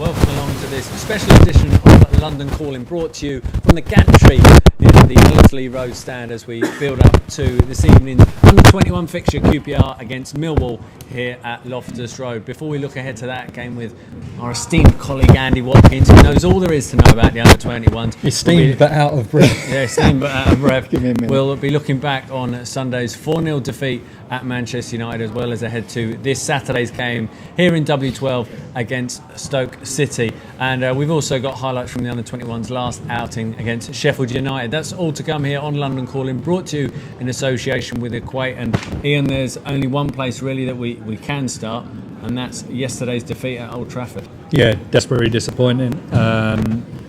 Welcome along to this special edition of London Calling, brought to you from the gantry in the Hoilett Road stand as we build up to this evening's Under-21 fixture, QPR against Millwall here at Loftus Road. Before we look ahead to that game with our esteemed colleague Andy Watkins, who knows all there is to know about the Under-21s. Esteemed but out of breath. Yeah, esteemed but out of breath. Give me a minute. We'll be looking back on Sunday's 4-0 defeat at Manchester United, as well as ahead to this Saturday's game here in W12 against Stoke City. And we've also got highlights from the Under-21's last outing against Sheffield United. That's all to come here on London Calling, brought to you in association with Equate. And Ian, there's only one place really that we can start, and that's yesterday's defeat at Old Trafford. Yeah, desperately disappointing.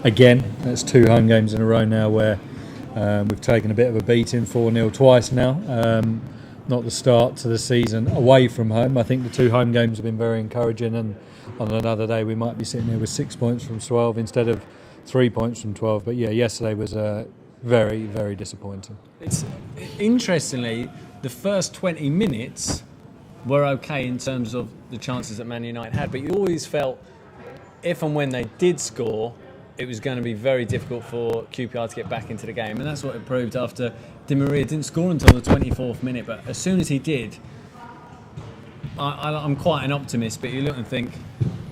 Again, that's 2 home games in a row now where we've taken a bit of a beating, 4-0 twice now. Not the start to the season away from home. I think the 2 home games have been very encouraging, and on another day we might be sitting here with 6 points from 12 instead of 3 points from 12. But yeah, yesterday was very, very disappointing. It's interestingly, the first 20 minutes were okay in terms of the chances that Man United had, but you always felt if and when they did score, it was going to be very difficult for QPR to get back into the game, and that's what it proved after Di Maria didn't score until the 24th minute. But as soon as he did, I'm quite an optimist, but you look and think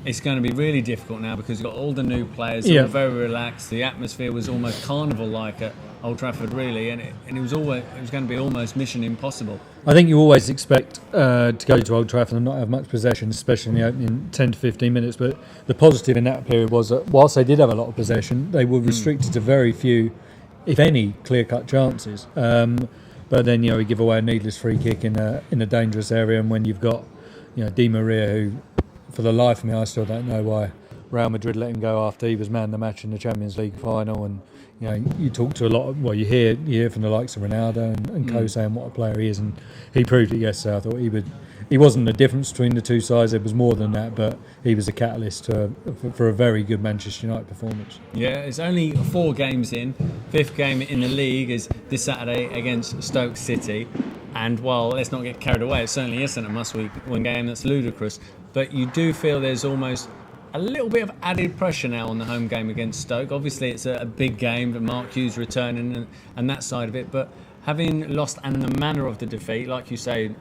it's going to be really difficult now because you've got all the new players who are very relaxed. The atmosphere was almost carnival-like at Old Trafford, really, and it was going to be almost mission impossible. I think you always expect to go to Old Trafford and not have much possession, especially in the opening 10 to 15 minutes. But the positive in that period was that whilst they did have a lot of possession, they were restricted to very few, if any, clear-cut chances. But then, we give away a needless free kick in a dangerous area, and when you've got, Di Maria, who, for the life of me, I still don't know why Real Madrid let him go after he was man of the match in the Champions League final. And you talk to a lot of, you hear from the likes of Ronaldo and Co saying what a player he is, and he proved it yesterday. I thought he wasn't the difference between the two sides. It was more than that, but he was a catalyst for a very good Manchester United performance. Yeah, it's only 4 games in. 5th game in the league is this Saturday against Stoke City. And while let's not get carried away, it certainly isn't a must-win game. That's ludicrous. But you do feel there's almost a little bit of added pressure now on the home game against Stoke. Obviously, it's a big game, but Mark Hughes returning and that side of it. But having lost and the manner of the defeat, like you say,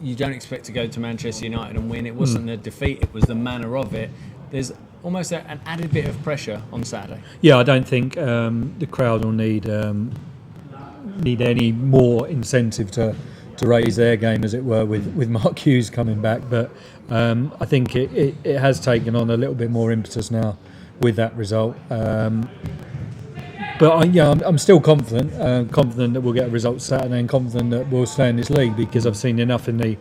you don't expect to go to Manchester United and win. It wasn't the defeat, it was the manner of it. There's almost an added bit of pressure on Saturday. Yeah, I don't think the crowd will need any more incentive to raise their game, as it were, with Mark Hughes coming back. But I think it has taken on a little bit more impetus now with that result. But I'm still confident that we'll get a result Saturday, and confident that we'll stay in this league, because I've seen enough in the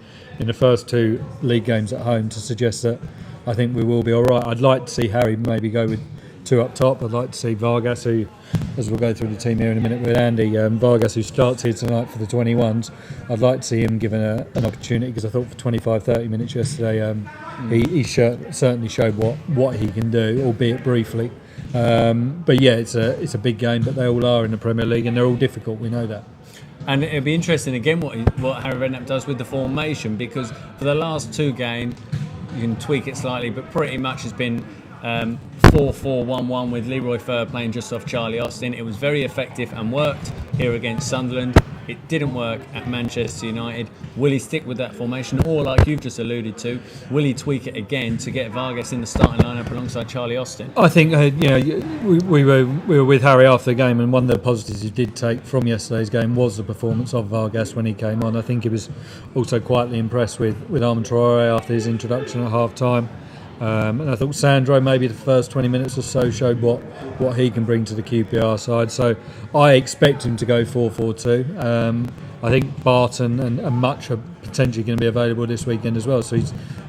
first 2 league games at home to suggest that I think we will be all right. I'd like to see Harry maybe go with 2 up top. I'd like to see Vargas, who, as we'll go through the team here in a minute with Andy, Vargas, who starts here tonight for the 21s, I'd like to see him given an opportunity, because I thought for 25-30 minutes yesterday he certainly showed what he can do, albeit briefly. But yeah, it's a big game, but they all are in the Premier League, and they're all difficult, we know that. And it'll be interesting again what Harry Redknapp does with the formation, because for the last 2 games, you can tweak it slightly, but pretty much has been 4-4-1-1 with Leroy Fer playing just off Charlie Austin. It was very effective and worked here against Sunderland. It didn't work at Manchester United. Will he stick with that formation, or, like you've just alluded to, will he tweak it again to get Vargas in the starting lineup alongside Charlie Austin? I think we were with Harry after the game, and one of the positives he did take from yesterday's game was the performance of Vargas when he came on. I think he was also quietly impressed with Armand Traore after his introduction at half time. And I thought Sandro, maybe the first 20 minutes or so, showed what he can bring to the QPR side. So I expect him to go 4-4-2. I think Barton and Much are potentially going to be available this weekend as well. So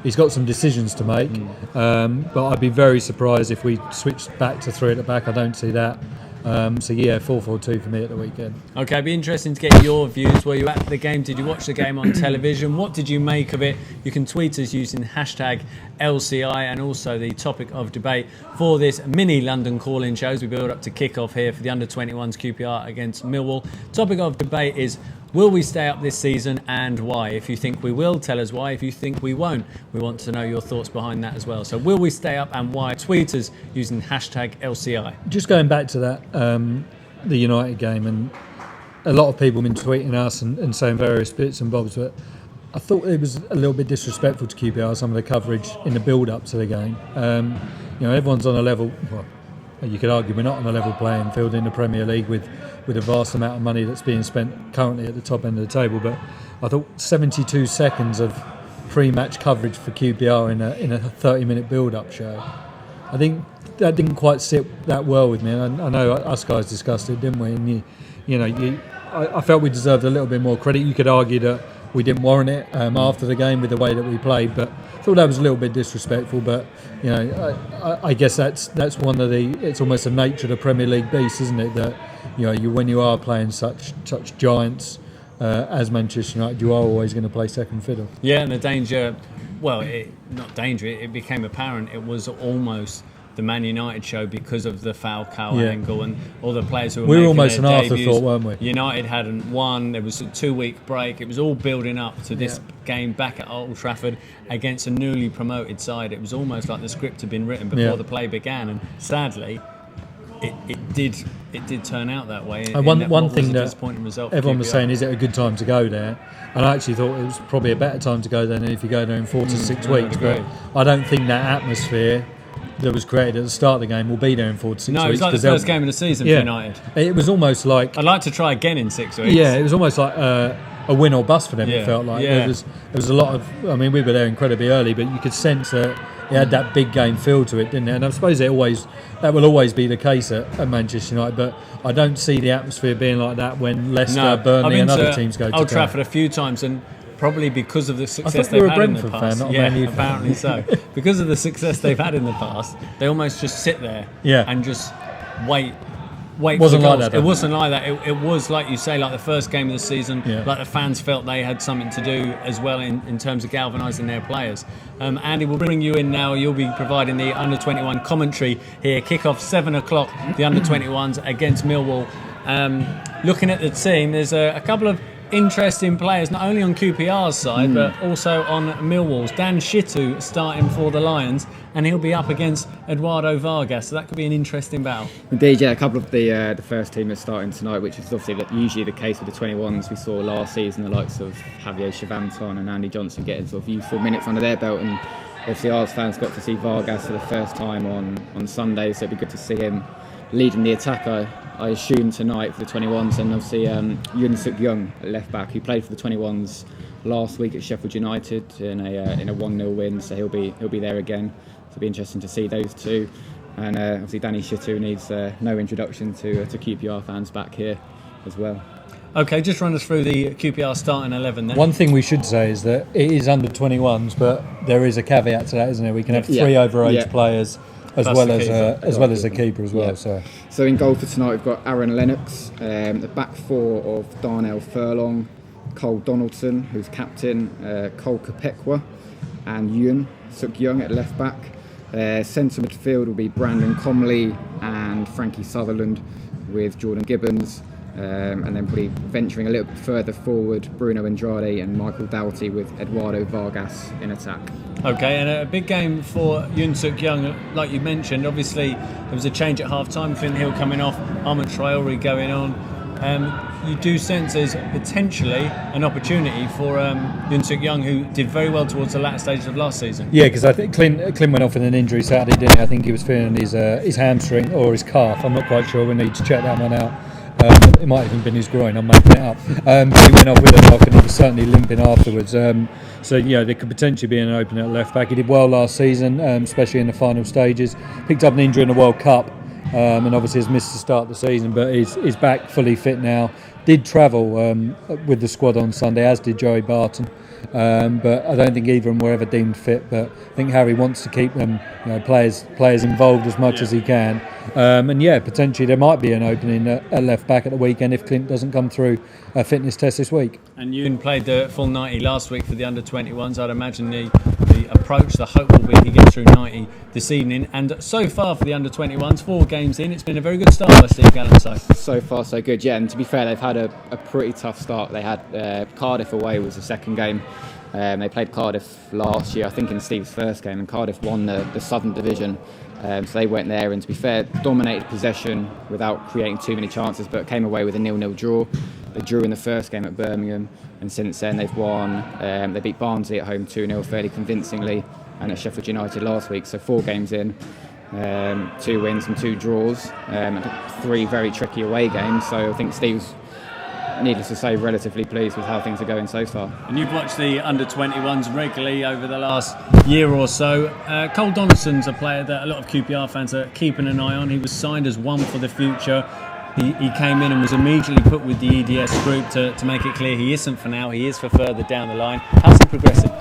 he's got some decisions to make. But I'd be very surprised if we switched back to 3 at the back. I don't see that. So yeah, 4-4-2 for me at the weekend. Okay, it'd be interesting to get your views. Were you at the game? Did you watch the game on television? What did you make of it? You can tweet us using hashtag LCI, and also the topic of debate for this mini London call-in shows we build up to kick off here for the Under-21s QPR against Millwall. Topic of debate is Will we stay up this season and why? If you think we will, tell us why. If you think we won't, we want to know your thoughts behind that as well. So will we stay up and why? Tweet us using hashtag LCI. Just going back to that, the United game, and a lot of people have been tweeting us and saying various bits and bobs, but I thought it was a little bit disrespectful to QPR, some of the coverage in the build-up to the game. Everyone's on a level, well, you could argue we're not on a level playing field in the Premier League with a vast amount of money that's being spent currently at the top end of the table, but I thought 72 seconds of pre-match coverage for QPR in a 30-minute build-up show, I think that didn't quite sit that well with me. And I know us guys discussed it, didn't we? And I felt we deserved a little bit more credit. You could argue that we didn't warrant it after the game with the way that we played, but I thought that was a little bit disrespectful. But I guess that's one of it's almost the nature of the Premier League beast, isn't it? That when you are playing such giants as Manchester United, you are always going to play second fiddle. Yeah, and the danger, not danger, it became apparent. It was almost the Man United show because of the Falcao angle and all the players who were making almost an their debuts. afterthought, weren't we? United hadn't won. There was a 2-week break. It was all building up to this game back at Old Trafford against a newly promoted side. It was almost like the script had been written before the play began, and sadly, it did turn out that way. And one thing that everyone was saying, is it a good time to go there? And I actually thought it was probably a better time to go there than if you go there in 4 to 6 weeks. But I don't think that atmosphere that was created at the start of the game will be there in 4 to 6 weeks. No, it was like the first game of the season for United. It was almost like... I'd like to try again in 6 weeks. Yeah, it was almost like a win or bust for them, it felt like. There was a lot of... I mean, we were there incredibly early, but you could sense that it had that big game feel to it, didn't it? And I suppose that will always be the case at Manchester United, but I don't see the atmosphere being like that when Leicester, Burnley and other teams go to Old Trafford a few times, and probably because of the success they've had in the past. Apparently so. Because of the success they've had in the past, they almost just sit there and just wait. It wasn't like that. It wasn't like that. It was, like you say, like the first game of the season. Like the fans felt they had something to do as well in terms of galvanising their players. Andy, we'll bring you in now. You'll be providing the Under-21 commentary here. Kick-off 7 o'clock, the Under-21s against Millwall. Looking at the team, there's a couple of interesting players, not only on QPR's side, but also on Millwall's. Dan Shitu starting for the Lions, and he'll be up against Eduardo Vargas, so that could be an interesting battle. Indeed, a couple of the first team are starting tonight, which is obviously usually the case with the 21s. We saw last season the likes of Javier Chavanton and Andy Johnson getting sort of useful minutes under their belt, and obviously Ars fans got to see Vargas for the first time on Sunday, so it'd be good to see him leading the attack, I assume, tonight for the 21s. And obviously Yoon Suk Young at left back, who played for the 21s last week at Sheffield United in a 1-0 win, so he'll be there again. So it'll be interesting to see those two. And obviously Danny Shitu needs no introduction to QPR fans back here as well. Okay, just run us through the QPR starting 11 then. One thing we should say is that it is under 21s, but there is a caveat to that, isn't there? We can have 3 overage players as well as the keeper as well. So in goal for tonight we've got Aaron Lennox, the back 4 of Darnell Furlong, Cole Donaldson, who's captain, Cole Kopekwa, and Yoon Suk Young at left back. Centre midfield will be Brandon Comley and Frankie Sutherland with Jordan Gibbons. And then probably venturing a little bit further forward, Bruno Andrade and Michael Doughty with Eduardo Vargas in attack. Okay, and a big game for Yoon Suk Young, like you mentioned. Obviously, there was a change at half-time, Flint Hill coming off, Ahmed Traore going on. You do sense there's potentially an opportunity for Yoon Suk Young, who did very well towards the latter stages of last season. Yeah, because I think Clint went off with an injury Saturday, didn't he? I think he was feeling his hamstring or his calf. I'm not quite sure. We need to check that one out. It might have even been his groin, I'm making it up. But he went off with a knock and he was certainly limping afterwards. So there could potentially be an opener at left back. He did well last season, especially in the final stages. Picked up an injury in the World Cup and obviously has missed the start of the season, but he's back fully fit now. Did travel with the squad on Sunday, as did Joey Barton. But I don't think either of them were ever deemed fit. But I think Harry wants to keep them, players involved as much as he can. And potentially there might be an opening at left back at the weekend if Clint doesn't come through a fitness test this week. And Yoon played the full 90 last week for the Under-21s. I'd imagine the approach. The hope will be he gets through 90 this evening. And so far for the under-21s, 4 games in, it's been a very good start by Steve Gallen. So far so good, yeah. And to be fair, they've had a pretty tough start. They had Cardiff away was the second game. They played Cardiff last year, I think, in Steve's first game, and Cardiff won the Southern Division. So they went there and, to be fair, dominated possession without creating too many chances, but came away with a 0-0 draw. They drew in the first game at Birmingham, and since then they've won. They beat Barnsley at home 2-0 fairly convincingly, and at Sheffield United last week. So 4 games in, 2 wins and 2 draws, and 3 very tricky away games. So I think Steve's, needless to say, relatively pleased with how things are going so far. And you've watched the under-21s regularly over the last year or so. Cole Donaldson's a player that a lot of QPR fans are keeping an eye on. He was signed as one for the future. He came in and was immediately put with the EDS group to make it clear he isn't for now, he is for further down the line. How's he progressing?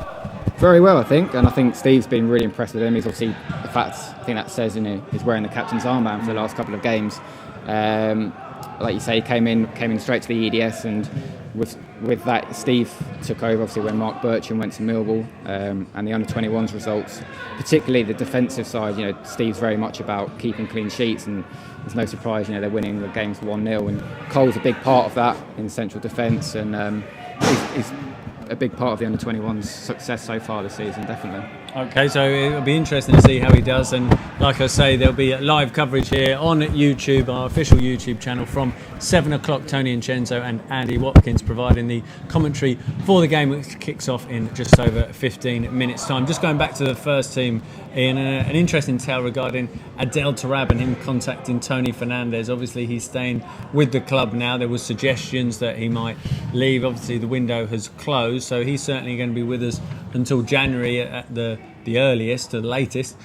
Very well, I think, and I think Steve's been really impressed with him. He's obviously, the fact, I think that says, he's wearing the captain's armband for the last couple of games. Like you say, he came in straight to the EDS, and with that, Steve took over obviously when Mark Bircham went to Millwall, and the under-21s results, particularly the defensive side. Steve's very much about keeping clean sheets, and it's no surprise they're winning the games 1-0, and Cole's a big part of that in central defence, and he's a big part of the under-21s success so far this season, definitely. Okay, so it'll be interesting to see how he does, and like I say, there'll be live coverage here on YouTube, our official YouTube channel, from 7 o'clock. Tony Incenzo and Andy Watkins providing the commentary for the game, which kicks off in just over 15 minutes time. Just going back to the first team, Ian, an interesting tale regarding Adel Tarab and him contacting Tony Fernandez. Obviously he's staying with the club now. There was suggestions that he might leave. Obviously the window has closed, so he's certainly going to be with us until January at the earliest, the latest.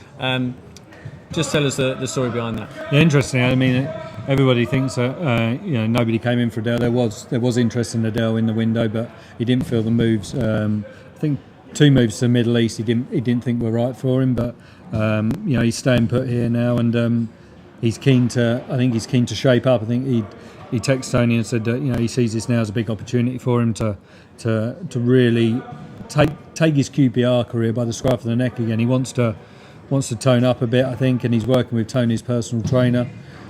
Just tell us the story behind that. Yeah, interesting. I mean, everybody thinks that nobody came in for Adel. There was interest in Adel in the window, but he didn't feel the moves. I think 2 moves to the Middle East he didn't think were right for him, but he's staying put here now, and he's keen to shape up. I think he texted Tony and said that he sees this now as a big opportunity for him to really take his QPR career by the scruff of the neck again. He wants to tone up a bit, I think, and he's working with Tony's personal trainer,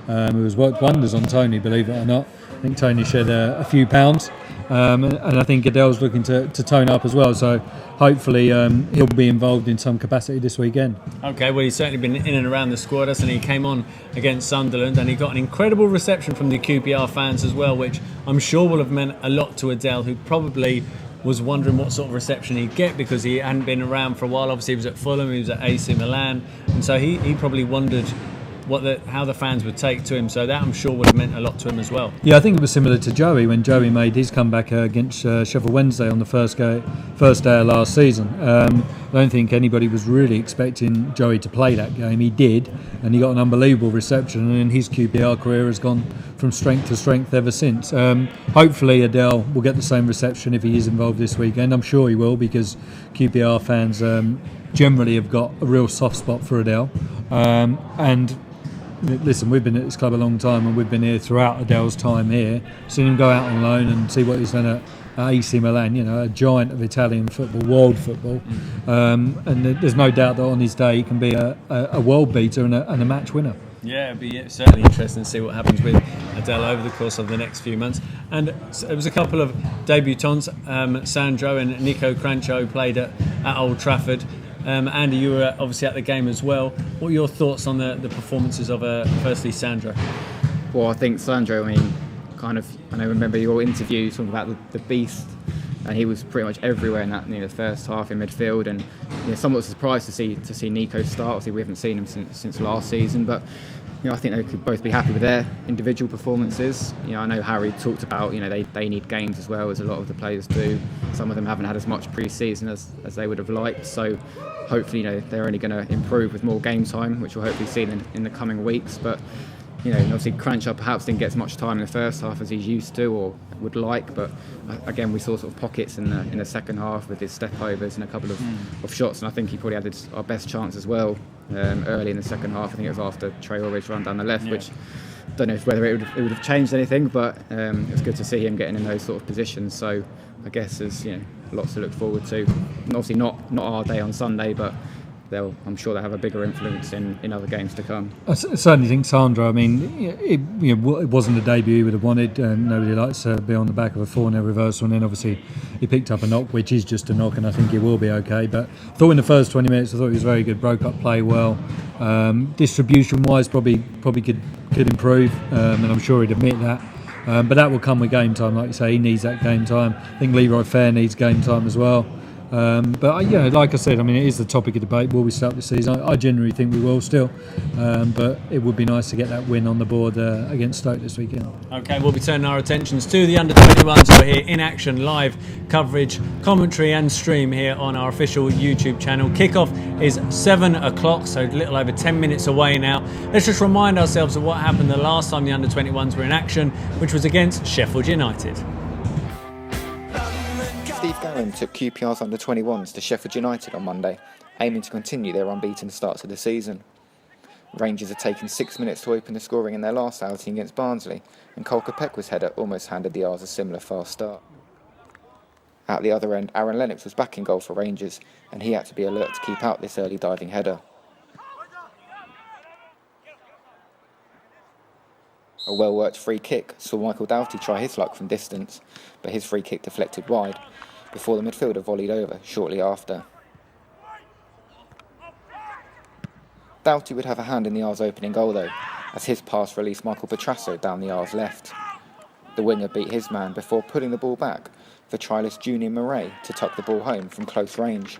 who has worked wonders on Tony, believe it or not. I think Tony shed a few pounds, and I think Adele's looking to tone up as well, so hopefully he'll be involved in some capacity this weekend. Okay, well, he's certainly been in and around the squad, hasn't he? He came on against Sunderland, and he got an incredible reception from the QPR fans as well, which I'm sure will have meant a lot to Adel, who probably was wondering what sort of reception he'd get because he hadn't been around for a while. Obviously he was at Fulham, he was at AC Milan, and so he probably wondered how the fans would take to him, so that I'm sure would have meant a lot to him as well. Yeah, I think it was similar to Joey when Joey made his comeback against Sheffield Wednesday on the first day of last season. I don't think anybody was really expecting Joey to play that game. He did, and he got an unbelievable reception, and his QPR career has gone from strength to strength ever since. Hopefully Adel will get the same reception if he is involved this weekend. I'm sure he will, because QPR fans generally have got a real soft spot for Adel, and listen, we've been at this club a long time, and we've been here throughout Adel's time here. Seen him go out on loan and see what he's done at AC Milan, a giant of Italian football, world football. And there's no doubt that on his day he can be a world beater and a match winner. Yeah, it'd be certainly interesting to see what happens with Adel over the course of the next few months. And it was a couple of debutants, Sandro and Nico Crancho, played at Old Trafford. Andy, you were obviously at the game as well. What are your thoughts on the performances of firstly Sandro? Well, I think Sandro, I remember your interview talking about the beast, and he was pretty much everywhere in that the first half in midfield, and somewhat surprised to see Nico start. Obviously we haven't seen him since last season, but I think they could both be happy with their individual performances. I know Harry talked about they need games as well, as a lot of the players do. Some of them haven't had as much pre-season as they would have liked, so hopefully they're only going to improve with more game time, which we'll hopefully see in the coming weeks. But obviously Crancher perhaps didn't get as much time in the first half as he's used to or would like, but again we saw sort of pockets in the second half with his step overs and a couple of shots, and I think he probably had our best chance as well early in the second half. I think it was after Traore's run down the left, which I don't know whether it would have changed anything, but it was good to see him getting in those sort of positions. So I guess there's lots to look forward to obviously not our day on Sunday, but I'm sure they'll have a bigger influence in other games to come. I certainly think Sandro, I mean, it wasn't a debut he would have wanted. Nobody likes to be on the back of a 4-0 reversal, and then obviously he picked up a knock, which is just a knock, and I think he will be okay. But I thought in the first 20 minutes, I thought he was very good, broke up play well. Distribution-wise, probably could improve, and I'm sure he'd admit that. But that will come with game time, like you say. He needs that game time. I think Leroy Fair needs game time as well. But like I said, I mean, it is the topic of debate. Will we start the season? I generally think we will still, but it would be nice to get that win on the board against Stoke this weekend. Okay, we'll be turning our attentions to the under-21s who are here in action, live coverage, commentary and stream here on our official YouTube channel. Kickoff is 7 o'clock, so a little over 10 minutes away now. Let's just remind ourselves of what happened the last time the under-21s were in action, which was against Sheffield United. Steve Garron took QPR's under-21s to Sheffield United on Monday, aiming to continue their unbeaten start to the season. Rangers had taken 6 minutes to open the scoring in their last outing against Barnsley, and Cole Kopekwa's header almost handed the R's a similar fast start. At the other end, Aaron Lennox was back in goal for Rangers, and he had to be alert to keep out this early diving header. A well-worked free kick saw Michael Doughty try his luck from distance, but his free kick deflected wide, before the midfielder volleyed over shortly after. Doughty would have a hand in the R's opening goal though, as his pass released Michael Petrasso down the R's left. The winger beat his man before putting the ball back for trialist Junior Murray to tuck the ball home from close range.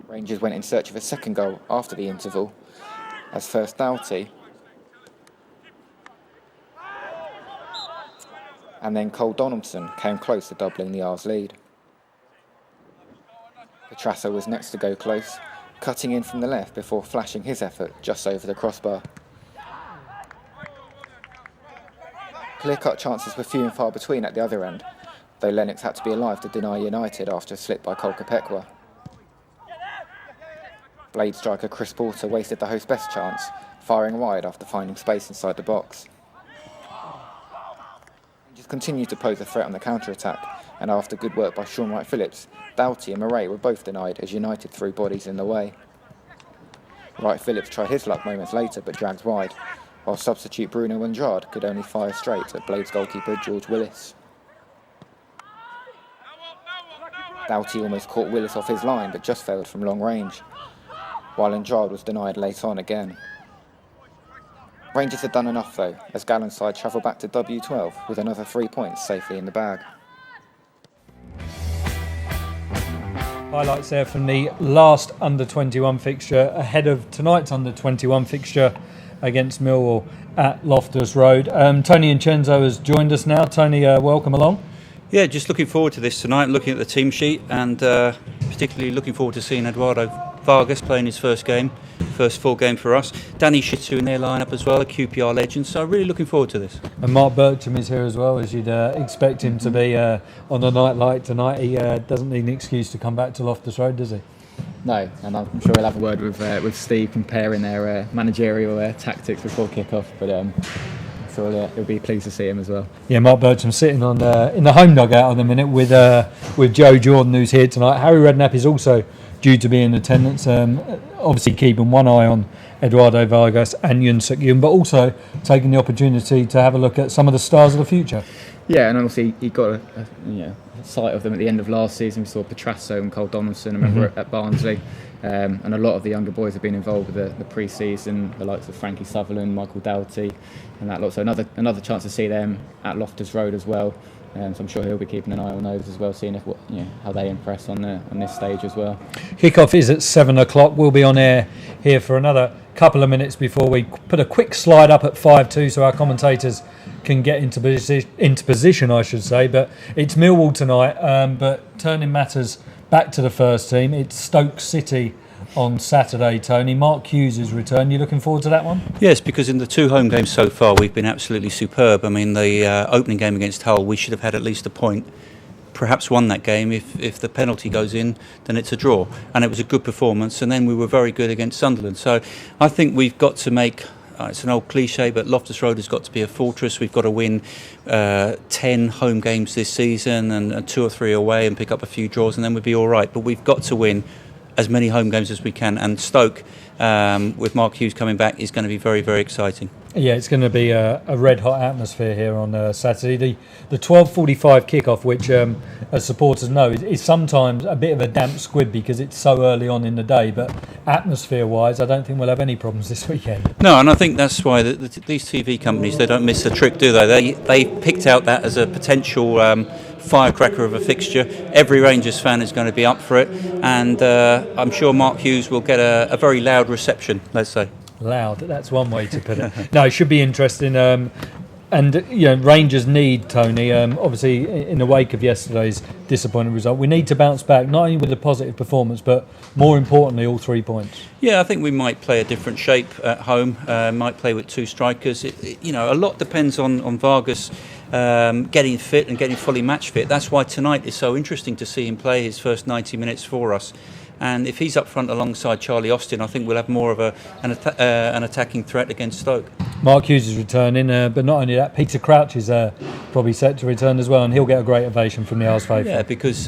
Rangers went in search of a second goal after the interval, as first Doughty and then Cole Donaldson came close to doubling the R's lead. Petrasso was next to go close, cutting in from the left before flashing his effort just over the crossbar. Clear-cut chances were few and far between at the other end, though Lennox had to be alive to deny United after a slip by Cole Kopekwa. Blade striker Chris Porter wasted the host's best chance, firing wide after finding space inside the box. Rangers continued to pose a threat on the counter-attack, and after good work by Sean Wright-Phillips, Doughty and Murray were both denied as United threw bodies in the way. Wright-Phillips tried his luck moments later but dragged wide, while substitute Bruno Andrade could only fire straight at Blade's goalkeeper George Willis. Doughty almost caught Willis off his line but just failed from long range, while Andrade was denied late on again. Rangers had done enough though, as Gallon's side travelled back to W12 with another 3 points safely in the bag. Highlights there from the last under-21 fixture ahead of tonight's under-21 fixture against Millwall at Loftus Road. Tony Incenzo has joined us now. Tony, welcome along. Yeah, just looking forward to this tonight, looking at the team sheet, and particularly looking forward to seeing Eduardo Vargas playing his first full game for us. Danny Shittu in their lineup as well, a QPR legend, so really looking forward to this. And Mark Bircham is here as well, as you'd expect him to be on a night like tonight. He doesn't need an excuse to come back to Loftus Road, does he? No, and I'm sure he'll have a word with Steve comparing their managerial tactics before kick-off, but so he'll be pleased to see him as well. Yeah, Mark Bircham sitting on in the home dugout at the minute with Joe Jordan, who's here tonight. Harry Redknapp is also due to be in attendance, obviously keeping one eye on Eduardo Vargas and Yoon Suk Yoon, but also taking the opportunity to have a look at some of the stars of the future. Yeah, and obviously he got a sight of them at the end of last season. We saw Petrasso and Cole Donaldson, I remember, at Barnsley, and a lot of the younger boys have been involved with the pre-season, the likes of Frankie Sutherland, Michael Doughty, and that lot. So another chance to see them at Loftus Road as well. So I'm sure he'll be keeping an eye on those as well, seeing how they impress on this stage as well. Kickoff is at 7 o'clock. We'll be on air here for another couple of minutes before we put a quick slide up at 5-2 so our commentators can get into position, I should say. But it's Millwall tonight, but turning matters back to the first team, it's Stoke City on Saturday, Tony. Mark Hughes' return. You looking forward to that one? Yes, because in the two home games so far, we've been absolutely superb. I mean, the opening game against Hull, we should have had at least a point, perhaps won that game. If the penalty goes in, then it's a draw. And it was a good performance. And then we were very good against Sunderland. So I think we've got to make it's an old cliche, but Loftus Road has got to be a fortress. We've got to win 10 home games this season and 2 or 3 away and pick up a few draws, and then we'll be all right. But we've got to win as many home games as we can, and Stoke, with Mark Hughes coming back, is going to be very, very exciting. Yeah, it's going to be a red-hot atmosphere here on Saturday. The 12:45 kickoff, which, as supporters know, is sometimes a bit of a damp squib because it's so early on in the day. But atmosphere-wise, I don't think we'll have any problems this weekend. No, and I think that's why these TV companies, they don't miss the trick, do they? They picked out that as a potential firecracker of a fixture. Every Rangers fan is going to be up for it, and I'm sure Mark Hughes will get a very loud reception, let's say. Loud, that's one way to put it. No, it should be interesting. And Rangers need, Tony, obviously in the wake of yesterday's disappointing result, we need to bounce back, not only with a positive performance, but more importantly, all 3 points. Yeah, I think we might play a different shape at home, might play with 2 strikers. A lot depends on Vargas getting fit and getting fully match fit. That's why tonight is so interesting to see him play his first 90 minutes for us. And if he's up front alongside Charlie Austin, I think we'll have more of an attacking threat against Stoke. Mark Hughes is returning, but not only that, Peter Crouch is probably set to return as well, and he'll get a great ovation from the Isles faithful. Yeah, because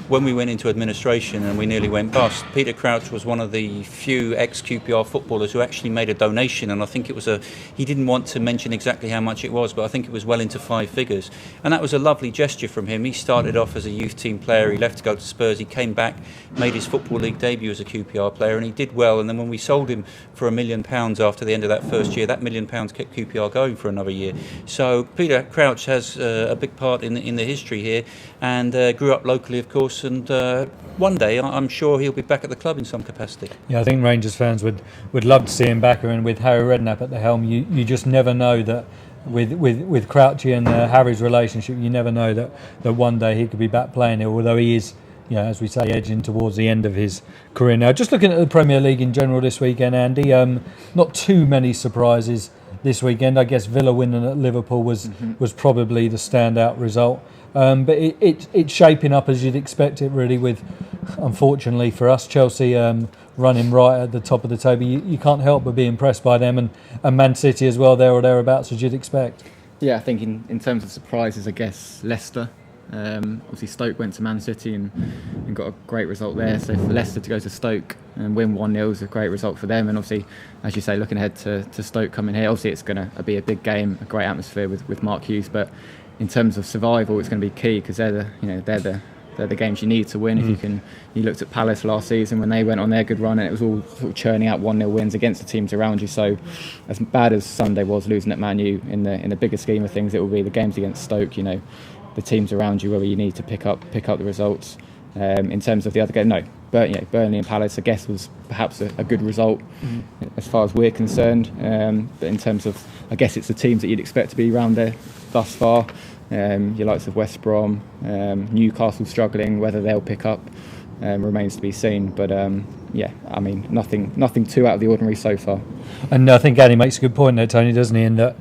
when we went into administration and we nearly went bust, Peter Crouch was one of the few ex-QPR footballers who actually made a donation, and I think it was he didn't want to mention exactly how much it was, but I think it was well into 5 figures. And that was a lovely gesture from him. He started off as a youth team player, he left to go to Spurs, he came back, made his Football League debut as a QPR player, and he did well. And then when we sold him for £1 million after the end of that first year, that £1 million kept QPR going for another year. So Peter Crouch has a big part in the history here, and grew up locally, of course, and one day I'm sure he'll be back at the club in some capacity. Yeah, I think Rangers fans would love to see him back, and with Harry Redknapp at the helm, you just never know that with Crouchy and Harry's relationship, you never know that one day he could be back playing here, although he is, as we say, edging towards the end of his career now. Just looking at the Premier League in general this weekend, Andy, not too many surprises this weekend. I guess Villa winning at Liverpool was probably the standout result. But it's shaping up as you'd expect it, really, with, unfortunately for us, Chelsea running right at the top of the table. You can't help but be impressed by them, and Man City as well, there or thereabouts, as you'd expect. Yeah, I think in terms of surprises, I guess Leicester. Obviously Stoke went to Man City and got a great result there, so for Leicester to go to Stoke and win 1-0 is a great result for them. And obviously, as you say, looking ahead to Stoke coming here, obviously it's going to be a big game, a great atmosphere with Mark Hughes, but in terms of survival it's going to be key, because they're the games you need to win. If you looked at Palace last season when they went on their good run, and it was all sort of churning out 1-0 wins against the teams around you. So as bad as Sunday was losing at Man U, in the bigger scheme of things, it will be the games against Stoke, the teams around you where you need to pick up the results. In terms of the other game, Burnley and Palace, I guess, was perhaps a good result as far as we're concerned. But in terms of, I guess, it's the teams that you'd expect to be around there thus far. Your likes of West Brom, Newcastle struggling, whether they'll pick up remains to be seen. But nothing too out of the ordinary so far. And I think Andy makes a good point there, Tony, doesn't he? In that,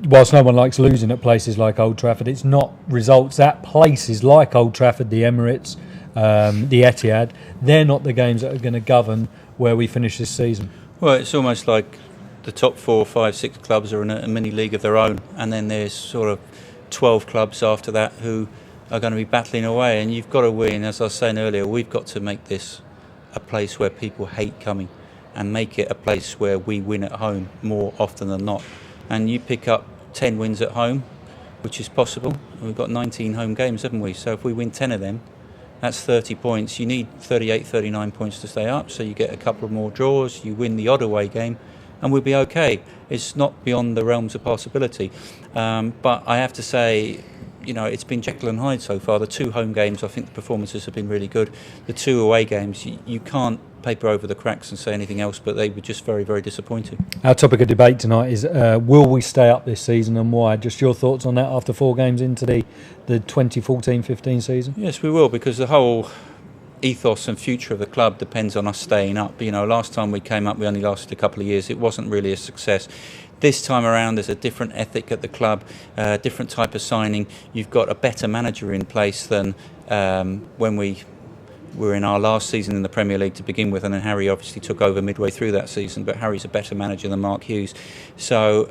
whilst no one likes losing at places like Old Trafford, it's not results at places like Old Trafford, the Emirates, the Etihad. They're not the games that are going to govern where we finish this season. Well, it's almost like the top 4, 5, 6 clubs are in a mini league of their own, and then there's sort of 12 clubs after that who are going to be battling away, and you've got to win. As I was saying earlier, we've got to make this a place where people hate coming, and make it a place where we win at home more often than not. And you pick up 10 wins at home, which is possible. We've got 19 home games, haven't we? So if we win 10 of them, that's 30 points. You need 38, 39 points to stay up, so you get a couple of more draws, you win the odd away game, and we'll be okay. It's not beyond the realms of possibility. But I have to say, it's been Jekyll and Hyde so far. The 2 home games, I think the performances have been really good. The 2 away games, you can't paper over the cracks and say anything else, but they were just very, very disappointing. Our topic of debate tonight is will we stay up this season, and why? Just your thoughts on that after 4 games into the 2014-15 season? Yes, we will, because the whole ethos and future of the club depends on us staying up. Last time we came up, we only lasted a couple of years. It wasn't really a success. This time around, there's a different ethic at the club, different type of signing. You've got a better manager in place than when we we're in our last season in the Premier League to begin with, and then Harry obviously took over midway through that season, but Harry's a better manager than Mark Hughes. So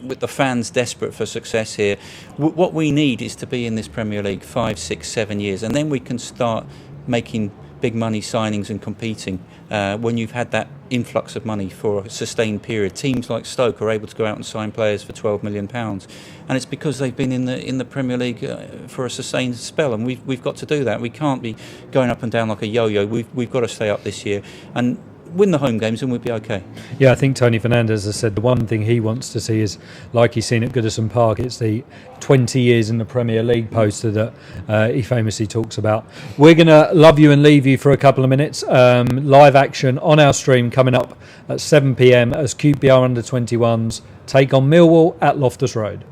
with the fans desperate for success here, what we need is to be in this Premier League 5, 6, 7 years, and then we can start making big money signings and competing. When you've had that influx of money for a sustained period, teams like Stoke are able to go out and sign players for £12 million, and it's because they've been in the Premier League for a sustained spell, and we've got to do that. We can't be going up and down like a yo-yo. We've got to stay up this year and win the home games, and we'll be okay. Yeah, I think Tony Fernandez has said the one thing he wants to see is, like he's seen at Goodison Park, it's the 20 years in the Premier League poster that he famously talks about. We're going to love you and leave you for a couple of minutes. Live action on our stream coming up at 7 p.m. as QPR Under-21s take on Millwall at Loftus Road.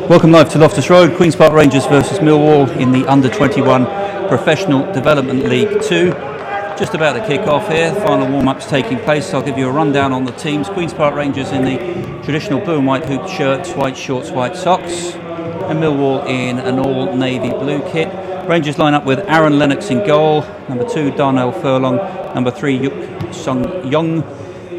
Welcome live to Loftus Road, Queen's Park Rangers versus Millwall in the Under-21 Professional Development League 2. Just about to kick off here, the final warm-up's taking place. I'll give you a rundown on the teams. Queen's Park Rangers in the traditional blue and white hooped shirts, white shorts, white socks, and Millwall in an all-navy blue kit. Rangers line up with Aaron Lennox in goal, number 2 Darnell Furlong, number 3 Yuk Sung Young,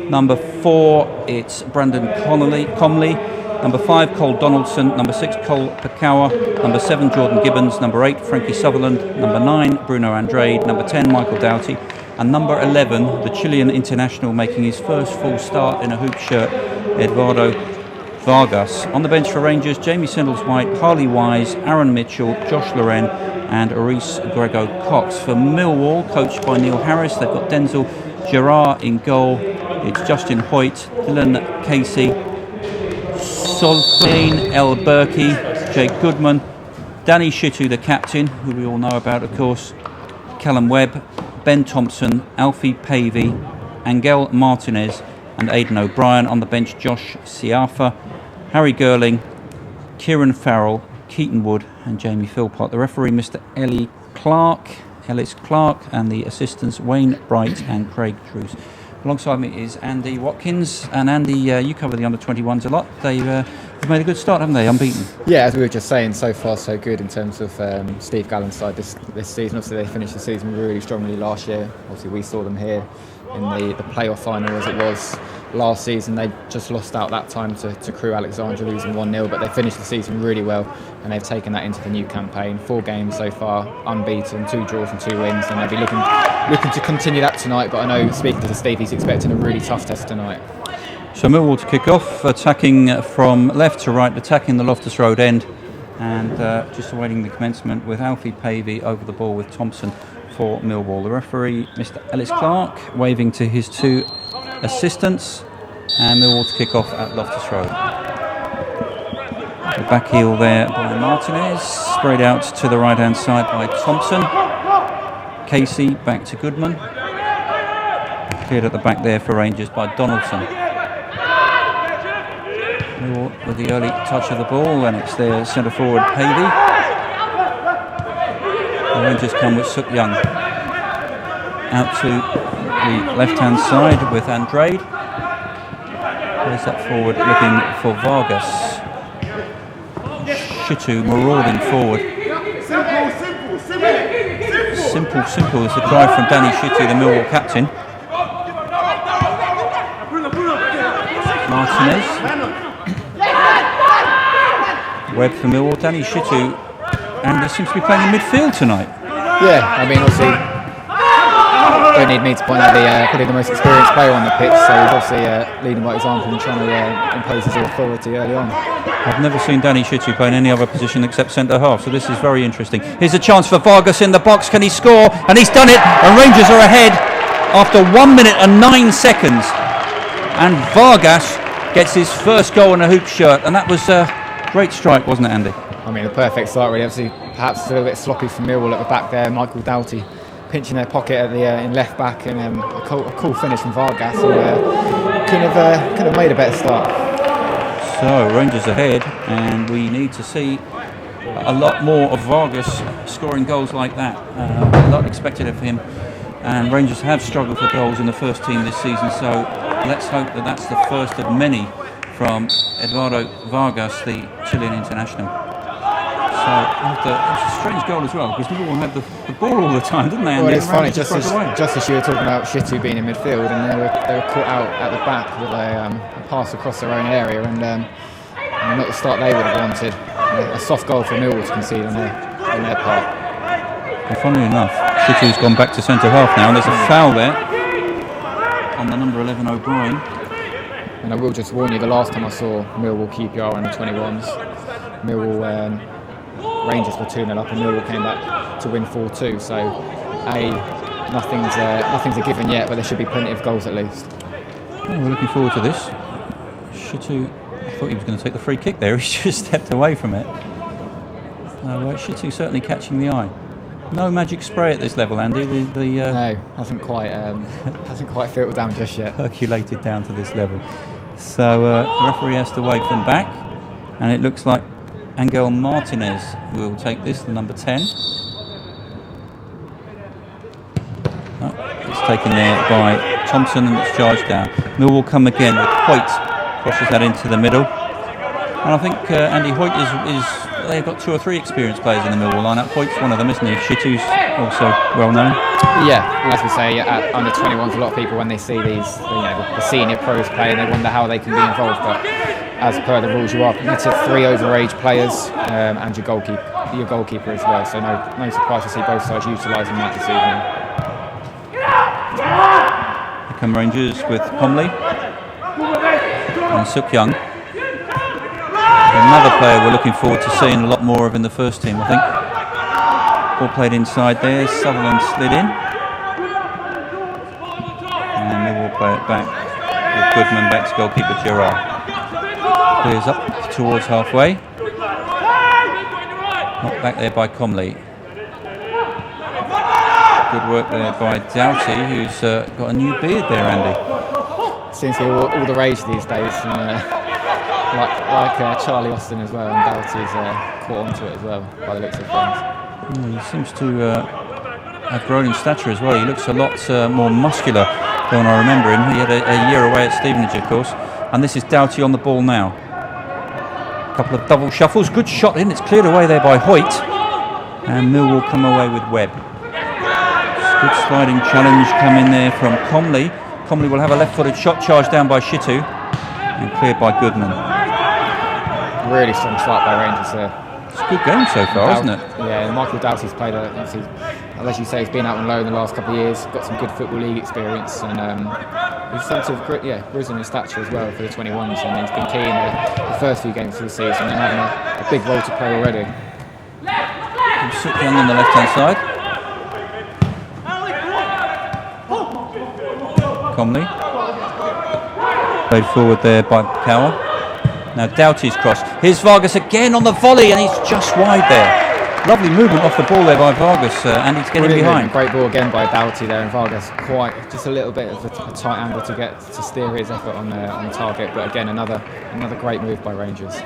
number 4 it's Brandon Comley, number 5 Cole Donaldson, number 6 Cole Pakawa, number 7 Jordan Gibbons, number 8 Frankie Sutherland, number 9 Bruno Andrade, number 10 Michael Doughty, and number 11 the Chilean international making his first full start in a hoop shirt, Eduardo Vargas. On the bench for Rangers, Jamie Sindles-White, Harley Wise, Aaron Mitchell, Josh Loren and Aris Grego Cox. For Millwall, coached by Neil Harris, they've got Denzel Gerard in goal, it's Justin Hoyt, Dylan Casey, Solplain, El Berkey, Jake Goodman, Danny Shittu, the captain, who we all know about, of course, Callum Webb, Ben Thompson, Alfie Pavey, Angel Martinez, and Aidan O'Brien. On the bench, Josh Siafa, Harry Girling, Kieran Farrell, Keaton Wood, and Jamie Philpott. The referee, Mr. Ellis Clark, and the assistants, Wayne Bright and Craig Drews. Alongside me is Andy Watkins, and Andy, you cover the under-21s a lot. They've made a good start, haven't they? Unbeaten. Yeah, as we were just saying, so far so good in terms of Steve Gallen's side this season. Obviously, they finished the season really strongly last year. Obviously, we saw them here in the playoff final as it was last season. They just lost out that time to Crewe Alexandra, losing 1-0, but they finished the season really well, and they've taken that into the new campaign. 4 games so far, unbeaten, 2 draws and 2 wins, and they'll be looking to continue that tonight. But I know, speaking to Steve, he's expecting a really tough test tonight. So Millwall to kick off, attacking from left to right, attacking the Loftus Road end, and just awaiting the commencement with Alfie Pavey over the ball with Thompson for Millwall. The referee, Mr. Ellis Clark, waving to his 2 assistants, and Millwall to kick off at Loftus Road. The back heel there by Martinez, sprayed out to the right hand side by Thompson. Casey back to Goodman, cleared at the back there for Rangers by Donaldson. Millwall with the early touch of the ball, and it's their centre forward Pavey. The Rangers come with Suk Young out to the left hand side with Andrade. There's that forward looking for Vargas. Shittu marauding forward. Simple is the cry from Danny Shittu, the Millwall captain. Martinez. Webb for Millwall. Danny Shittu, and he seems to be playing in midfield tonight. Yeah, I mean, obviously, don't need me to point out probably the most experienced player on the pitch, so he's obviously leading by example and trying to impose his authority early on. I've never seen Danny Shittu play in any other position except centre half, so this is very interesting. Here's a chance for Vargas in the box. Can he score? And he's done it, and Rangers are ahead after 1 minute and 9 seconds. And Vargas gets his first goal in a hoop shirt, and that was a great strike, wasn't it, Andy? I mean, a perfect start, really. Obviously, perhaps a little bit sloppy from Millwall at the back there. Michael Doughty pinching their pocket at the in left back, and a cool finish from Vargas. And, could have made a better start. So Rangers ahead, and we need to see a lot more of Vargas scoring goals like that. A lot expected of him, and Rangers have struggled for goals in the first team this season. So let's hope that that's the first of many from Eduardo Vargas, the Chilean international. So it was a strange goal as well, because Liverpool had the ball all the time, didn't they? And well, it's funny, just just as you were talking about Shittu being in midfield, and they were caught out at the back with a pass across their own area, and not the start they would have wanted. A soft goal for Millwall to concede on their part. And funnily enough, Shittu's gone back to centre half now, and there's a foul there on the number 11 O'Brien. And I will just warn you, the last time I saw Millwall QPR under-21s, Millwall Rangers were 2-0 up, and Millwall came back to win 4-2. So, nothing's a given yet, but there should be plenty of goals at least. Well, we're looking forward to this. Shittu, I thought he was going to take the free kick there. He's just stepped away from it. Shittu certainly catching the eye. No magic spray at this level, Andy. No, hasn't quite filtered down just yet. Percolated down to this level. So the referee has to wave them back, and it looks like Angel Martinez will take this, the number 10. It's taken there by Thompson, and it's charged down. Millwall come again with Hoyt, crosses that into the middle. And I think Andy Hoyt is they've got 2 or 3 experienced players in the Millwall lineup. Hoyt's one of them, isn't he? Shittu's also well known. Yeah, as we say, at under-21s, a lot of people, when they see these, the senior pros play, and they wonder how they can be involved. But as per the rules, you are permitted 3 overage players and your goalkeeper as well. So no surprise to see both sides utilising that this evening. Here come Rangers with Comley and Suk Young. Another player we're looking forward to seeing a lot more of in the first team, I think. Ball played inside there, Sutherland slid in. And they will play it back with Goodman back to goalkeeper Gerard. Clears up towards halfway. Knocked back there by Comley. Good work there by Doughty, who's got a new beard there, Andy. Seems to be all the rage these days, and like Charlie Austin as well, and Doughty's caught onto it as well, by the looks of things. He seems to have grown in stature as well. He looks a lot more muscular than I remember him. He had a year away at Stevenage, of course. And this is Doughty on the ball now. A couple of double shuffles. Good shot in. It's cleared away there by Hoyt. And Millwall come away with Webb. Good sliding challenge coming there from Comley. Comley will have a left-footed shot charged down by Shitu and cleared by Goodman. Really strong start by Rangers there. It's a good game so far, isn't it? Yeah, Michael Doughty's played, obviously, as you say, he's been out on loan the last couple of years, got some good Football League experience, and he's sort of risen in stature as well for the 21s, and he's been key in the first few games of the season and having a big role to play already. Sit down on the left-hand side. Comley. Played forward there by Cower. Now Doughty's cross. Here's Vargas again on the volley, and he's just wide there. Lovely movement off the ball there by Vargas, and he's getting behind. Great ball again by Doughty there, and Vargas quite just a little bit of a tight angle to steer his effort on target. But again, another great move by Rangers.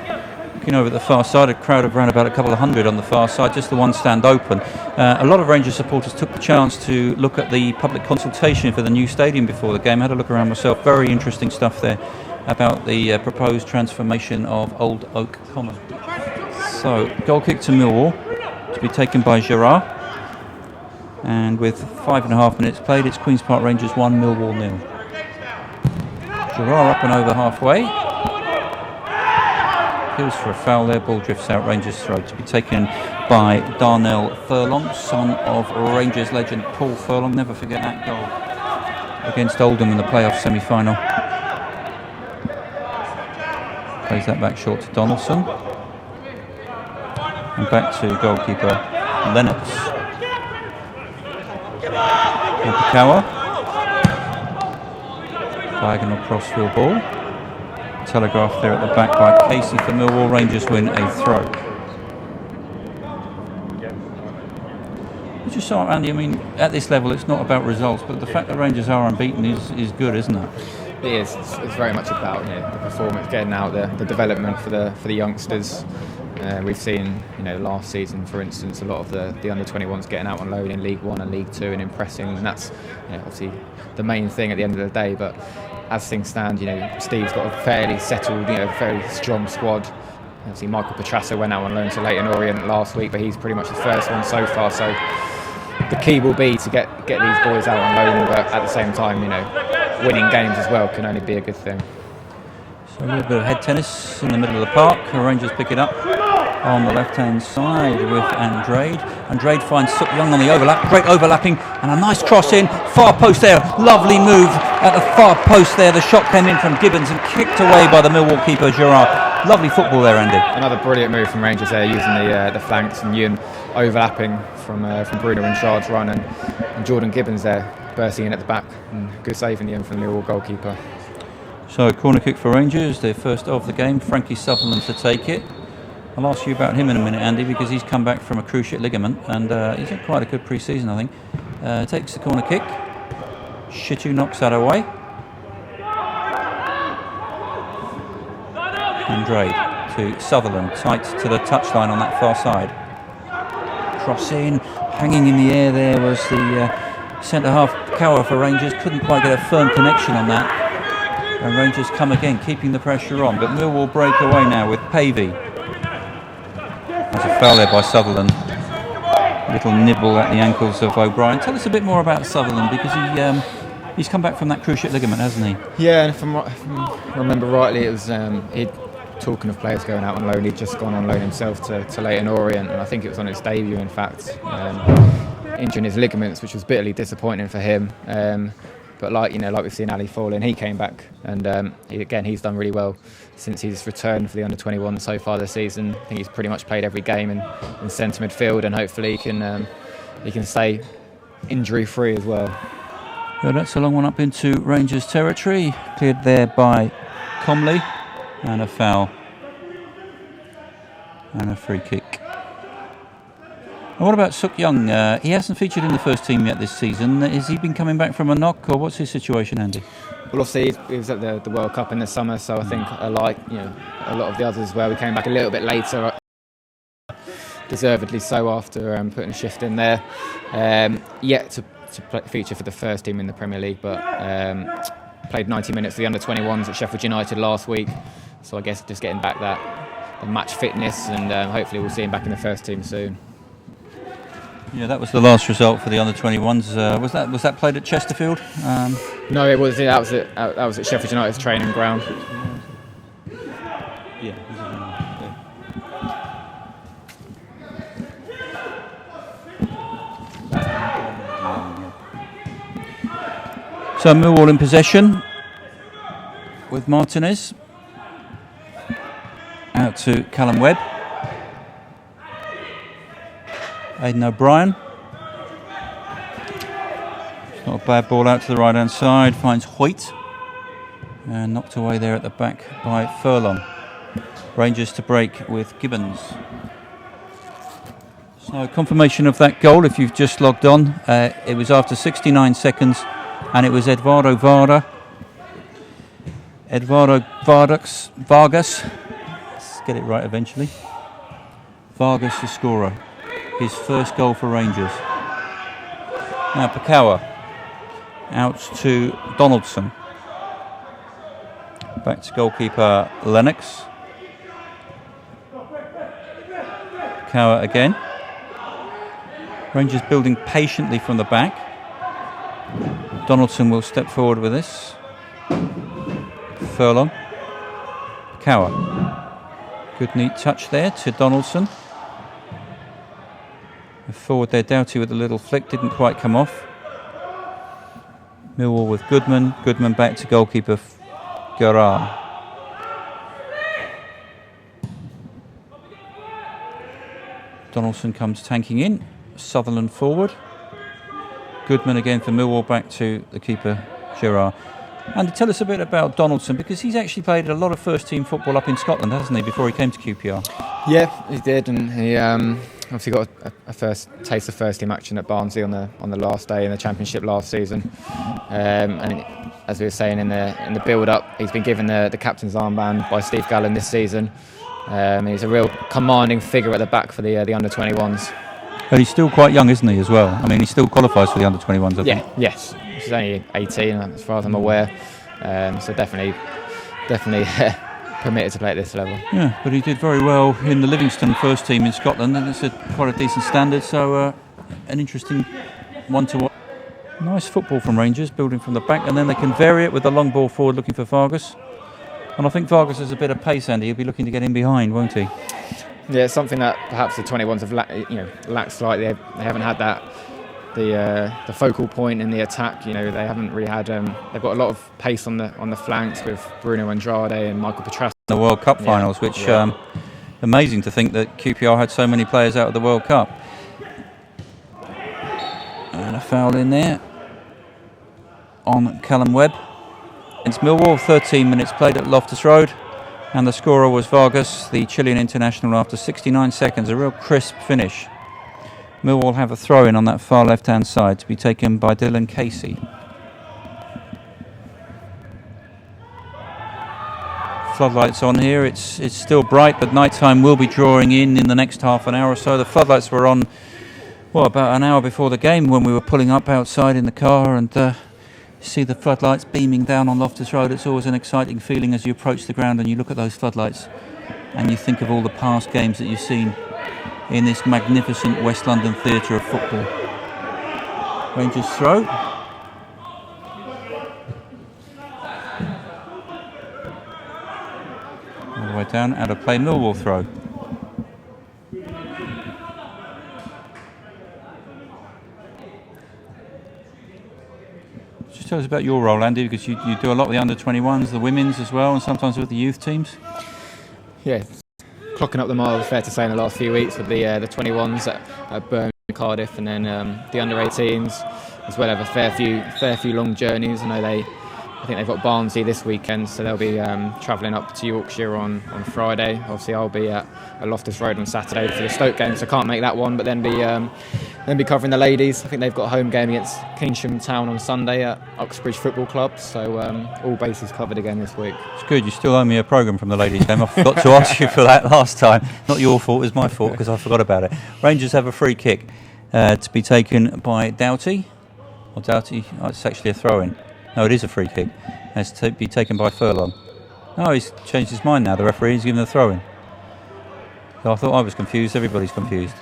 Looking over at the far side, a crowd of around about a couple of hundred on the far side, just the one stand open. A lot of Rangers supporters took the chance to look at the public consultation for the new stadium before the game. I had a look around myself. Very interesting stuff there about the proposed transformation of Old Oak Common. So, goal kick to Millwall to be taken by Gerard. And with 5.5 minutes played, it's Queen's Park Rangers 1, Millwall 0. Gerard up and over halfway. Appeals for a foul there, ball drifts out Rangers' throw to be taken by Darnell Furlong, son of Rangers legend Paul Furlong. Never forget that goal against Oldham in the playoff semi-final. Plays that back short to Donaldson. And back to goalkeeper Lennox. Nakakawa. Diagonal crossfield ball. Telegraph there at the back by Casey for Millwall. Rangers win a throw. You just saw, Andy, I mean, at this level it's not about results, but the fact that Rangers are unbeaten is good, isn't it? It is. It's very much about the performance, getting out the development for the youngsters. We've seen, last season, for instance, a lot of the under-21s getting out on loan in League One and League Two and impressing, and that's obviously the main thing at the end of the day. But as things stand, Steve's got a fairly settled, very strong squad. Obviously, Michael Petrassa went out on loan to Leyton Orient last week, but he's pretty much the first one so far. So the key will be to get these boys out on loan, but at the same time, winning games as well can only be a good thing. So a little bit of head tennis in the middle of the park. The Rangers pick it up on the left-hand side with Andrade. Andrade finds Suk Young on the overlap. Great overlapping and a nice cross in. Far post there. Lovely move at the far post there. The shot came in from Gibbons and kicked away by the Millwall keeper, Gerard. Lovely football there, Andy. Another brilliant move from Rangers there, using the flanks and Ewan overlapping from Bruno and Chard's run, and Jordan Gibbons there bursting in at the back. And good save in the end from the Millwall goalkeeper. So, corner kick for Rangers, their first of the game. Frankie Sutherland to take it. I'll ask you about him in a minute, Andy, because he's come back from a cruciate ligament and he's had quite a good pre-season, I think. Takes the corner kick. Shitu knocks that away. Andrade to Sutherland, tight to the touchline on that far side. Cross in, hanging in the air there was the centre-half Cower for Rangers. Couldn't quite get a firm connection on that. And Rangers come again, keeping the pressure on. But Millwall break away now with Pavey. There's a foul there by Sutherland. A little nibble at the ankles of O'Brien. Tell us a bit more about Sutherland, because he's come back from that cruciate ligament, hasn't he? Yeah, and if I remember rightly, it was talking of players going out on loan, he'd just gone on loan himself to Leyton Orient, and I think it was on his debut, in fact, injuring his ligaments, which was bitterly disappointing for him. But like we've seen Ali fall in, he came back, and he's done really well since he's returned for the under-21 so far this season. I think he's pretty much played every game in centre midfield, and hopefully he can stay injury free as well. Yeah, that's a long one up into Rangers territory, cleared there by Comley, and a foul And a free kick. And what about Suk Young? He hasn't featured in the first team yet this season. Has he been coming back from a knock, or what's his situation, Andy? Well, obviously he was at the World Cup in the summer, so I think a lot of the others where we came back a little bit later, deservedly so after putting a shift in there. Yet to feature for the first team in the Premier League, but played 90 minutes for the under-21s at Sheffield United last week, so I guess just getting back the match fitness, and hopefully we'll see him back in the first team soon. Yeah, that was the last result for the under-21s. Was that played at Chesterfield? No, it was. That was at Sheffield United's training ground. Yeah. So Millwall in possession with Martinez out to Callum Webb. Aidan O'Brien. It's not a bad ball out to the right hand side. Finds Hoyt and knocked away there at the back by Furlong. Rangers to break with Gibbons. So confirmation of that goal if you've just logged on. It was after 69 seconds. And it was Eduardo Vargas, let's get it right eventually. Vargas the scorer, his first goal for Rangers. Now Pakawa, out to Donaldson. Back to goalkeeper Lennox. Pakawa again. Rangers building patiently from the back. Donaldson will step forward with this. Furlong. Cower. Good neat touch there to Donaldson. Forward there, Doughty with a little flick, didn't quite come off. Millwall with Goodman. Goodman back to goalkeeper Gerard. Donaldson comes tanking in. Sutherland forward. Goodman again for Millwall, back to the keeper, Gerard. And tell us a bit about Donaldson, because he's actually played a lot of first-team football up in Scotland, hasn't he, before he came to QPR? Yeah, he did, and he obviously got a first taste of first-team action at Barnsley on the last day in the Championship last season. And as we were saying in the build-up, he's been given the captain's armband by Steve Gallen this season. He's a real commanding figure at the back for the under-21s. But he's still quite young, isn't he, as well? I mean, he still qualifies for the under-21s, I think. Yes. He's only 18, as far as I'm aware. So definitely permitted to play at this level. Yeah, but he did very well in the Livingston first team in Scotland, and it's quite a decent standard, so an interesting one to watch. Nice football from Rangers, building from the back, and then they can vary it with the long ball forward looking for Vargas. And I think Vargas has a bit of pace, Andy. He'll be looking to get in behind, won't he? Yeah, it's something that perhaps the 21s have lacked slightly. They haven't had the focal point in the attack. They haven't really had. They've got a lot of pace on the flanks with Bruno Andrade and Michael Petrasco. The World Cup finals, which amazing to think that QPR had so many players out of the World Cup. And a foul in there on Callum Webb. It's Millwall, 13 minutes played at Loftus Road. And the scorer was Vargas, the Chilean international, after 69 seconds. A real crisp finish. Millwall have a throw-in on that far left-hand side to be taken by Dylan Casey. Floodlights on here. It's still bright, but nighttime will be drawing in the next half an hour or so. The floodlights were on, about an hour before the game when we were pulling up outside in the car, and see the floodlights beaming down on Loftus Road. It's always an exciting feeling as you approach the ground and you look at those floodlights and you think of all the past games that you've seen in this magnificent West London theatre of football. Rangers throw. All the way down, out of play, Millwall throw. Just tell us about your role, Andy, because you do a lot with the under-21s, the women's as well, and sometimes with the youth teams. Yeah, clocking up the miles, fair to say, in the last few weeks with the 21s at Birmingham, Cardiff, and then the under-18s as well have a fair few long journeys. I know I think they've got Barnsley this weekend, so they'll be travelling up to Yorkshire on Friday. Obviously, I'll be at Loftus Road on Saturday for the Stoke game, so I can't make that one. But then be covering the ladies. I think they've got a home game against Keynsham Town on Sunday at Uxbridge Football Club. So all bases covered again this week. It's good. You still owe me a programme from the ladies' game. I forgot to ask you for that last time. Not your fault, it was my fault because I forgot about it. Rangers have a free kick to be taken by Doughty. Or Doughty, it's actually a throw-in. No, it is a free kick. It's to be taken by Furlong. No, he's changed his mind now. The referee's given a throw-in. So I thought I was confused. Everybody's confused.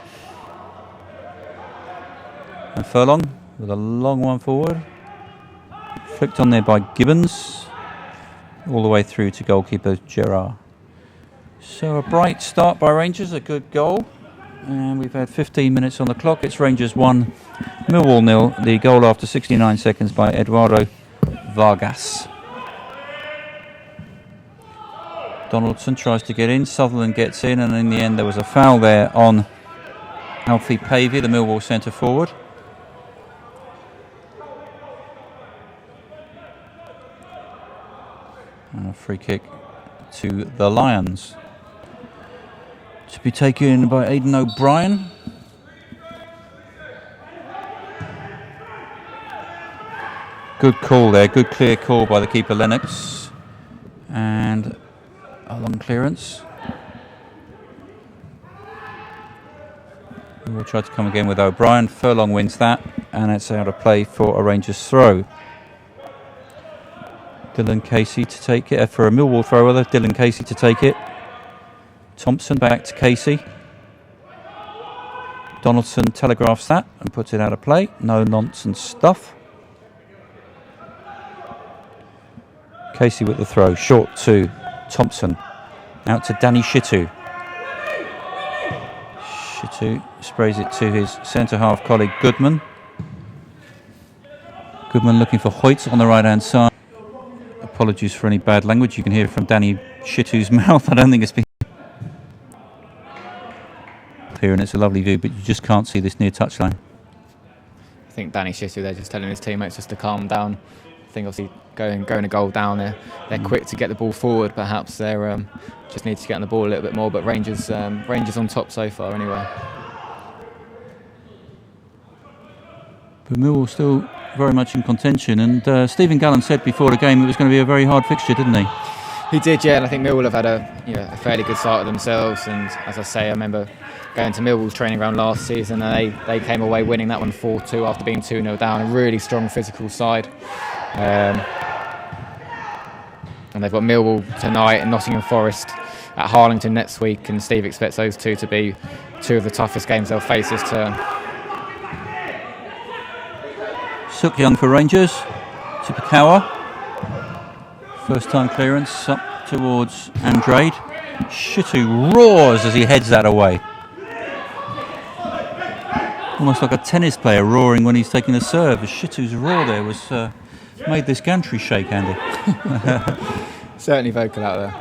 And Furlong with a long one forward. Flicked on there by Gibbons. All the way through to goalkeeper Gerard. So a bright start by Rangers, a good goal. And we've had 15 minutes on the clock. It's Rangers 1, Millwall 0. The goal after 69 seconds by Eduardo Vargas. Donaldson tries to get in, Sutherland gets in, and in the end there was a foul there on Alfie Pavey, the Millwall centre forward. And a free kick to the Lions. To be taken by Aidan O'Brien. Good call there, good clear call by the keeper Lennox. And a long clearance. We'll try to come again with O'Brien. Furlong wins that, and it's out of play for a Rangers throw. Dylan Casey to take it, for a Millwall throw rather. Dylan Casey to take it. Thompson back to Casey. Donaldson telegraphs that and puts it out of play. No nonsense stuff. Casey with the throw, short to Thompson. Out to Danny Shitu. Shitu sprays it to his centre-half colleague Goodman. Goodman looking for Hoyt on the right-hand side. Apologies for any bad language you can hear from Danny Shitu's mouth. I don't think it's been here, and it's a lovely view, but you just can't see this near touchline. I think Danny Shitu, they're just telling his teammates just to calm down. I think obviously going a goal down, they're quick to get the ball forward. Perhaps they're just need to get on the ball a little bit more. But Rangers on top so far anyway. But Millwall still very much in contention. And Stephen Gallen said before the game it was going to be a very hard fixture, didn't he? He did, yeah. And I think Millwall have had a fairly good start of themselves. And as I say, I remember going to Millwall's training ground last season, and they came away winning that one 4-2 after being 2-0 down. A really strong physical side. And they've got Millwall tonight and Nottingham Forest at Harlington next week, and Steve expects those two to be two of the toughest games they'll face this term. Sook Young for Rangers to Pakawa. First time clearance up towards Andrade. Shitu roars as he heads that away. Almost like a tennis player roaring when he's taking a serve. Shitu's roar there was made this gantry shake, Andy. Certainly vocal out there.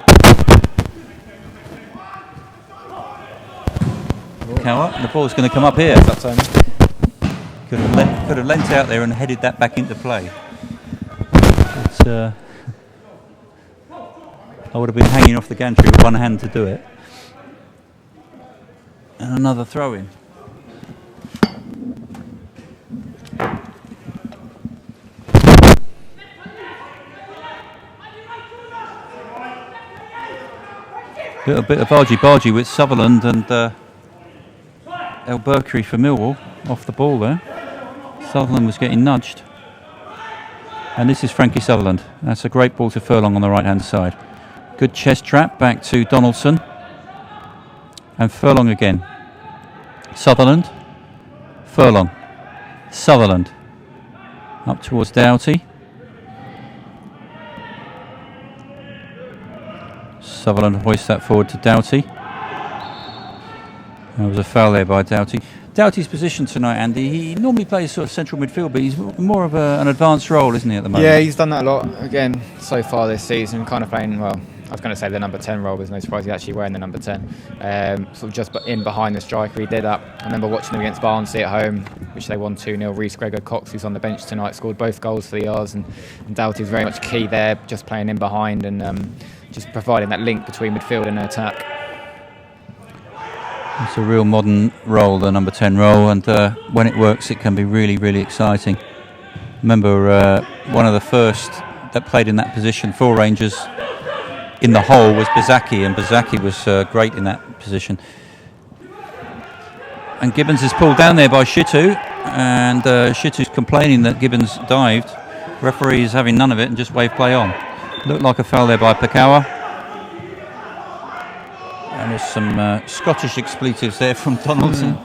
Cower, the ball's going to come up here. Could have lent out there and headed that back into play. But, I would have been hanging off the gantry with one hand to do it. And another throw in. A bit of bargy with Sutherland and El Berkery for Millwall off the ball there. Sutherland was getting nudged. And this is Frankie Sutherland. That's a great ball to Furlong on the right hand side. Good chest trap back to Donaldson. And Furlong again. Sutherland. Furlong. Sutherland. Up towards Doughty. Sutherland hoists that forward to Doughty. There was a foul there by Doughty. Doughty's position tonight, Andy, he normally plays sort of central midfield, but he's more of an advanced role, isn't he, at the moment? Yeah, he's done that a lot again so far this season, kind of playing, well, I was going to say the number 10 role, was no surprise he's actually wearing the number 10. Sort of just in behind the striker, he did that. I remember watching them against Barnsley at home, which they won 2-0. Reece Gregor-Cox, who's on the bench tonight, scored both goals for the R's, and Doughty was very much key there, just playing in behind and just providing that link between midfield and attack. It's a real modern role, the number 10 role, and when it works it can be really, really exciting. Remember one of the first that played in that position for Rangers in the whole was Bazaki, and Bazaki was great in that position. And Gibbons is pulled down there by Shitu, and Shitu's complaining that Gibbons dived. Referee is having none of it and just wave play on. Looked like a foul there by Pakawa. And there's some Scottish expletives there from Donaldson.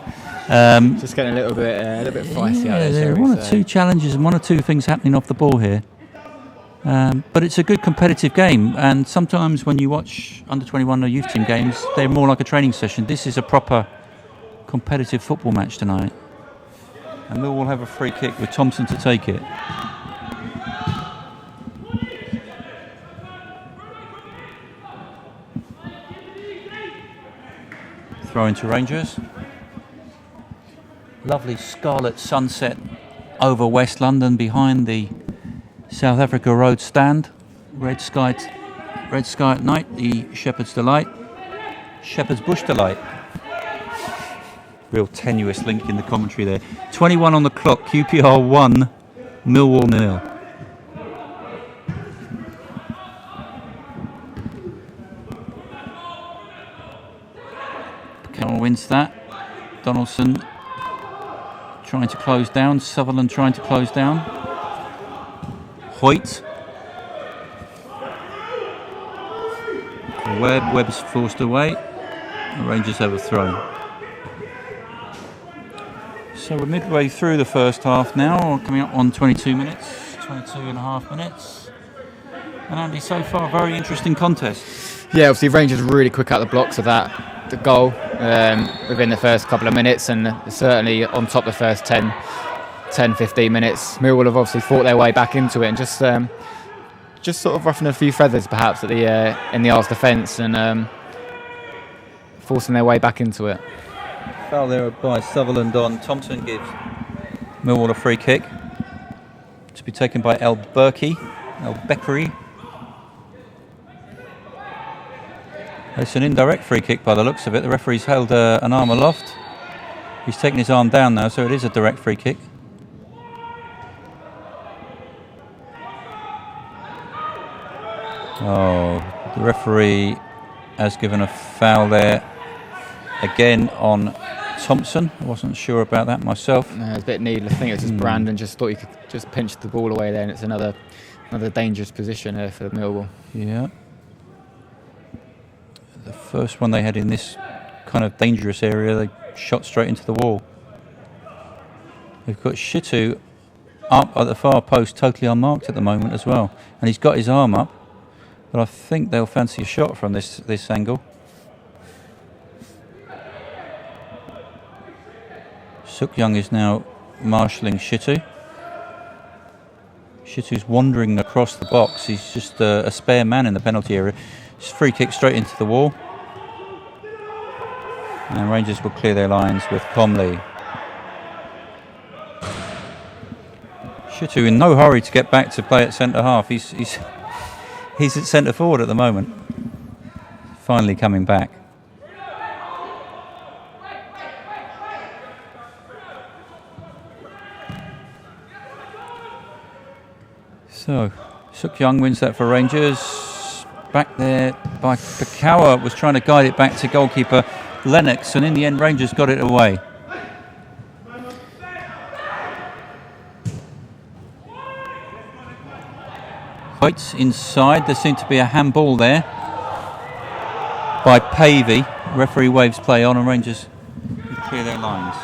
Just getting a little bit feisty out there. There are one or two challenges and one or two things happening off the ball here. But it's a good competitive game, and sometimes when you watch under-21 or youth team games, they're more like a training session. This is a proper competitive football match tonight. And Millwall will have a free kick with Thompson to take it. Throw into Rangers. Lovely scarlet sunset over West London behind the South Africa Road stand. Red sky at night, the Shepherd's Delight. Shepherd's Bush Delight. Real tenuous link in the commentary there. 21 on the clock, QPR 1, Millwall 0. Carroll wins that. Donaldson trying to close down. Sutherland trying to close down. Hoyt. Webb's forced away. The Rangers have a throw. So we're midway through the first half now, coming up on 22 minutes, 22 and a half minutes. And Andy, so far, very interesting contest. Yeah, obviously Rangers really quick out the blocks of the goal within the first couple of minutes, and certainly on top of the first 10-15 minutes. Millwall have obviously fought their way back into it and just sort of roughing a few feathers perhaps at in the R's defence and forcing their way back into it. Foul there by Sutherland on Thompson gives Millwall a free kick to be taken by El Bekri. It's an indirect free kick by the looks of it. The referee's held an arm aloft. He's taken his arm down now, so it is a direct free kick. Oh, the referee has given a foul there again on Thompson. I wasn't sure about that myself. No, it's a bit needless. I think it was just Brandon just thought he could just pinch the ball away there, and it's another dangerous position here for Millwall. Yeah. The first one they had in this kind of dangerous area, they shot straight into the wall. They've got Shitu up at the far post, totally unmarked at the moment as well. And he's got his arm up, but I think they'll fancy a shot from this angle. Suk Young is now marshalling Shitu. Shitu's wandering across the box. He's just a spare man in the penalty area. It's free kick straight into the wall. And Rangers will clear their lines with Comley. Shitu in no hurry to get back to play at centre half. He's at centre forward at the moment. Finally coming back. So, Suk Young wins that for Rangers. Back there by Pakawa, was trying to guide it back to goalkeeper Lennox, and in the end Rangers got it away. Hoyt's inside. There seemed to be a handball there by Pavey. Referee waves play on, and Rangers clear their lines.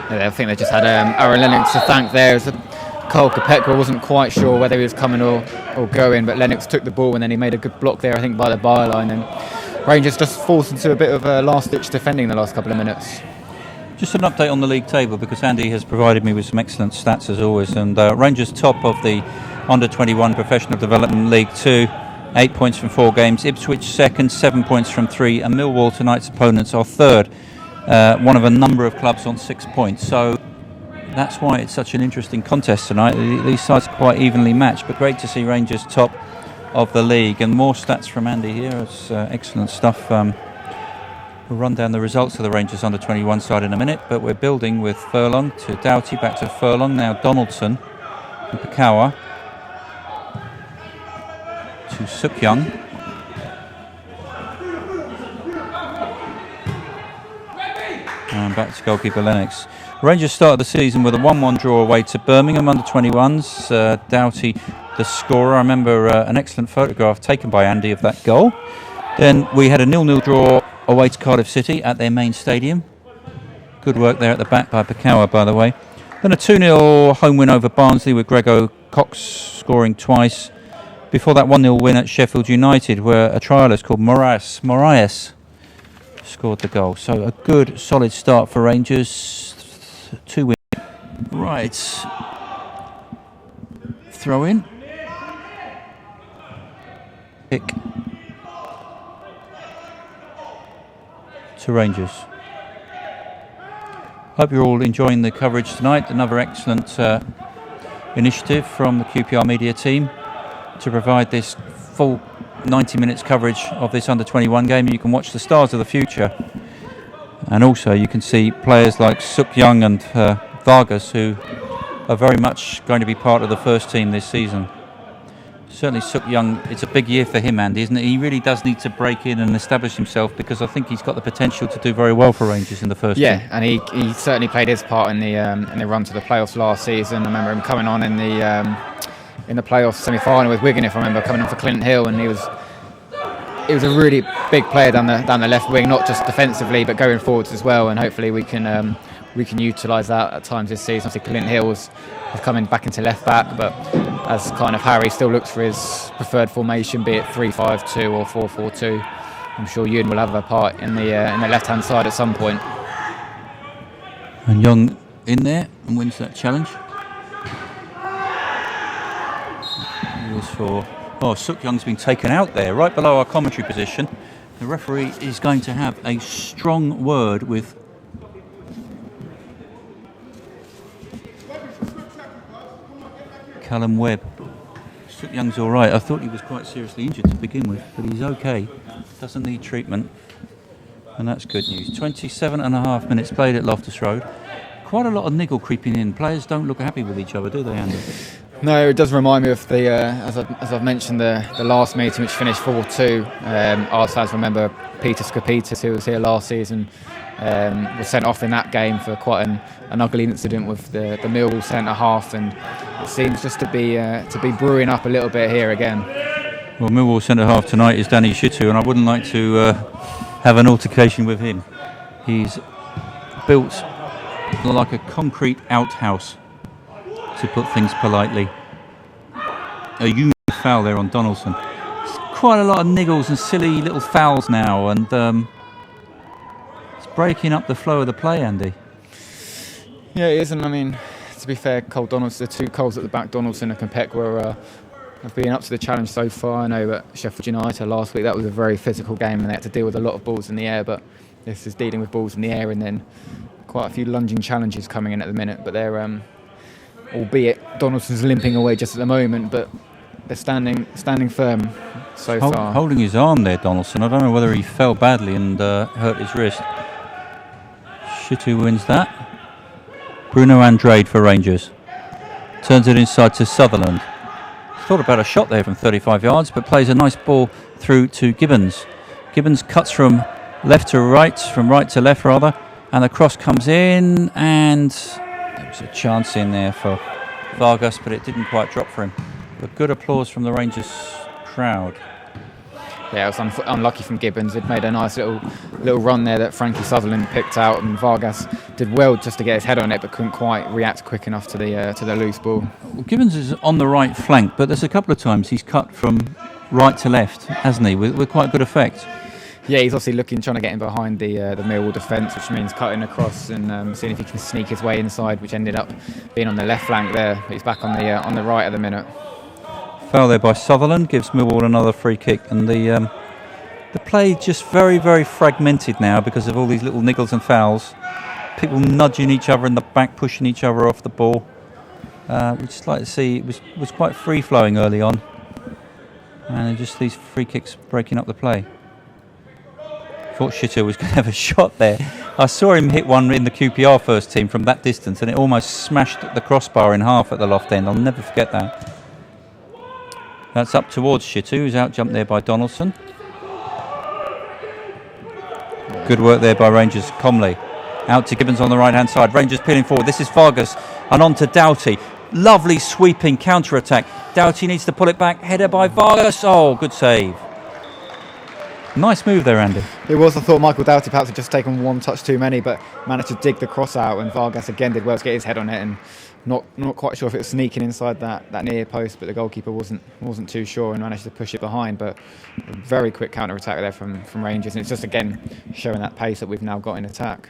Yeah, I think they just had Aaron Lennox to thank there. Cole Kopecka wasn't quite sure whether he was coming or going, but Lennox took the ball and then he made a good block there, I think, by the byline. And Rangers just forced into a bit of last-ditch defending the last couple of minutes. Just an update on the league table, because Andy has provided me with some excellent stats as always. And Rangers top of the Under-21 Professional Development League 2 8 points from 4 games. Ipswich second, 7 points from 3, and Millwall, tonight's opponents, are third, one of a number of clubs on 6 points. So that's why it's such an interesting contest tonight. These sides are quite evenly matched, but great to see Rangers top of the league. And more stats from Andy here. It's excellent stuff. We'll run down the results of the Rangers under-21 side in a minute, but we're building with Furlong to Doughty, back to Furlong, now Donaldson and Pakawa to Suk-young. And back to goalkeeper Lennox. Rangers started the season with a 1-1 draw away to Birmingham under-21s. Doughty the scorer. I remember an excellent photograph taken by Andy of that goal. Then we had a 0-0 draw away to Cardiff City at their main stadium. Good work there at the back by Pakawa, by the way. Then a 2-0 home win over Barnsley with Grego Cox scoring twice. Before that 1-0 win at Sheffield United, where a trialist called Moraes scored the goal. So a good, solid start for Rangers. 2 wins. Right. Throw in. Kick. To Rangers. Hope you're all enjoying the coverage tonight. Another excellent initiative from the QPR media team to provide this full 90 minutes coverage of this under-21 game. You can watch the stars of the future, and also you can see players like Suk-young and Vargas, who are very much going to be part of the first team this season. Certainly Suk-young, it's a big year for him, Andy, isn't it? He really does need to break in and establish himself, because I think he's got the potential to do very well for Rangers in the first team. Yeah, and he certainly played his part in the run to the playoffs last season. I remember him coming on in the playoff semi-final with Wigan, if I remember, coming on for Clinton Hill, and he was a really big player down the left wing, not just defensively but going forwards as well. And hopefully we can utilise that at times this season. Obviously Clinton Hill was coming back into left back, but as kind of Harry still looks for his preferred formation, be it 3-5-2 or 4-4-2, I'm sure Ewan will have a part in the left-hand side at some point. And Young in there and wins that challenge. Suk-young's been taken out there, right below our commentary position. The referee is going to have a strong word with Callum Webb. Suk-young's all right. I thought he was quite seriously injured to begin with, but he's okay. Doesn't need treatment, and that's good news. 27.5 minutes played at Loftus Road. Quite a lot of niggle creeping in. Players don't look happy with each other, do they, Andy? No, it does remind me of the, as I've mentioned, the last meeting, which finished 4-2. Our fans remember Peter Skapitis, who was here last season, was sent off in that game for quite an ugly incident with the Millwall centre half, and it seems just to be brewing up a little bit here again. Well, Millwall centre half tonight is Danny Shitu, and I wouldn't like to have an altercation with him. He's built like a concrete outhouse, to put things politely. A huge foul there on Donaldson. It's quite a lot of niggles and silly little fouls now, and it's breaking up the flow of the play, Andy. Yeah, it is, and I mean, to be fair, Cole Donaldson, the two Coles at the back, Donaldson and Kopek, have been up to the challenge so far. I know at Sheffield United last week, that was a very physical game, and they had to deal with a lot of balls in the air, but this is dealing with balls in the air and then quite a few lunging challenges coming in at the minute, but they're albeit Donaldson's limping away just at the moment, but they're standing firm so far. Holding his arm there, Donaldson. I don't know whether he fell badly and hurt his wrist. Shitu wins that. Bruno Andrade for Rangers. Turns it inside to Sutherland. Thought about a shot there from 35 yards, but plays a nice ball through to Gibbons. Gibbons cuts from left to right, from right to left rather, and the cross comes in, and there was a chance in there for Vargas, but it didn't quite drop for him. But good applause from the Rangers crowd. Yeah, it was unlucky from Gibbons. He'd made a nice little run there that Frankie Sutherland picked out, and Vargas did well just to get his head on it, but couldn't quite react quick enough to the loose ball. Well, Gibbons is on the right flank, but there's a couple of times he's cut from right to left, hasn't he, with quite good effect. Yeah, he's obviously trying to get in behind the Millwall defence, which means cutting across and seeing if he can sneak his way inside, which ended up being on the left flank there. But he's back on the right at the minute. Foul there by Sutherland gives Millwall another free kick, and the play just very, very fragmented now because of all these little niggles and fouls. People nudging each other in the back, pushing each other off the ball. We just like to see it was quite free flowing early on, and just these free kicks breaking up the play. Thought Shitter was going to have a shot there. I saw him hit one in the QPR first team from that distance, and it almost smashed the crossbar in half at the loft end. I'll never forget that. That's up towards Shitter, who's out jumped there by Donaldson. Good work there by Rangers. Comley out to Gibbons on the right hand side. Rangers peeling forward. This is Vargas and on to Doughty. Lovely sweeping counter attack. Doughty needs to pull it back. Header by Vargas. Oh, good save. Nice move there, Andy. It was. I thought Michael Doughty perhaps had just taken one touch too many, but managed to dig the cross out, and Vargas again did well to get his head on it, and not quite sure if it was sneaking inside that near post, but the goalkeeper wasn't too sure and managed to push it behind. But a very quick counter attack there from Rangers, and it's just again showing that pace that we've now got in attack.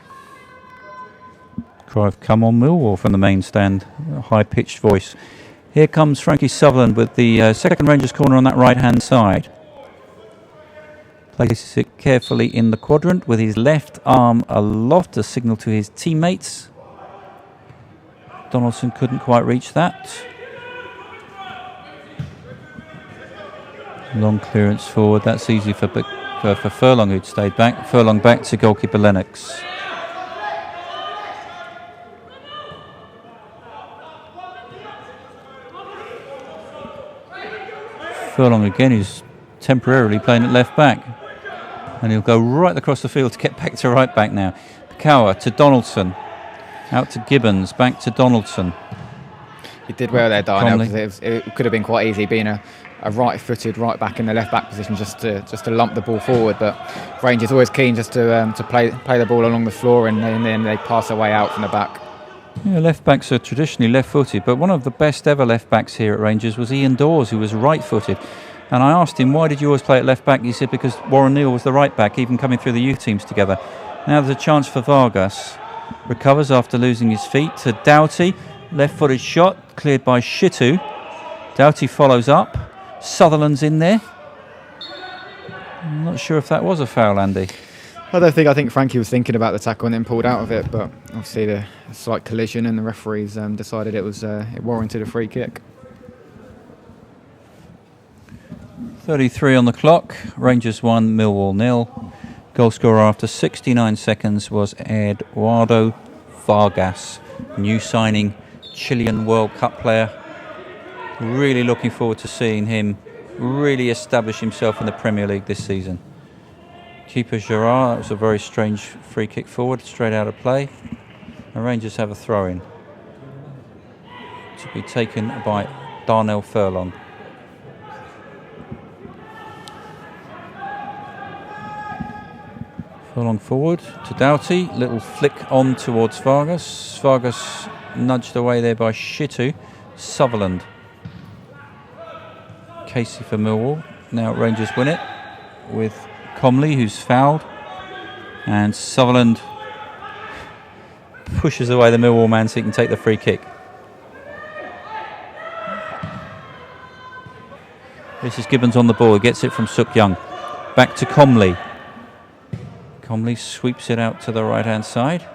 Cry of "Come on, Millwall" from the main stand, a high-pitched voice. Here comes Frankie Sutherland with the second Rangers corner on that right-hand side. Places it carefully in the quadrant with his left arm aloft to signal to his teammates. Donaldson couldn't quite reach that. Long clearance forward. That's easy for Furlong, who'd stayed back. Furlong back to goalkeeper Lennox. Furlong again is temporarily playing at left back. And he'll go right across the field to get back to right back now. Pakawa to Donaldson. Out to Gibbons, back to Donaldson. He did well there, Darnell, because it could have been quite easy being a right-footed right back in the left back position just to lump the ball forward. But Rangers always keen just to play the ball along the floor, and then they pass their way out from the back. Yeah, left backs are traditionally left-footed, but one of the best ever left backs here at Rangers was Ian Dawes, who was right-footed. And I asked him, why did you always play at left back? He said, because Warren Neal was the right back, even coming through the youth teams together. Now there's a chance for Vargas. Recovers after losing his feet to Doughty. Left-footed shot, cleared by Shitu. Doughty follows up. Sutherland's in there. I'm not sure if that was a foul, Andy. I think Frankie was thinking about the tackle and then pulled out of it, but obviously the slight collision, and the referees decided it warranted a free kick. 33 on the clock. Rangers 1, Millwall 0. Goal scorer after 69 seconds was Eduardo Vargas, new signing, Chilean World Cup player. Really looking forward to seeing him really establish himself in the Premier League this season. Keeper Gerard, that was a very strange free kick forward, straight out of play. And Rangers have a throw-in to be taken by Darnell Furlong. Furlong forward to Doughty, little flick on towards Vargas. Vargas nudged away there by Shitu. Sutherland. Casey for Millwall. Now Rangers win it with Comley, who's fouled. And Sutherland pushes away the Millwall man so he can take the free kick. This is Gibbons on the ball. He gets it from Suk Young. Back to Comley. Comley sweeps it out to the right-hand side.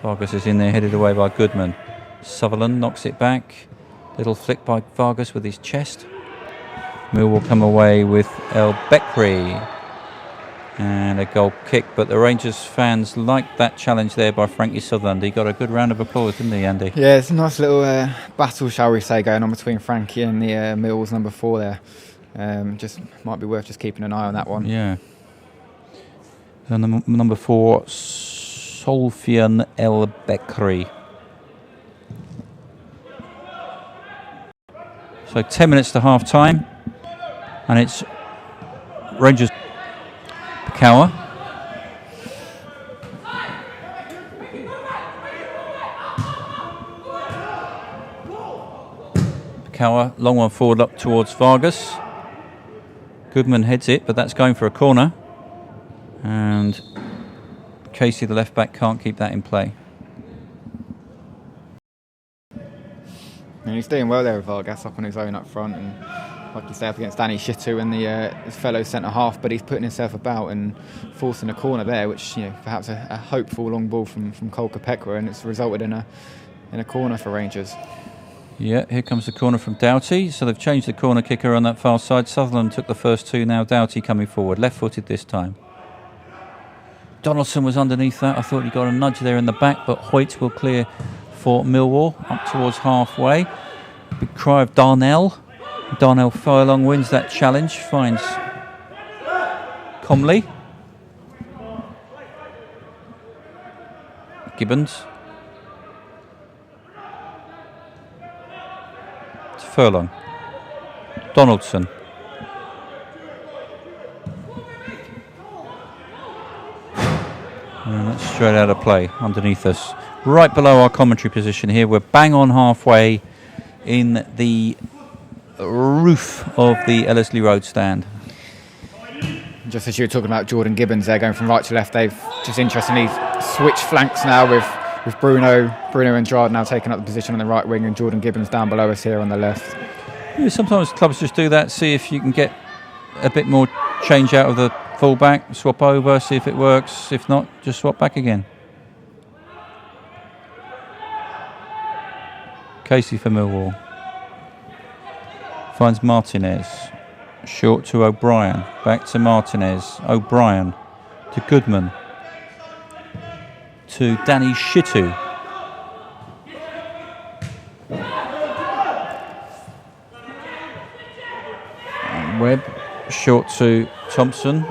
Vargas is in there, headed away by Goodman. Sutherland knocks it back. Little flick by Vargas with his chest. Millwall come away with El Bekri. And a goal kick, but the Rangers fans liked that challenge there by Frankie Sutherland. He got a good round of applause, didn't he, Andy? Yeah, it's a nice little battle, shall we say, going on between Frankie and the Millwall's number 4 there. Just might be worth just keeping an eye on that one. Yeah. And number 4, Solfian El Bekri. So 10 minutes to half time, and it's Rangers. Pakawa. Pakawa, long one forward up towards Vargas. Goodman heads it, but that's going for a corner. And Casey, the left back, can't keep that in play. And he's doing well there with Vargas up on his own up front, and like you say, up against Danny Shitu and his fellow centre half, but he's putting himself about and forcing a corner there, which perhaps a hopeful long ball from Cole Kopekwa, and it's resulted in a corner for Rangers. Yeah, here comes the corner from Doughty. So they've changed the corner kicker on that far side. Sutherland took the first two. Now Doughty coming forward, left-footed this time. Donaldson was underneath that. I thought he got a nudge there in the back, but Hoyt will clear for Millwall up towards halfway. Big cry of Darnell. Darnell Furlong wins that challenge, finds Comley. Gibbons. It's Furlong. Donaldson. And that's straight out of play underneath us. Right below our commentary position here. We're bang on halfway in the roof of the Ellerslie Road stand. Just as you were talking about Jordan Gibbons there, going from right to left, they've just interestingly switched flanks now with Bruno Andrade now taking up the position on the right wing and Jordan Gibbons down below us here on the left. Yeah, sometimes clubs just do that, see if you can get a bit more change out of the full-back, swap over, see if it works. If not, just swap back again. Casey for Millwall. Finds Martinez. Short to O'Brien. Back to Martinez. O'Brien to Goodman. To Danny Shitu. And Webb. Short to Thompson.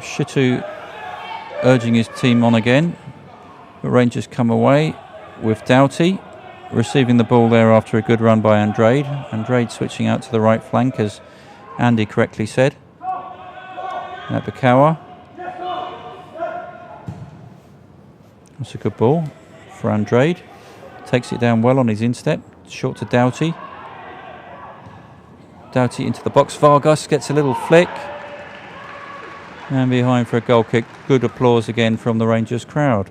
Shitu urging his team on again. The Rangers come away with Doughty receiving the ball there after a good run by Andrade. Andrade switching out to the right flank, as Andy correctly said. Bakawa. That's a good ball for Andrade. Takes it down well on his instep. Short to Doughty. Doughty into the box. Vargas gets a little flick. And behind for a goal kick. Good applause again from the Rangers crowd.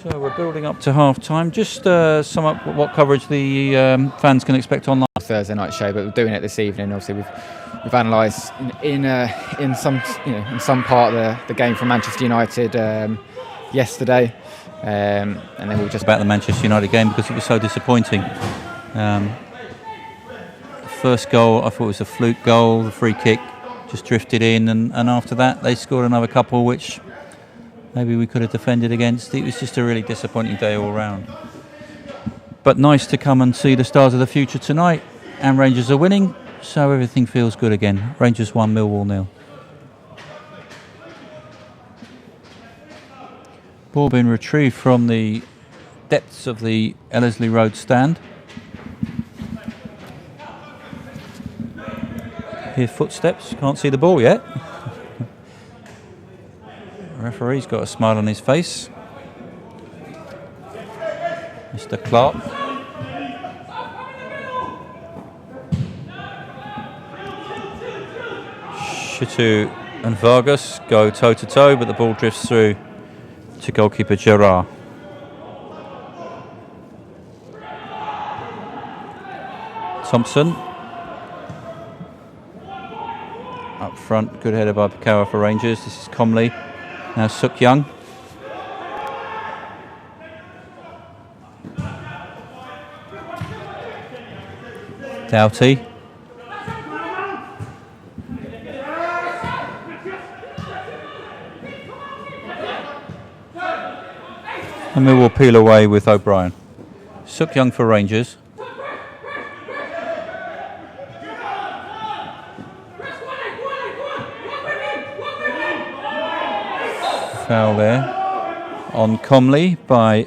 So we're building up to half-time. Just sum up what coverage the fans can expect online. Thursday night show, but we're doing it this evening. Obviously, we've analysed in some part the game from Manchester United yesterday, and then we'll just about the Manchester United game because it was so disappointing. The first goal I thought was a fluke goal. The free kick just drifted in, and after that they scored another couple which maybe we could have defended against. It was just a really disappointing day all round. But nice to come and see the stars of the future tonight. And Rangers are winning, so everything feels good again. Rangers 1, Millwall 0. Ball being retrieved from the depths of the Ellerslie Road stand. Hear footsteps, can't see the ball yet. The referee's got a smile on his face. Mr. Clark. Shitu and Vargas go toe-to-toe, but the ball drifts through to goalkeeper Gerard. Thompson. Up front, good header by Pakawa for Rangers. This is Comley. Now Suk Young. Doughty. And we will peel away with O'Brien. Suk Young for Rangers. Foul there on Comley by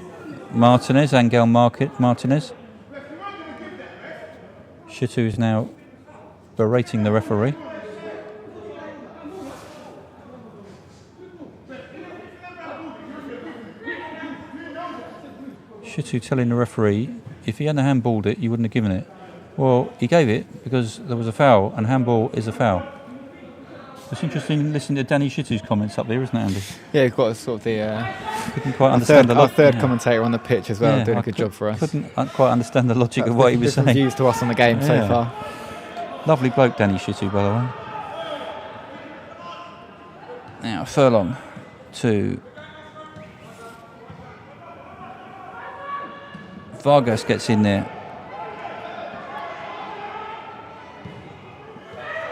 Martinez, Angel Martinez. Shitu is now berating the referee. Shitu telling the referee, if he hadn't handballed it, you wouldn't have given it. Well, he gave it because there was a foul, and handball is a foul. It's interesting listening to Danny Shittu's comments up there, isn't it, Andy? Yeah, we've got sort of the Couldn't quite understand our third commentator on the pitch as well, doing a good job for us. Couldn't quite understand the logic of what he was saying. Views to us on the game so far. Lovely bloke, Danny Shittu, by the way. Now, Furlong to Vargas gets in there.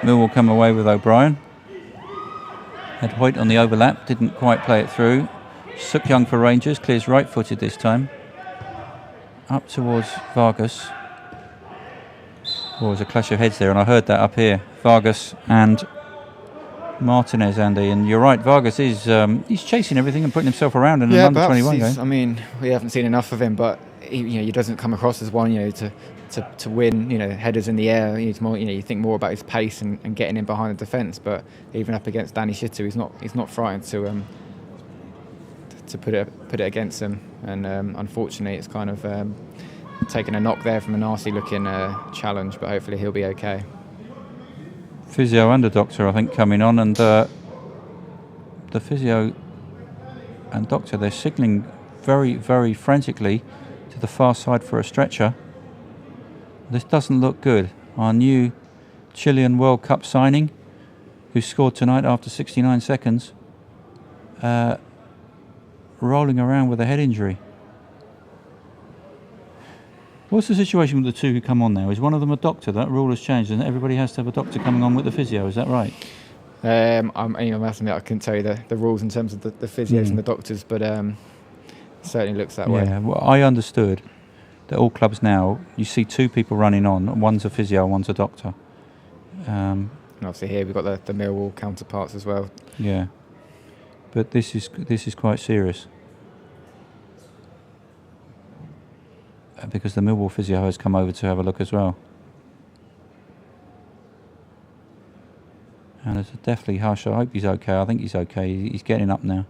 Millwall come away with O'Brien. Had Hoyt on the overlap, didn't quite play it through. Sook Young for Rangers, clears right-footed this time. Up towards Vargas. Oh, there's a clash of heads there, and I heard that up here. Vargas and Martinez, Andy, and you're right. Vargas is he's chasing everything and putting himself around in an under-21 game. I mean, we haven't seen enough of him, but he doesn't come across as one to win. Headers in the air. He's more. You think more about his pace and getting in behind the defence. But even up against Danny Shittu, he's not frightened to put it against him. And unfortunately, it's kind of taken a knock there from a nasty-looking challenge. But hopefully, he'll be okay. Physio and a doctor, I think, coming on, and the physio and doctor, they're signalling very, very frantically to the far side for a stretcher. This doesn't look good. Our new Chilean World Cup signing, who scored tonight after 69 seconds, rolling around with a head injury. What's the situation with the two who come on now? Is one of them a doctor? That rule has changed, and everybody has to have a doctor coming on with the physio. Is that right? I must admit I couldn't tell you the rules in terms of the physios and the doctors, but it certainly looks that way. Yeah, well, I understood that all clubs now, you see two people running on. One's a physio, one's a doctor. And obviously here we've got the Millwall counterparts as well. Yeah, but this is quite serious. Because the Millwall physio has come over to have a look as well. And it's definitely harsh. I hope he's okay. I think he's okay. He's getting up now.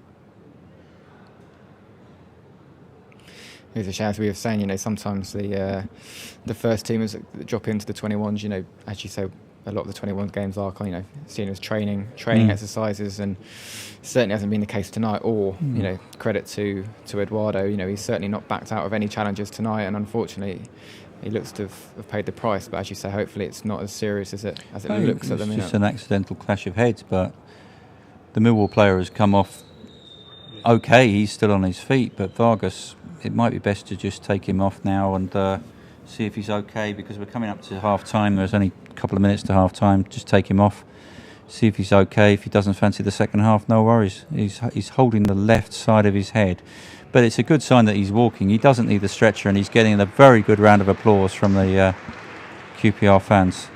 It's a shame, as we were saying, sometimes the first teamers that drop into the 21s, as you say, a lot of the 21 games are seen as training exercises, and certainly hasn't been the case tonight. Or credit to Eduardo, he's certainly not backed out of any challenges tonight, and unfortunately he looks to have paid the price. But as you say, hopefully it's not as serious as it looks at the minute. It's just an accidental clash of heads, but the Millwall player has come off okay. He's still on his feet, but Vargas, it might be best to just take him off now and see if he's okay, because we're coming up to half time. There's only a couple of minutes to half time. Just take him off, see if he's okay. If he doesn't fancy the second half, no worries. He's holding the left side of his head, but it's a good sign that he's walking. He doesn't need the stretcher, and he's getting a very good round of applause from the QPR fans.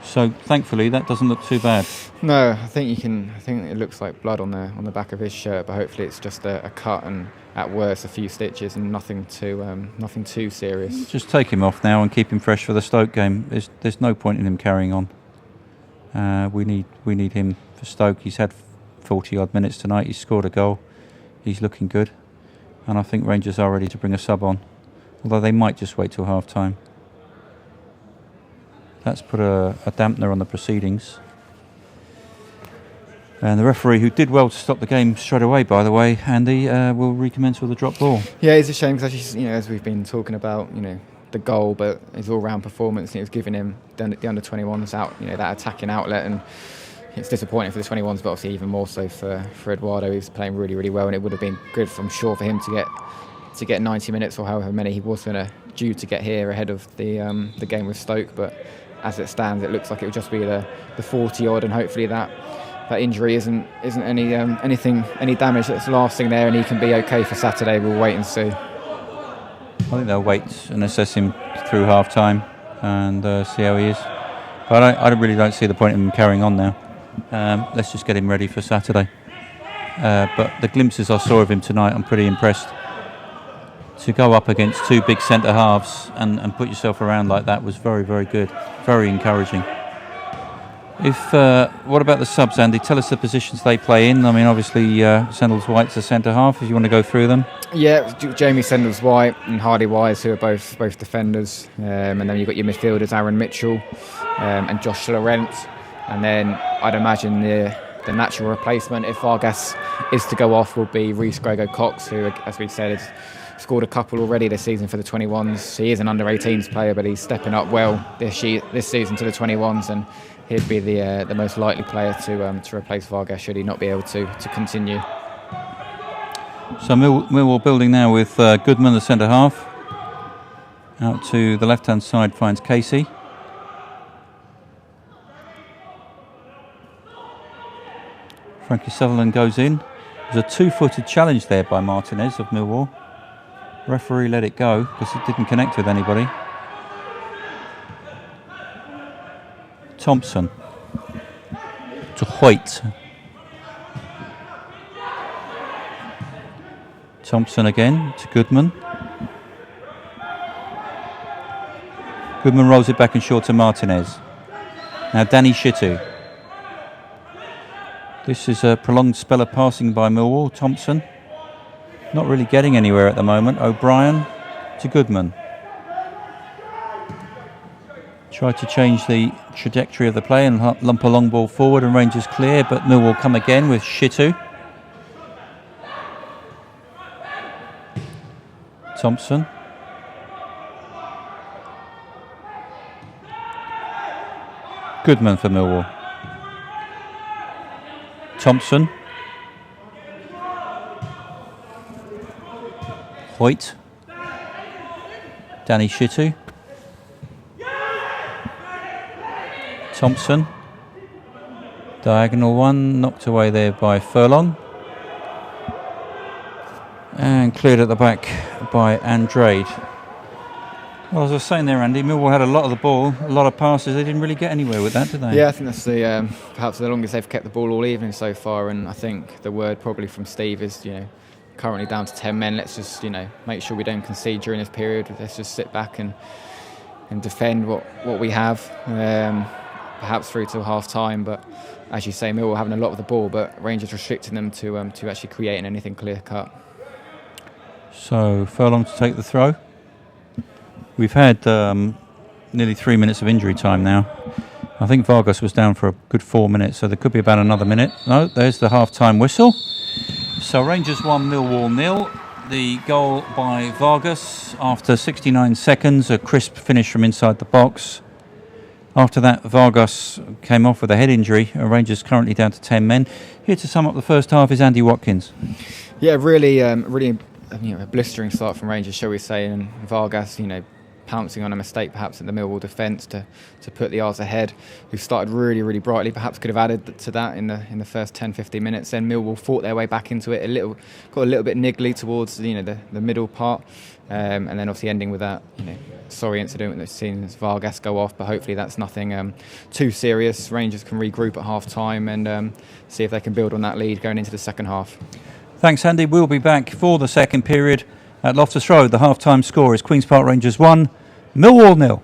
So thankfully that doesn't look too bad. No, I think it looks like blood on the back of his shirt, but hopefully it's just a cut, and at worst a few stitches, and nothing too serious. Just take him off now and keep him fresh for the Stoke game. There's no point in him carrying on. We need him for Stoke. He's had 40 odd minutes tonight. He's scored a goal. He's looking good, and I think Rangers are ready to bring a sub on, although they might just wait till half time. That's put a dampener on the proceedings. And the referee, who did well to stop the game straight away, by the way, Andy, will recommence with a drop ball. Yeah, it's a shame because, as we've been talking about, the goal, but his all-round performance, it was giving him the under-21s out, that attacking outlet, and it's disappointing for the 21s, but obviously even more so for Eduardo. He's playing really, really well, and it would have been good, I'm sure, for him to get 90 minutes or however many he was due to get here ahead of the game with Stoke. But as it stands, it looks like it will just be the 40 odd, and hopefully that injury isn't any damage that's lasting there, and he can be okay for Saturday. We'll wait and see. I think they'll wait and assess him through half time and see how he is. But I really don't see the point in him carrying on now. Let's just get him ready for Saturday. But the glimpses I saw of him tonight, I'm pretty impressed. To go up against two big centre halves and put yourself around like that was very, very good, very encouraging. What about the subs, Andy? Tell us the positions they play in. I mean, obviously, Sendles-White's the centre half. If you want to go through them. Yeah, Jamie Sendles-White and Hardy Wise, who are both defenders, and then you've got your midfielders, Aaron Mitchell and Josh Laurent. And then I'd imagine the natural replacement, if Vargas is to go off, will be Reece Grego-Cox, who, as we said, has scored a couple already this season for the 21s. He is an under-18s player, but he's stepping up well this season to the 21s, and he'd be the most likely player to replace Vargas should he not be able to continue. So Millwall building now with Goodman, the centre half. Out to the left-hand side finds Casey. Frankie Sutherland goes in. There's a 2-footed challenge there by Martinez of Millwall. Referee let it go because it didn't connect with anybody. Thompson to Hoilett. Thompson again to Goodman. Goodman rolls it back and short to Martinez. Now Danny Shitu. This is a prolonged spell of passing by Millwall. Thompson not really getting anywhere at the moment. O'Brien to Goodman. Tried to change the trajectory of the play and lump a long ball forward, and Rangers clear, but Millwall come again with Shitu. Thompson. Goodman for Millwall. Thompson. Hoilett. Danny Shitu. Thompson. Diagonal one, knocked away there by Furlong. And cleared at the back by Andrade. Well, as I was saying there, Andy, Millwall had a lot of the ball, a lot of passes. They didn't really get anywhere with that, did they? Yeah, I think that's perhaps the longest they've kept the ball all evening so far. And I think the word probably from Steve is, currently down to 10 men. Let's just, make sure we don't concede during this period. Let's just sit back and defend what we have, perhaps through till half time. But as you say, Millwall having a lot of the ball, but Rangers restricting them to actually creating anything clear cut. So Furlong to take the throw. We've had nearly 3 minutes of injury time now. I think Vargas was down for a good 4 minutes, so there could be about another minute. No, there's the half-time whistle. So Rangers 1, Millwall 0. The goal by Vargas after 69 seconds, a crisp finish from inside the box. After that, Vargas came off with a head injury. Rangers currently down to 10 men. Here to sum up the first half is Andy Watkins. Yeah, really a blistering start from Rangers, shall we say, and Vargas, pouncing on a mistake perhaps at the Millwall defence to put the R's ahead, who started really, really brightly, perhaps could have added to that in the first 10-15 minutes. Then Millwall fought their way back into it, got a little bit niggly towards the middle part, and then obviously ending with that sorry incident that's seen Vargas go off, but hopefully that's nothing too serious. Rangers can regroup at half time and see if they can build on that lead going into the second half. Thanks, Andy. We'll be back for the second period at Loftus Road. The half-time score is Queen's Park Rangers 1, Millwall 0.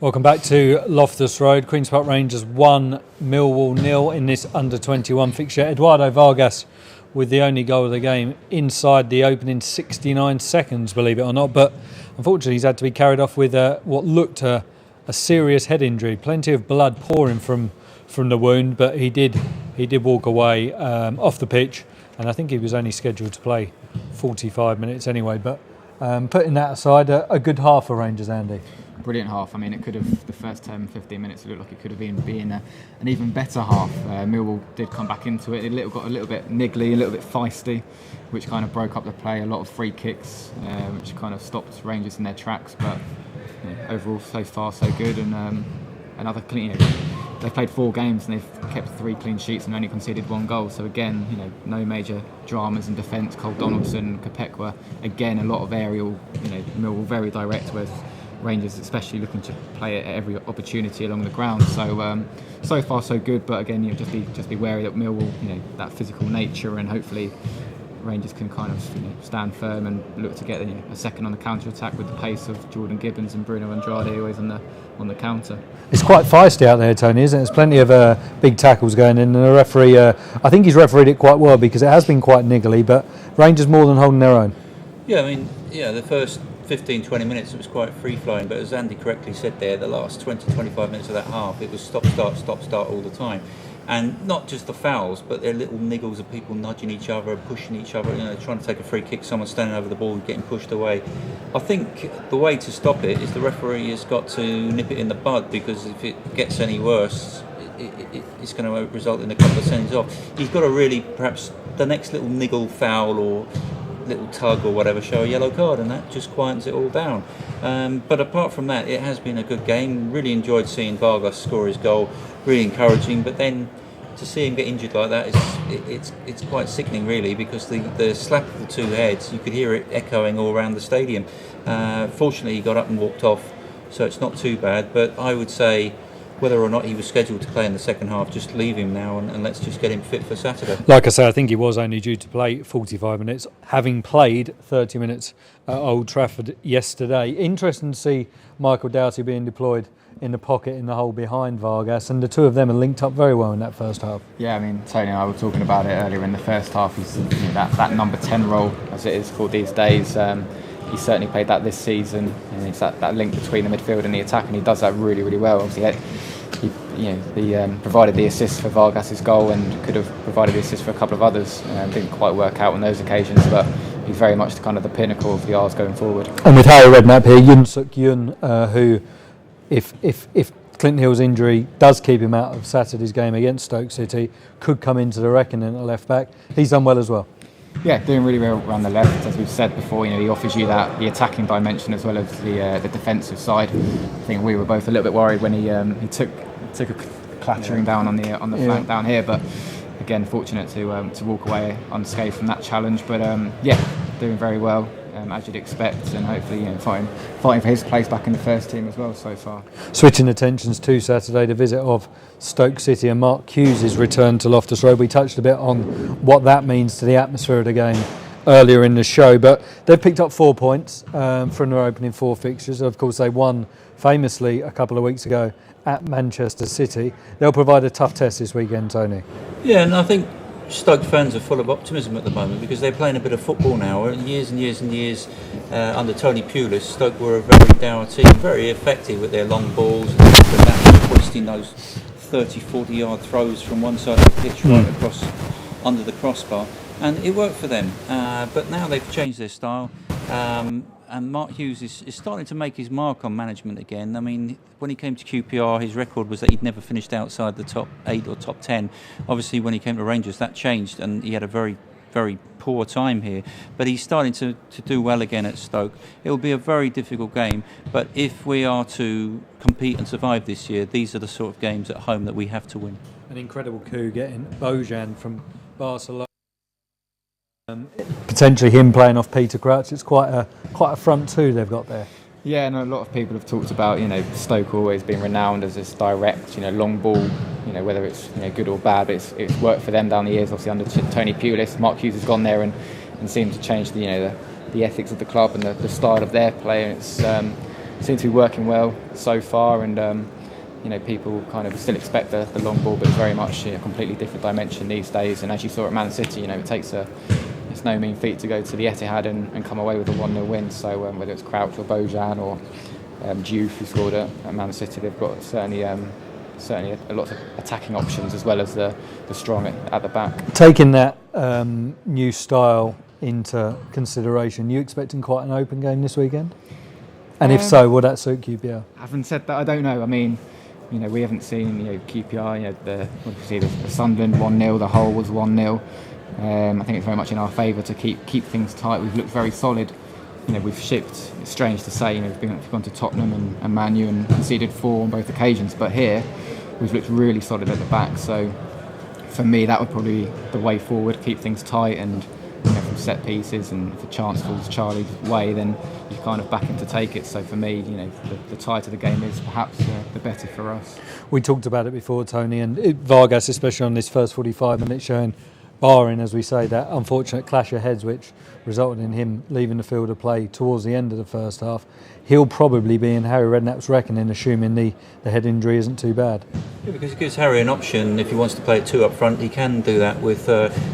Welcome back to Loftus Road. Queen's Park Rangers 1, Millwall 0 in this under-21 fixture. Eduardo Vargas with the only goal of the game inside the opening 69 seconds, believe it or not. But unfortunately, he's had to be carried off with what looked a serious head injury. Plenty of blood pouring from the wound, but he did walk away off the pitch, and I think he was only scheduled to play 45 minutes anyway. But putting that aside, a good half for Rangers, Andy. Brilliant half. I mean, it could have, the first 10, 15 minutes, it looked like it could have been an even better half. Millwall did come back into it. It got a little bit niggly, a little bit feisty, which kind of broke up the play. A lot of free kicks, which kind of stopped Rangers in their tracks. But overall, so far, so good. And another clean. They've played 4 games and they've kept 3 clean sheets and only conceded 1 goal. So again, no major dramas in defence. Cole Donaldson, Kopekwa, again, a lot of aerial. Millwall very direct with Rangers, especially looking to play at every opportunity along the ground. So far so good, but again, just be wary that Millwall, that physical nature, and hopefully Rangers can kind of stand firm and look to get a second on the counter attack with the pace of Jordan Gibbons and Bruno Andrade always on the counter. It's quite feisty out there, Tony, isn't it? There's plenty of big tackles going in, and the referee, I think he's refereed it quite well because it has been quite niggly, but Rangers more than holding their own. Yeah, I mean, the first 15-20 minutes it was quite free-flowing, but as Andy correctly said there, the last 20-25 minutes of that half, it was stop-start all the time. And not just the fouls, but their little niggles of people nudging each other, pushing each other, trying to take a free kick, someone standing over the ball and getting pushed away. I think the way to stop it is the referee has got to nip it in the bud, because if it gets any worse, it's going to result in a couple of sendings off. He's got to really, perhaps, the next little niggle foul or little tug or whatever, show a yellow card, and that just quietens it all down. But apart from that, it has been a good game. Really enjoyed seeing Vargas score his goal, really encouraging, but then to see him get injured like that, it's quite sickening really, because the slap of the 2 heads, you could hear it echoing all around the stadium. Fortunately he got up and walked off, so it's not too bad, but I would say whether or not he was scheduled to play in the second half, just leave him now and let's just get him fit for Saturday. Like I say, I think he was only due to play 45 minutes, having played 30 minutes at Old Trafford yesterday. Interesting to see Michael Doughty being deployed in the pocket, in the hole behind Vargas, and the two of them are linked up very well in that first half. Yeah, I mean, Tony and I were talking about it earlier in the first half. He's that number 10 role, as it is called these days. He certainly played that this season, and it's that link between the midfield and the attack, and he does that really, really well. Obviously, he provided the assist for Vargas's goal and could have provided the assist for a couple of others. Didn't quite work out on those occasions, but he's very much the pinnacle of the R's going forward. And with Harry Redknapp here, Yoon Suk Yoon, who, if Clinton Hill's injury does keep him out of Saturday's game against Stoke City, could come into the reckoning at left back. He's done well as well. Yeah, doing really well around the left. As we've said before, he offers you the attacking dimension as well as the defensive side. I think we were both a little bit worried when he took a clattering down on the flank down here, but again, fortunate to walk away unscathed from that challenge. But doing very well, as you'd expect, and hopefully fighting for his place back in the first team as well so far. Switching attentions to Saturday, the visit of Stoke City and Mark Hughes' return to Loftus Road. We touched a bit on what that means to the atmosphere of the game earlier in the show, but they've picked up 4 points from their opening 4 fixtures. Of course, they won famously a couple of weeks ago at Manchester City. They'll provide a tough test this weekend, Tony. Yeah, and I think Stoke fans are full of optimism at the moment, because they're playing a bit of football now. Years and years and years under Tony Pulis, Stoke were a very dour team, very effective with their long balls, and hoisting those 30-40 yard throws from one side of the pitch right across under the crossbar, and it worked for them. But now they've changed their style, and Mark Hughes is starting to make his mark on management again. I mean, when he came to QPR, his record was that he'd never finished outside the top 8 or top 10. Obviously, when he came to Rangers, that changed, and he had a very, very poor time here. But he's starting to do well again at Stoke. It will be a very difficult game, but if we are to compete and survive this year, these are the sort of games at home that we have to win. An incredible coup getting Bojan from Barcelona. Potentially him playing off Peter Crouch. It's quite a front two they've got there. Yeah, and a lot of people have talked about Stoke always being renowned as this direct long ball, whether it's good or bad, but it's worked for them down the years. Obviously under Tony Pulis, Mark Hughes has gone there and seemed to change the ethics of the club and the style of their play. And it's seems to be working well so far, and people kind of still expect the long ball, but it's very much a completely different dimension these days. And as you saw at Man City, it's no mean feat to go to the Etihad and come away with a 1-0 win. So whether it's Crouch or Bojan or Diouf, who scored at Man City, they've got certainly a lot of attacking options as well as the strong at the back. Taking that new style into consideration, you expecting quite an open game this weekend? And if so, will that suit QPR? Having said that, I don't know. I mean, we haven't seen QPR. The Sunderland 1-0, the Hull was 1-0. I think it's very much in our favour to keep things tight. We've looked very solid. We've shipped. It's strange to say. We've gone to Tottenham and Man U and conceded 4 on both occasions. But here, we've looked really solid at the back. So for me, that would probably be the way forward. Keep things tight, and from set pieces, and if a chance falls Charlie's way, then you're kind of backing to take it. So for me, the tighter the game is, perhaps the better for us. We talked about it before, Tony, and Vargas, especially on this first 45 minutes, showing, barring, as we say, that unfortunate clash of heads which resulted in him leaving the field of play towards the end of the first half. He'll probably be in Harry Redknapp's reckoning, assuming the head injury isn't too bad. Yeah, because it gives Harry an option. If he wants to play at 2 up front, he can do that with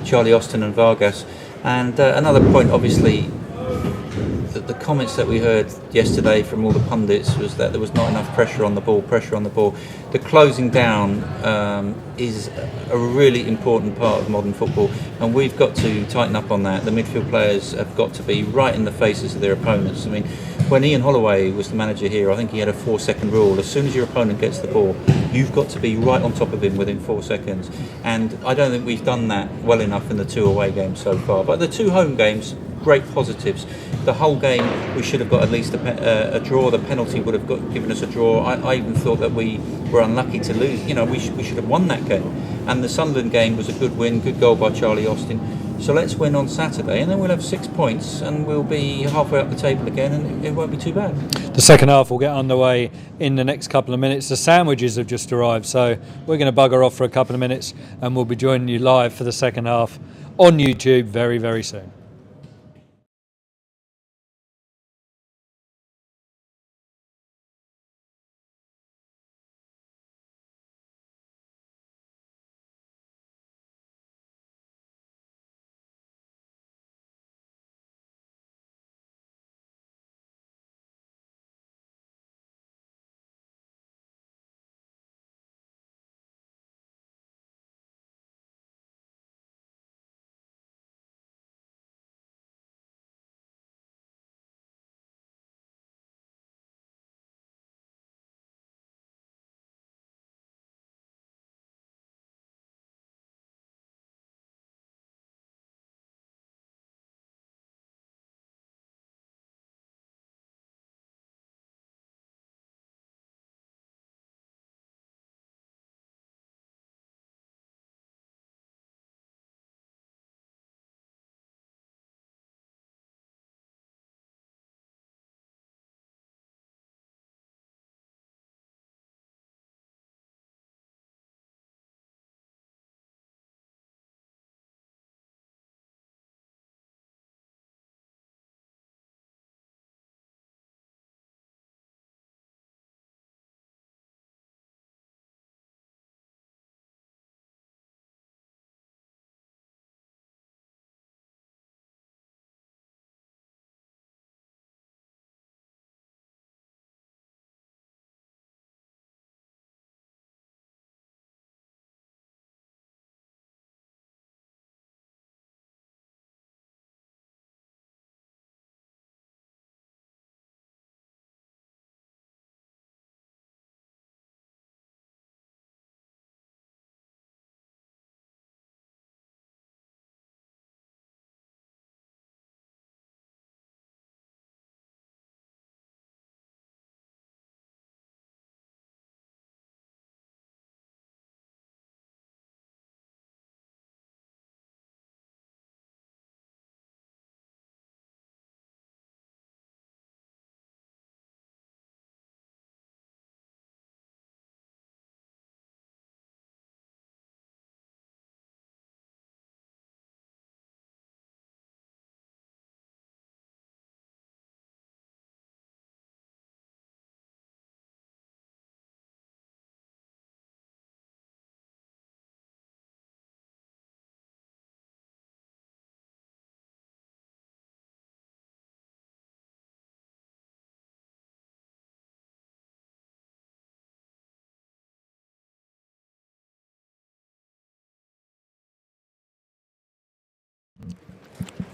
Charlie Austin and Vargas. And another point, obviously, the comments that we heard yesterday from all the pundits was that there was not enough pressure on the ball. The closing down is a really important part of modern football, and we've got to tighten up on that. The midfield players have got to be right in the faces of their opponents. I mean, when Ian Holloway was the manager here, I think he had a 4-second rule. As soon as your opponent gets the ball, you've got to be right on top of him within 4 seconds. And I don't think we've done that well enough in the 2 away games so far. But the 2 home games, great positives. The whole game, we should have got at least a draw. The penalty would have given us a draw. I even thought that we were unlucky to lose. We should have won that game. And the Sunderland game was a good win, good goal by Charlie Austin. So let's win on Saturday, and then we'll have 6 points, and we'll be halfway up the table again, and it won't be too bad. The second half will get underway in the next couple of minutes. The sandwiches have just arrived, so we're going to bugger off for a couple of minutes, and we'll be joining you live for the second half on YouTube very, very soon.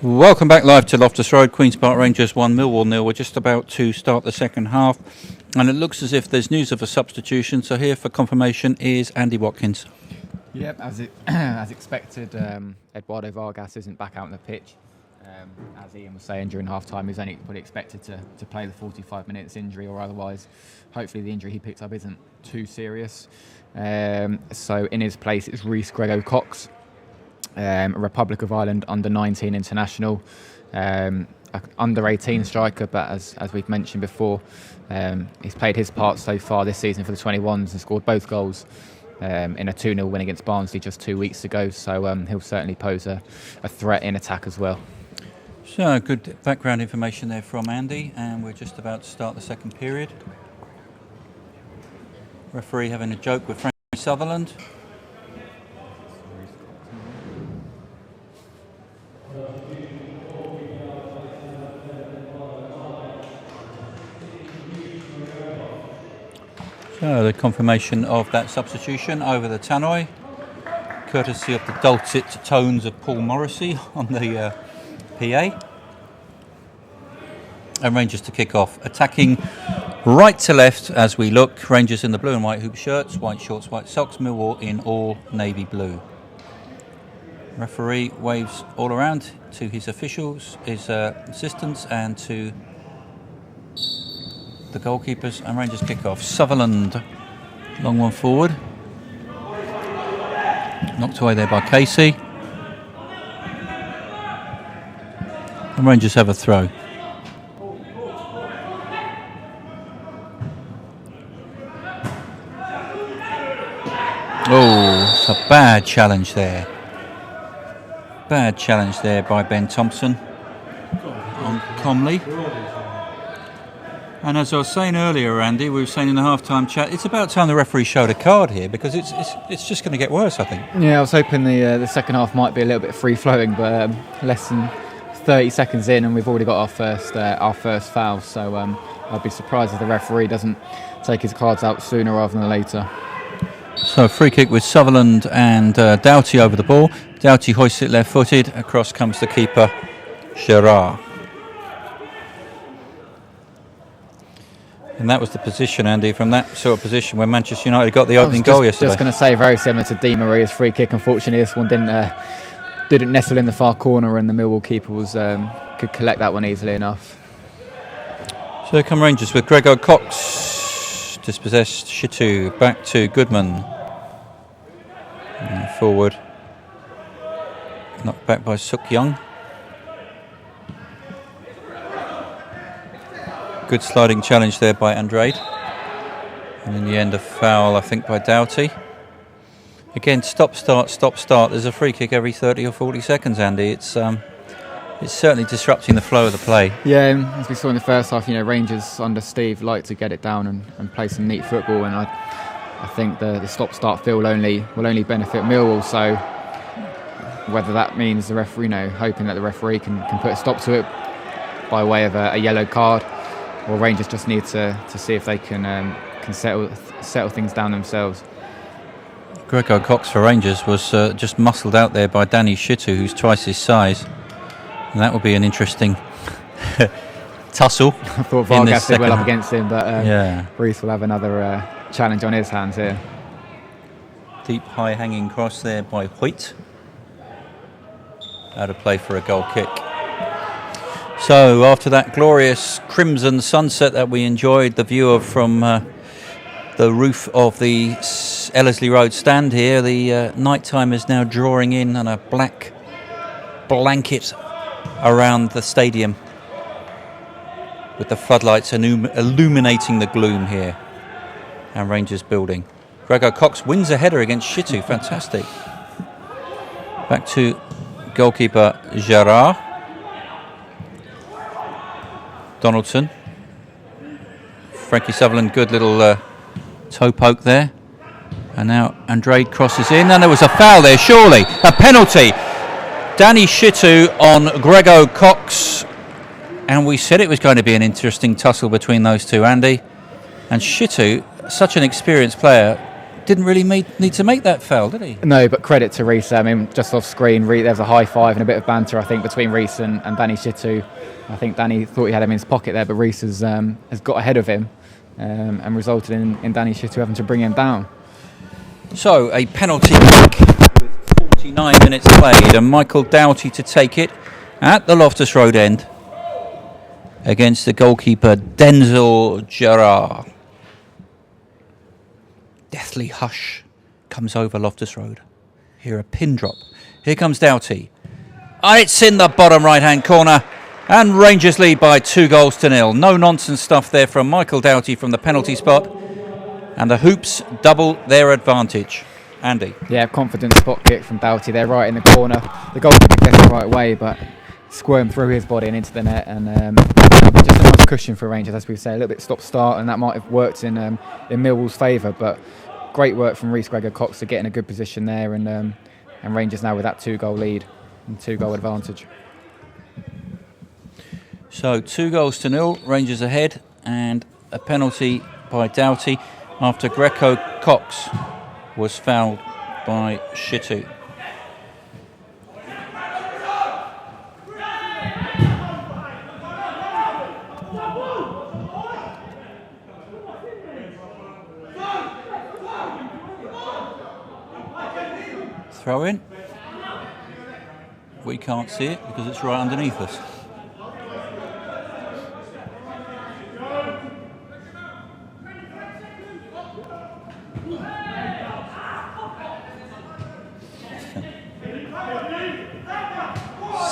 Welcome back live to Loftus Road. Queen's Park Rangers 1, Millwall 0. We're just about to start the second half, and it looks as if there's news of a substitution. So here for confirmation is Andy Watkins. Yep, as expected, Eduardo Vargas isn't back out on the pitch. As Ian was saying during half-time, he's only probably expected to play the 45 minutes injury, or otherwise, hopefully the injury he picked up isn't too serious. So in his place, it's Rhys Grego Cox, a Republic of Ireland under-19 international, under-18 striker, but as we've mentioned before, he's played his part so far this season for the 21s and scored both goals in a 2-0 win against Barnsley just 2 weeks ago, so he'll certainly pose a threat in attack as well. So good background information there from Andy, and we're just about to start the second period. Referee having a joke with Frank Sutherland. So the confirmation of that substitution over the tannoy, courtesy of the dulcet tones of Paul Morrissey on the PA. And Rangers to kick off, attacking right to left as we look. Rangers in the blue and white hoop shirts, white shorts, white socks. Millwall in all navy blue. Referee waves all around to his officials, his assistants, and to the goalkeepers, and Rangers kick off. Sutherland, long one forward. Knocked away there by Casey. And Rangers have a throw. Oh, it's a bad challenge there. Bad challenge there by Ben Thompson on Comley. And as I was saying earlier, Andy, we were saying in the half-time chat, it's about time the referee showed a card here, because it's just going to get worse, I think. Yeah, I was hoping the second half might be a little bit free-flowing, but less than 30 seconds in and we've already got our first foul, so I'd be surprised if the referee doesn't take his cards out sooner rather than later. So free kick with Sutherland and Doughty over the ball. Doughty hoists it left-footed. Across comes the keeper, Gerard. And that was the position, Andy, from that sort of position where Manchester United got the opening goal yesterday. I was just going to say, very similar to Di Maria's free kick. Unfortunately, this one didn't nestle in the far corner, and the Millwall keeper could collect that one easily enough. So here come Rangers with Grego Cox, dispossessed Shitu, back to Goodman. And forward, knocked back by Suk Young. Good sliding challenge there by Andrade. And in the end, a foul, I think, by Doughty. Again, stop, start. There's a free kick every 30 or 40 seconds, Andy. It's certainly disrupting the flow of the play. Yeah, as we saw in the first half, Rangers under Steve like to get it down and play some neat football. And I think the stop-start feel will only benefit Millwall. So whether that means the referee, hoping that the referee can put a stop to it by way of a yellow card, or Rangers just need to see if they can settle things down themselves. Grego Cox for Rangers was just muscled out there by Danny Shitu, who's twice his size. And that will be an interesting tussle. I thought Vargas did well up against him, but Rhys will have another challenge on his hands here. Deep, high-hanging cross there by Hoyt. Out of play for a goal kick. So after that glorious crimson sunset that we enjoyed the view of from the roof of the Ellerslie Road stand here, the night time is now drawing in on a black blanket around the stadium, with the floodlights illuminating the gloom here. And Rangers building. Grego Cox wins a header against Shitu. Fantastic. Back to goalkeeper Gerard. Donaldson. Frankie Sutherland, good little toe poke there. And now Andrade crosses in, and there was a foul there, surely. A penalty. Danny Shitu on Grego Cox. And we said it was going to be an interesting tussle between those two, Andy. And Shitu, such an experienced player, didn't really need to make that foul, did he? No, but credit to Reece. I mean, just off screen, there was a high five and a bit of banter, I think, between Reece and Danny Shitu. I think Danny thought he had him in his pocket there, but Reece has got ahead of him and resulted in Danny Shitu having to bring him down. So, a penalty kick with 49 minutes played, and Michael Doughty to take it at the Loftus Road end against the goalkeeper Denzel Gerrard. Deathly hush comes over Loftus Road. Here a pin drop. Here comes Doughty. And it's in the bottom right-hand corner. And Rangers lead by 2-0. No nonsense stuff there from Michael Doughty from the penalty spot. And the Hoops double their advantage. Andy. Yeah, confident spot kick from Doughty there, right in the corner. The goalkeeper gets it right away, but squirmed through his body and into the net. And just a nice cushion for Rangers, as we say. A little bit stop-start, and that might have worked in Millwall's favour. But great work from Reece Gregor-Cox to get in a good position there, and Rangers now with that 2-goal lead and 2-goal advantage. So 2-0, Rangers ahead, and a penalty by Doughty after Greco-Cox was fouled by Shitu. Throw in. We can't see it because it's right underneath us.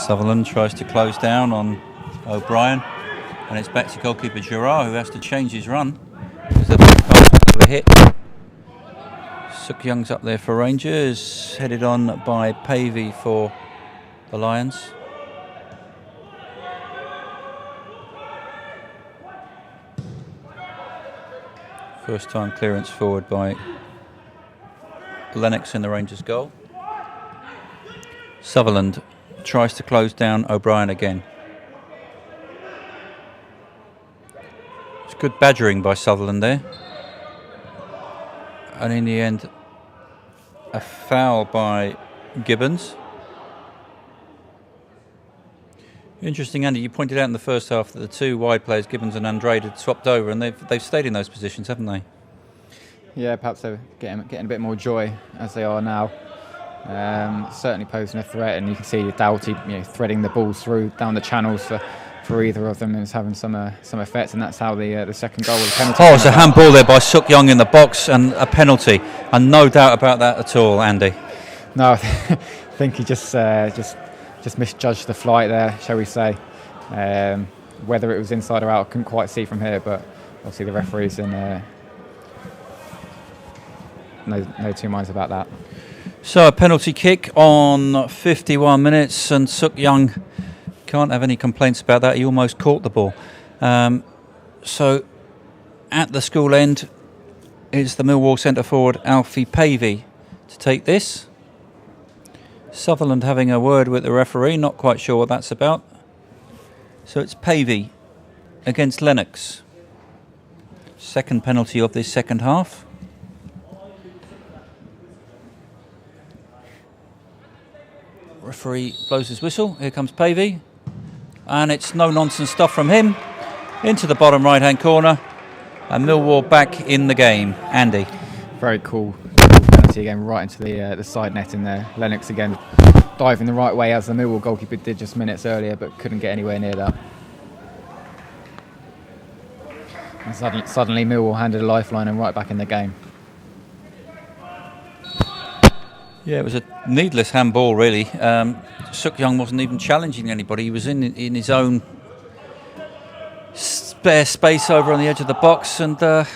Sutherland tries to close down on O'Brien, and it's back to goalkeeper Gerrard, who has to change his run because the pass was hit. Suk Young's up there for Rangers, headed on by Pavey for the Lions. First time clearance forward by Lennox in the Rangers goal. Sutherland tries to close down O'Brien again. It's good badgering by Sutherland there. And in the end, a foul by Gibbons. Interesting, Andy, you pointed out in the first half that the two wide players, Gibbons and Andrade, had swapped over, and they've stayed in those positions, haven't they? Yeah, perhaps they're getting a bit more joy as they are now. Certainly posing a threat, and you can see Doughty threading the balls through down the channels for either of them, and it's having some effect, and that's how the second goal was a penalty. Oh, it's a handball there by Suk Young in the box, and a penalty, and no doubt about that at all, Andy. No, I think he just misjudged the flight there, shall we say. Whether it was inside or out, I couldn't quite see from here, but obviously the referee's in no two minds about that. So a penalty kick on 51 minutes, and Suk Young can't have any complaints about that. He almost caught the ball. So at the school end is the Millwall centre forward Alfie Pavey to take this. Sutherland having a word with the referee, not quite sure what that's about. So it's Pavey against Lennox. Second penalty of this second half. Referee blows his whistle. Here comes Pavey. And it's no nonsense stuff from him. Into the bottom right hand corner. And Millwall back in the game. Andy. Very cool penalty again, right into the side net in there. Lennox again diving the right way as the Millwall goalkeeper did just minutes earlier, but couldn't get anywhere near that. And suddenly Millwall handed a lifeline and right back in the game. Yeah, it was a needless handball, really. Suk Young wasn't even challenging anybody. He was in his own spare space over on the edge of the box, and I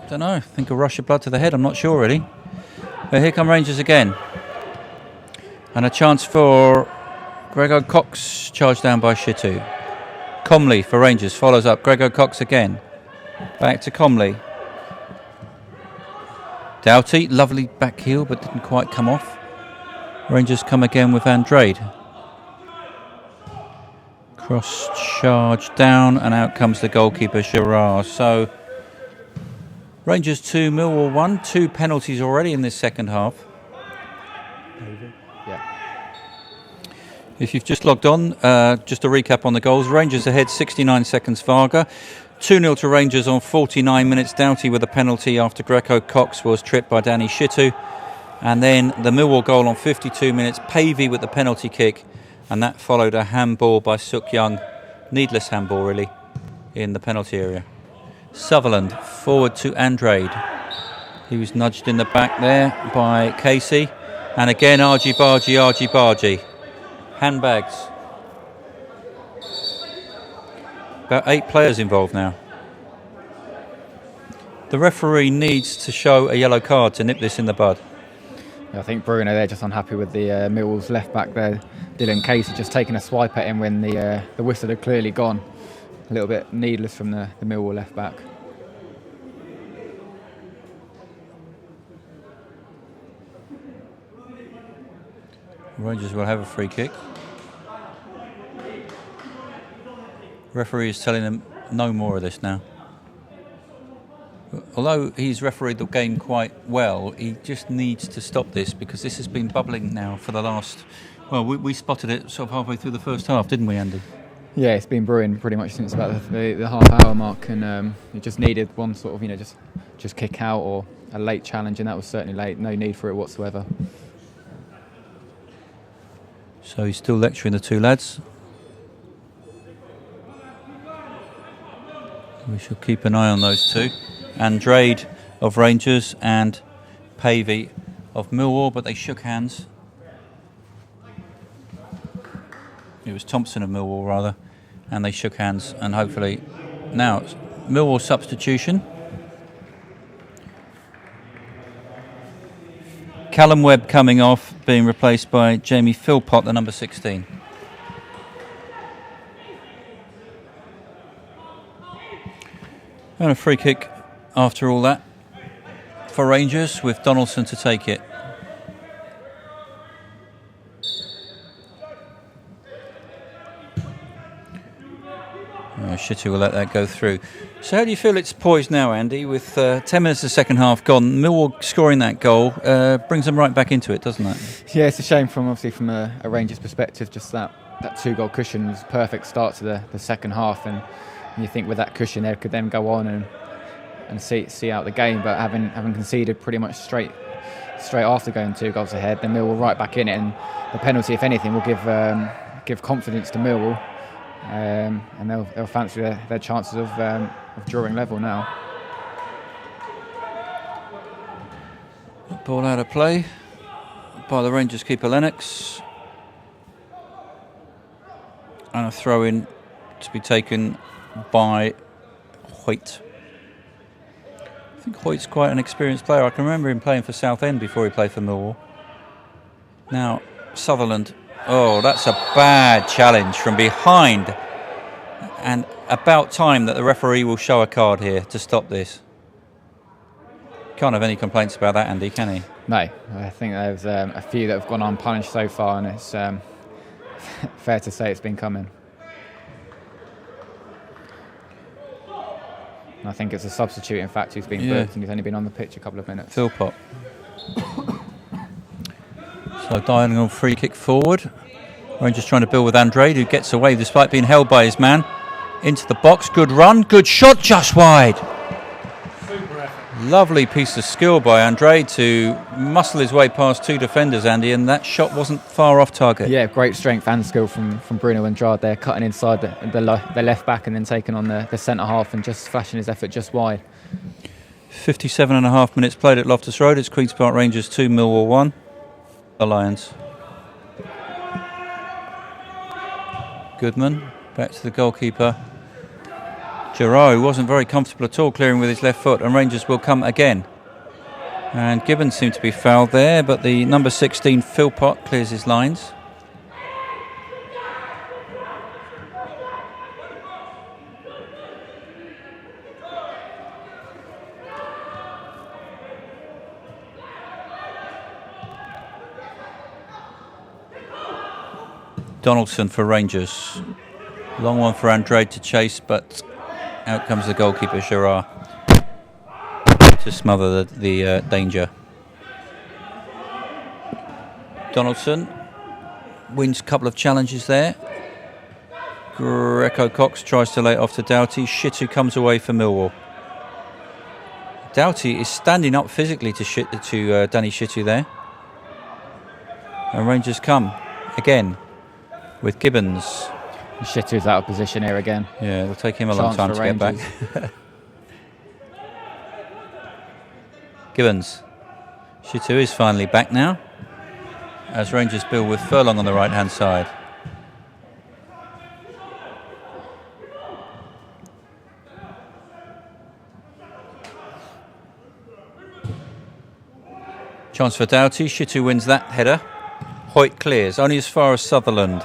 don't know, I think a rush of blood to the head, I'm not sure really. But here come Rangers again. And a chance for Greco-Cox, charged down by Shitu. Comley for Rangers follows up. Greco-Cox again. Back to Comley. Doughty, lovely back heel, but didn't quite come off. Rangers come again with Andrade. Cross charge down, and out comes the goalkeeper Gerrard. So Rangers 2, Millwall 1. 2 penalties already in this second half. Yeah. If you've just logged on, just a recap on the goals. Rangers ahead 69 seconds Varga. 2-0 to Rangers on 49 minutes. Doughty with a penalty after Greco Cox was tripped by Danny Shitu. And then the Millwall goal on 52 minutes. Pavey with the penalty kick. And that followed a handball by Suk Young. Needless handball, really, in the penalty area. Sutherland forward to Andrade. He was nudged in the back there by Casey. And again, Argy Bargy. Handbags. About 8 players involved now. The referee needs to show a yellow card to nip this in the bud. Yeah, I think Bruno there just unhappy with the Millwall's left back there. Dylan Casey just taking a swipe at him when the whistle had clearly gone. A little bit needless from the Millwall left back. Rangers will have a free kick. Referee is telling them no more of this now. Although he's refereed the game quite well, he just needs to stop this because this has been bubbling now for the last... Well, we spotted it sort of halfway through the first half, didn't we, Andy? Yeah, it's been brewing pretty much since about the half-hour mark, and it just needed one sort of, just kick out or a late challenge, and that was certainly late. No need for it whatsoever. So he's still lecturing the 2 lads. We shall keep an eye on those 2. Andrade of Rangers and Pavey of Millwall, but they shook hands. It was Thompson of Millwall, rather, and they shook hands, and hopefully now it's Millwall substitution. Callum Webb coming off, being replaced by Jamie Philpott, the number 16. And a free kick after all that for Rangers, with Donaldson to take it. Shitu will let that go through. So how do you feel it's poised now, Andy, with 10 minutes of the second half gone? Millwall scoring that goal brings them right back into it, doesn't it? Yeah, it's a shame from a Rangers perspective. Just that 2-goal cushion was a perfect start to the second half, and you think with that cushion they could then go on and see out the game. But having conceded pretty much straight after going 2 goals ahead, then Millwall right back in it, and the penalty, if anything, will give confidence to Millwall. And they'll fancy their chances of drawing level now. Ball out of play by the Rangers keeper Lennox, and a throw in to be taken by Hoyt. I think Hoyt's quite an experienced player. I can remember him playing for Southend before he played for Millwall. Now Sutherland. Oh, that's a bad challenge from behind. And about time that the referee will show a card here to stop this. Can't have any complaints about that, Andy, can he? No, I think there's a few that have gone unpunished so far, and it's fair to say it's been coming. And I think it's a substitute, in fact, who's been booked, and he's only been on the pitch a couple of minutes. Philpott. So diagonal free kick forward. Rangers trying to build with Andrade, who gets away despite being held by his man. Into the box, good run, good shot, just wide. Lovely piece of skill by Andrade to muscle his way past 2 defenders, Andy, and that shot wasn't far off target. Yeah, great strength and skill from Bruno Andrade there, cutting inside the left back and then taking on the centre half and just flashing his effort just wide. 57.5 minutes played at Loftus Road. It's Queen's Park Rangers 2, Millwall 1. The Lions. Goodman back to the goalkeeper. Giroud wasn't very comfortable at all clearing with his left foot, and Rangers will come again. And Gibbons seemed to be fouled there, but the number 16 Philpott clears his lines. Donaldson for Rangers. Long one for Andrade to chase, but out comes the goalkeeper, Gerard. to smother the danger. Donaldson wins a couple of challenges there. Greco-Cox tries to lay it off to Doughty. Shitu comes away for Millwall. Doughty is standing up physically to Danny Shitu there. And Rangers come again with Gibbons. Shitu's out of position here again. Yeah, it'll take him a long time to get back. Gibbons. Shitu is finally back now, as Rangers build with Furlong on the right-hand side. Chance for Doughty. Shitu wins that header. Hoyt clears, only as far as Sutherland.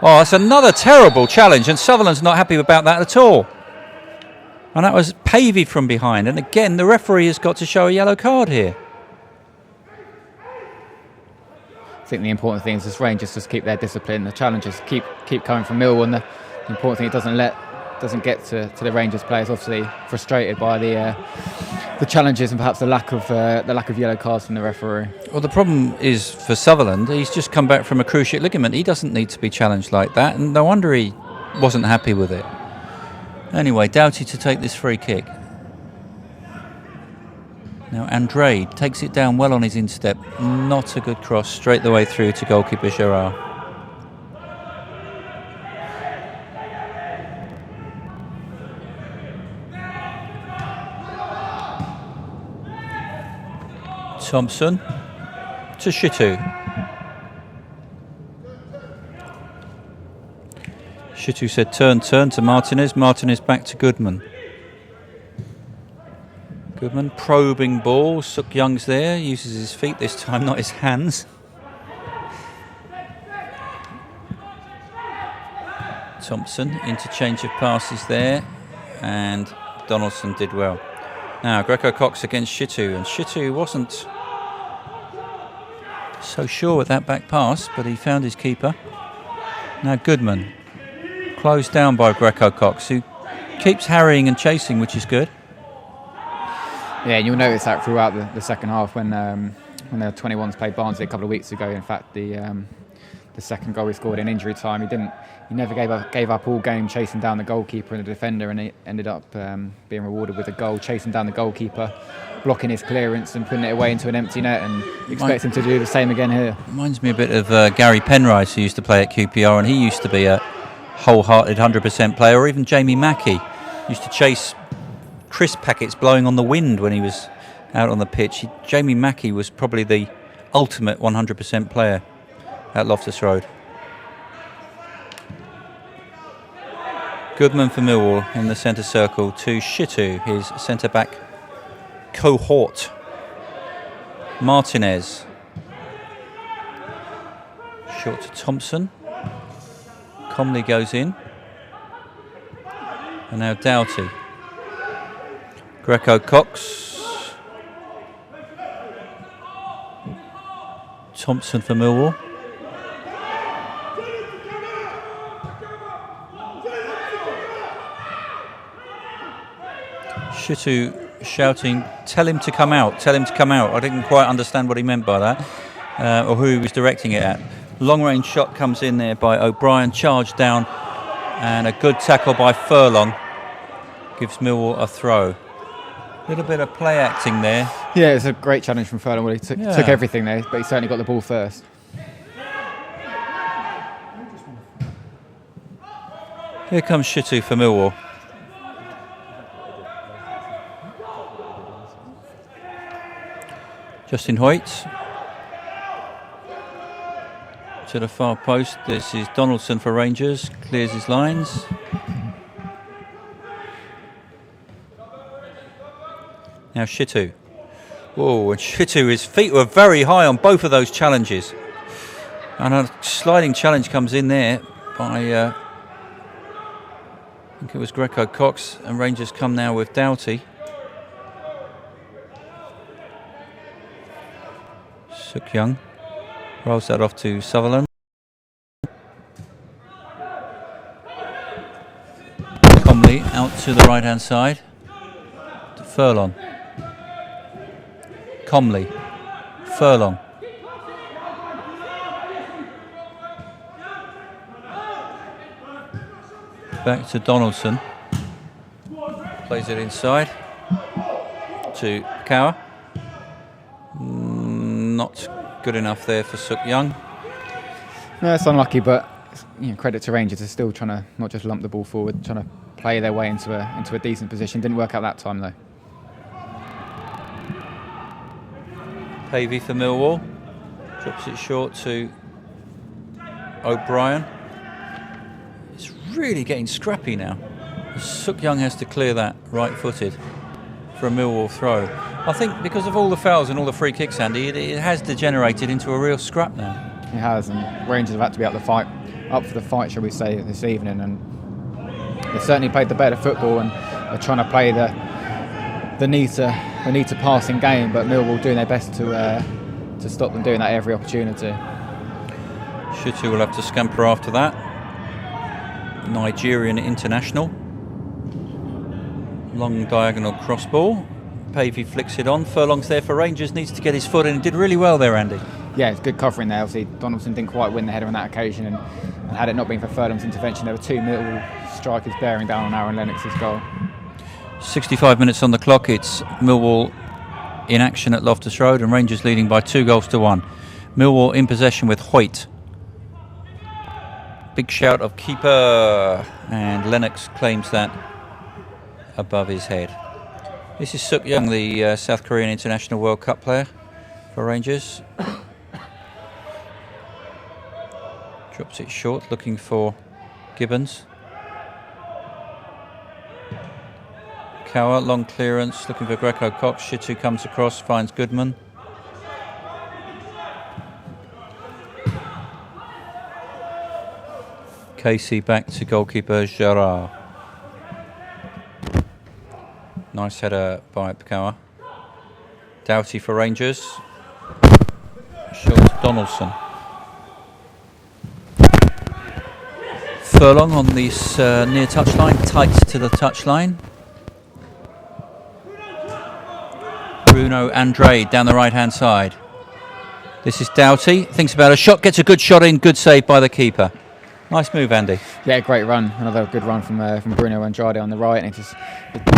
Oh, that's another terrible challenge, and Sutherland's not happy about that at all. And that was Pavey from behind, and again the referee has got to show a yellow card here. I think the important thing is this Rangers just keep their discipline. The challenges keep coming from Millwall, and the important thing, it doesn't get to the Rangers players. Obviously frustrated by the challenges and perhaps the lack of yellow cards from the referee. Well, the problem is for Sutherland, he's just come back from a cruciate ligament. He doesn't need to be challenged like that, and no wonder he wasn't happy with it. Anyway, Doughty to take this free kick. Now Andrade takes it down well on his instep. Not a good cross, straight the way through to goalkeeper Gerard. Thompson to Shitu. Shitu said turn to Martinez. Martinez back to Goodman. Goodman probing ball. Suk Young's there. Uses his feet this time, not his hands. Thompson, interchange of passes there. And Donaldson did well. Now Greco-Cox against Shitu. And Shitu wasn't so sure with that back pass, but he found his keeper. Now Goodman, closed down by Greco-Cox, who keeps harrying and chasing, which is good. Yeah, and you'll notice that throughout the second half when the 21s played Barnsley a couple of weeks ago. In fact, the second goal he scored in injury time, he never gave up all game chasing down the goalkeeper and the defender, and he ended up being rewarded with a goal, chasing down the goalkeeper, blocking his clearance and putting it away into an empty net, and expect him to do the same again here. Reminds me a bit of Gary Penrice, who used to play at QPR, and he used to be a wholehearted 100% player, or even Jamie Mackey used to chase crisp packets blowing on the wind when he was out on the pitch. Jamie Mackey was probably the ultimate 100% player at Loftus Road. Goodman for Millwall in the centre circle to Shitu, his centre-back cohort. Martinez. Short to Thompson. Comley goes in. And now Doughty. Greco-Cox. Thompson for Millwall. Shitu shouting, tell him to come out, tell him to come out. I didn't quite understand what he meant by that, or who he was directing it at. Long range shot comes in there by O'Brien, charged down, and a good tackle by Furlong gives Millwall a throw. A little bit of play acting there. Yeah, it's a great challenge from Furlong. Well, he took everything there, but he certainly got the ball first. Here comes Shitu for Millwall. Justin Hoyt to the far post. This is Donaldson for Rangers. Clears his lines. Now Shitu. Whoa, and Shitu, his feet were very high on both of those challenges. And a sliding challenge comes in there by, I think it was Greco-Cox, and Rangers come now with Doughty. Suk Young rolls that off to Sutherland. Comley out to the right hand side. Furlong. Comley. Furlong. Back to Donaldson. Plays it inside to Cower. Not good enough there for Suk Young. No, it's unlucky, but credit to Rangers. They're still trying to not just lump the ball forward, trying to play their way into a decent position. Didn't work out that time though. Pavey for Millwall. Drops it short to O'Brien. It's really getting scrappy now. Suk Young has to clear that right-footed for a Millwall throw. I think because of all the fouls and all the free kicks, Andy, it has degenerated into a real scrap now. It has, and Rangers have had to be up for the fight, shall we say, this evening, and they've certainly played the better football, and they're trying to play the neater passing game, but Millwall doing their best to stop them doing that every opportunity. Shitu will have to scamper after that. Nigerian international. Long diagonal cross ball. Pavey flicks it on. Furlong's there for Rangers, needs to get his foot in. He did really well there, Andy. Yeah, it's good covering there. Obviously, Donaldson didn't quite win the header on that occasion, and had it not been for Furlong's intervention, there were two Millwall strikers bearing down on Aaron Lennox's goal. 65 minutes on the clock. It's Millwall in action at Loftus Road, and Rangers leading by 2-1. Millwall in possession with Hoyt. Big shout of keeper, and Lennox claims that above his head. This is Suk Young, the South Korean International World Cup player for Rangers. Drops it short, looking for Gibbons. Cower, long clearance, looking for Greco Cox. Shitu comes across, finds Goodman. Casey back to goalkeeper Gerard. Nice header by Cower. Doughty for Rangers. Shows Donaldson. Furlong on this near touchline, tight to the touchline. Bruno Andre down the right hand side. This is Doughty, thinks about a shot, gets a good shot in, good save by the keeper. Nice move, Andy. Yeah, great run. Another good run from Bruno Andrade on the right, and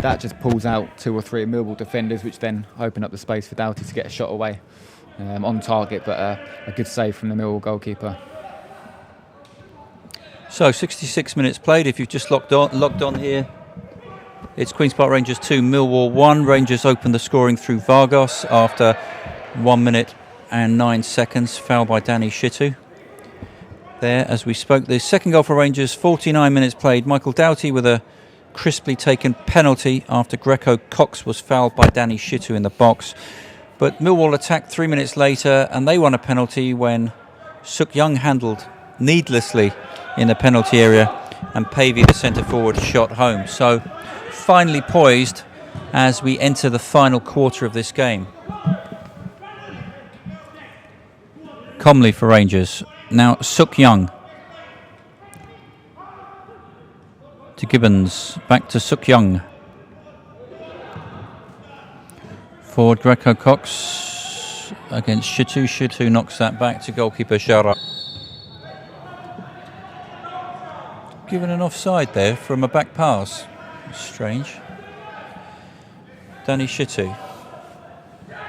that just pulls out two or three Millwall defenders, which then open up the space for Doughty to get a shot away on target, but a good save from the Millwall goalkeeper. So 66 minutes played. If you've just logged on here, it's Queen's Park Rangers 2, Millwall 1. Rangers open the scoring through Vargas after 1 minute and 9 seconds. Foul by Danny Shitu. There, as we spoke, the second goal for Rangers, 49 minutes played. Michael Doughty with a crisply taken penalty after Greco Cox was fouled by Danny Shitu in the box. But Millwall attacked 3 minutes later, and they won a penalty when Suk Young handled needlessly in the penalty area, and Pavey, the centre forward, shot home. So finally poised as we enter the final quarter of this game. Comley for Rangers. Now Suk Young to Gibbons, back to Suk Young. Forward Greco Cox against Shitu. Shitu knocks that back to goalkeeper Shara. Given an offside there from a back pass. Strange. Danny Shitu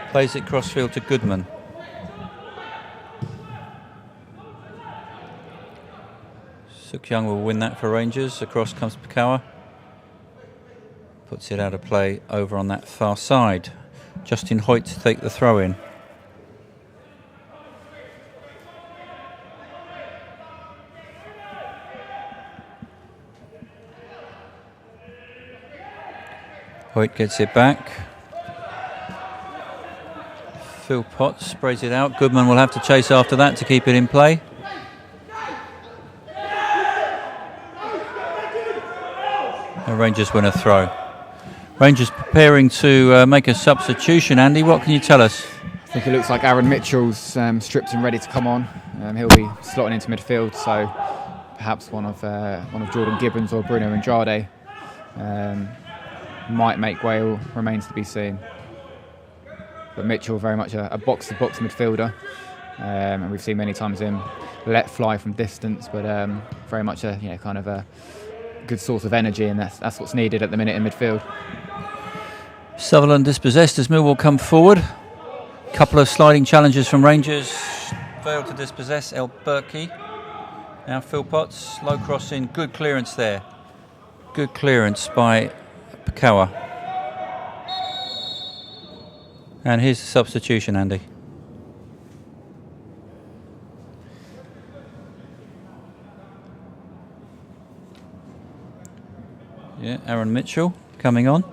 plays it crossfield to Goodman. Suk Young will win that for Rangers. Across comes Pakawa. Puts it out of play over on that far side. Justin Hoyt to take the throw in. Hoyt gets it back. Phil Potts sprays it out. Goodman will have to chase after that to keep it in play. The Rangers win a throw. Rangers preparing to make a substitution. Andy, what can you tell us? I think it looks like Aaron Mitchell's stripped and ready to come on. He'll be slotting into midfield, so perhaps one of Jordan Gibbons or Bruno Andrade. might make way remains to be seen. But Mitchell very much a box-to-box midfielder, and we've seen many times him let fly from distance, but very much a kind of a good source of energy, and that's what's needed at the minute in midfield. Sutherland dispossessed as Millwall come forward. Couple of sliding challenges from Rangers, failed to dispossess El Berkey. Now Phil Potts, low crossing, good clearance there. Good clearance by Pakawa. And here's the substitution, Andy. Yeah, Aaron Mitchell coming on.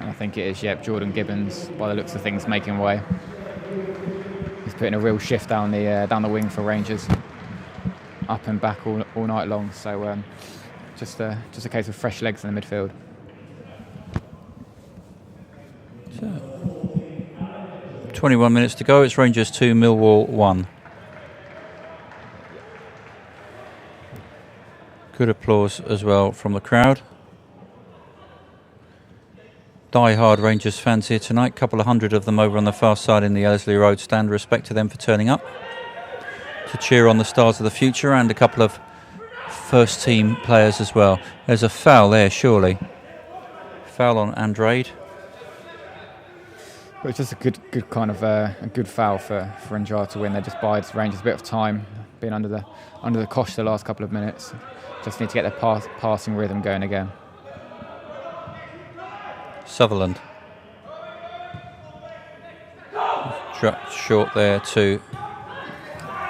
And I think it is, Jordan Gibbons, by the looks of things, making way. He's putting a real shift down the wing for Rangers, up and back all night long. So just a case of fresh legs in the midfield. So, 21 minutes to go. It's Rangers 2, Millwall 1. Good applause as well from the crowd. Die-hard Rangers fans here tonight. Couple of hundred of them over on the far side in the Ellerslie Road stand. Respect to them for turning up to cheer on the stars of the future, and a couple of first-team players as well. There's a foul there, surely. Foul on Andrade. But it's just a good kind of a good foul for Andrade to win. They just bides Rangers a bit of time, being under the cosh the last couple of minutes. Just need to get their passing rhythm going again. Sutherland. Dropped short there to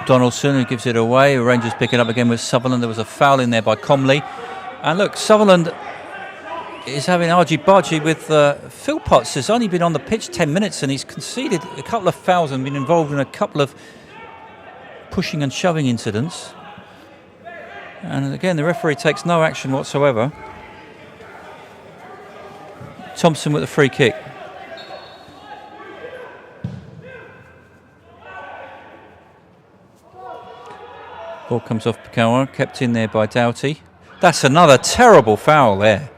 Donaldson, who gives it away. Rangers pick it up again with Sutherland. There was a foul in there by Comley. And look, Sutherland is having argy-bargy with Phil Potts. Has only been on the pitch 10 minutes and he's conceded a couple of fouls and been involved in a couple of pushing and shoving incidents. And again, the referee takes no action whatsoever. Thompson with the free kick. Ball comes off Pakawa, kept in there by Doughty. That's another terrible foul there.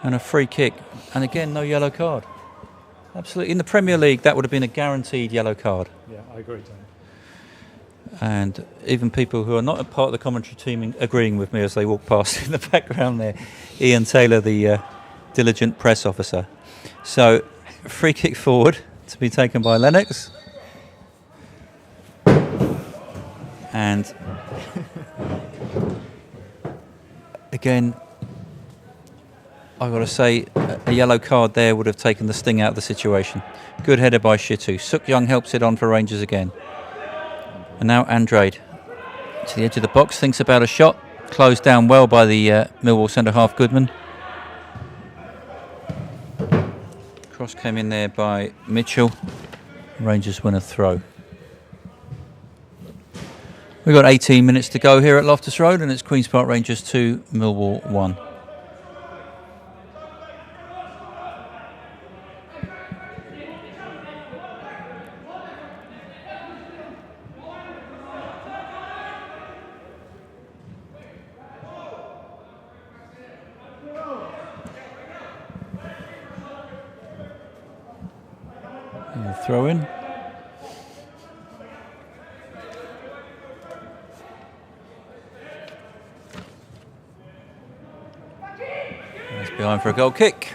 And a free kick. And again, no yellow card. Absolutely. In the Premier League, that would have been a guaranteed yellow card. Yeah, I agree, Tony. And even people who are not a part of the commentary team agreeing with me as they walk past in the background there. Ian Taylor, the diligent press officer. So, free kick forward to be taken by Lennox. And again, I've got to say, a yellow card there would have taken the sting out of the situation. Good header by Shitu. Suk Young helps it on for Rangers again. And now Andrade to the edge of the box, thinks about a shot. Closed down well by the Millwall centre-half Goodman. Cross came in there by Mitchell. Rangers win a throw. We've got 18 minutes to go here at Loftus Road, and it's Queen's Park Rangers 2, Millwall 1. Throw in. That's behind for a goal kick.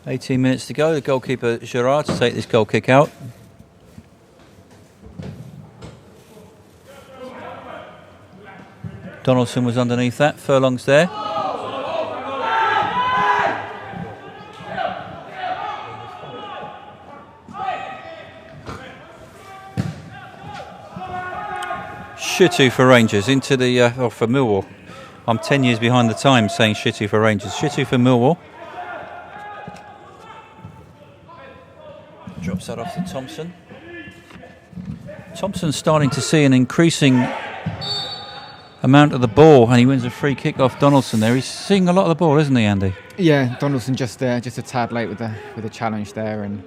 "18 minutes to go. The goalkeeper Gerard to take this goal kick out. Donaldson was underneath that. Furlong's there. Shitu for Rangers into the for Millwall. I'm 10 years behind the times saying Shitu for Rangers. Shitu for Millwall. Drops that off to Thompson. Thompson's starting to see an increasing amount of the ball, and he wins a free kick off Donaldson there. He's seeing a lot of the ball, isn't he, Andy? Yeah, Donaldson just a tad late with the challenge there, and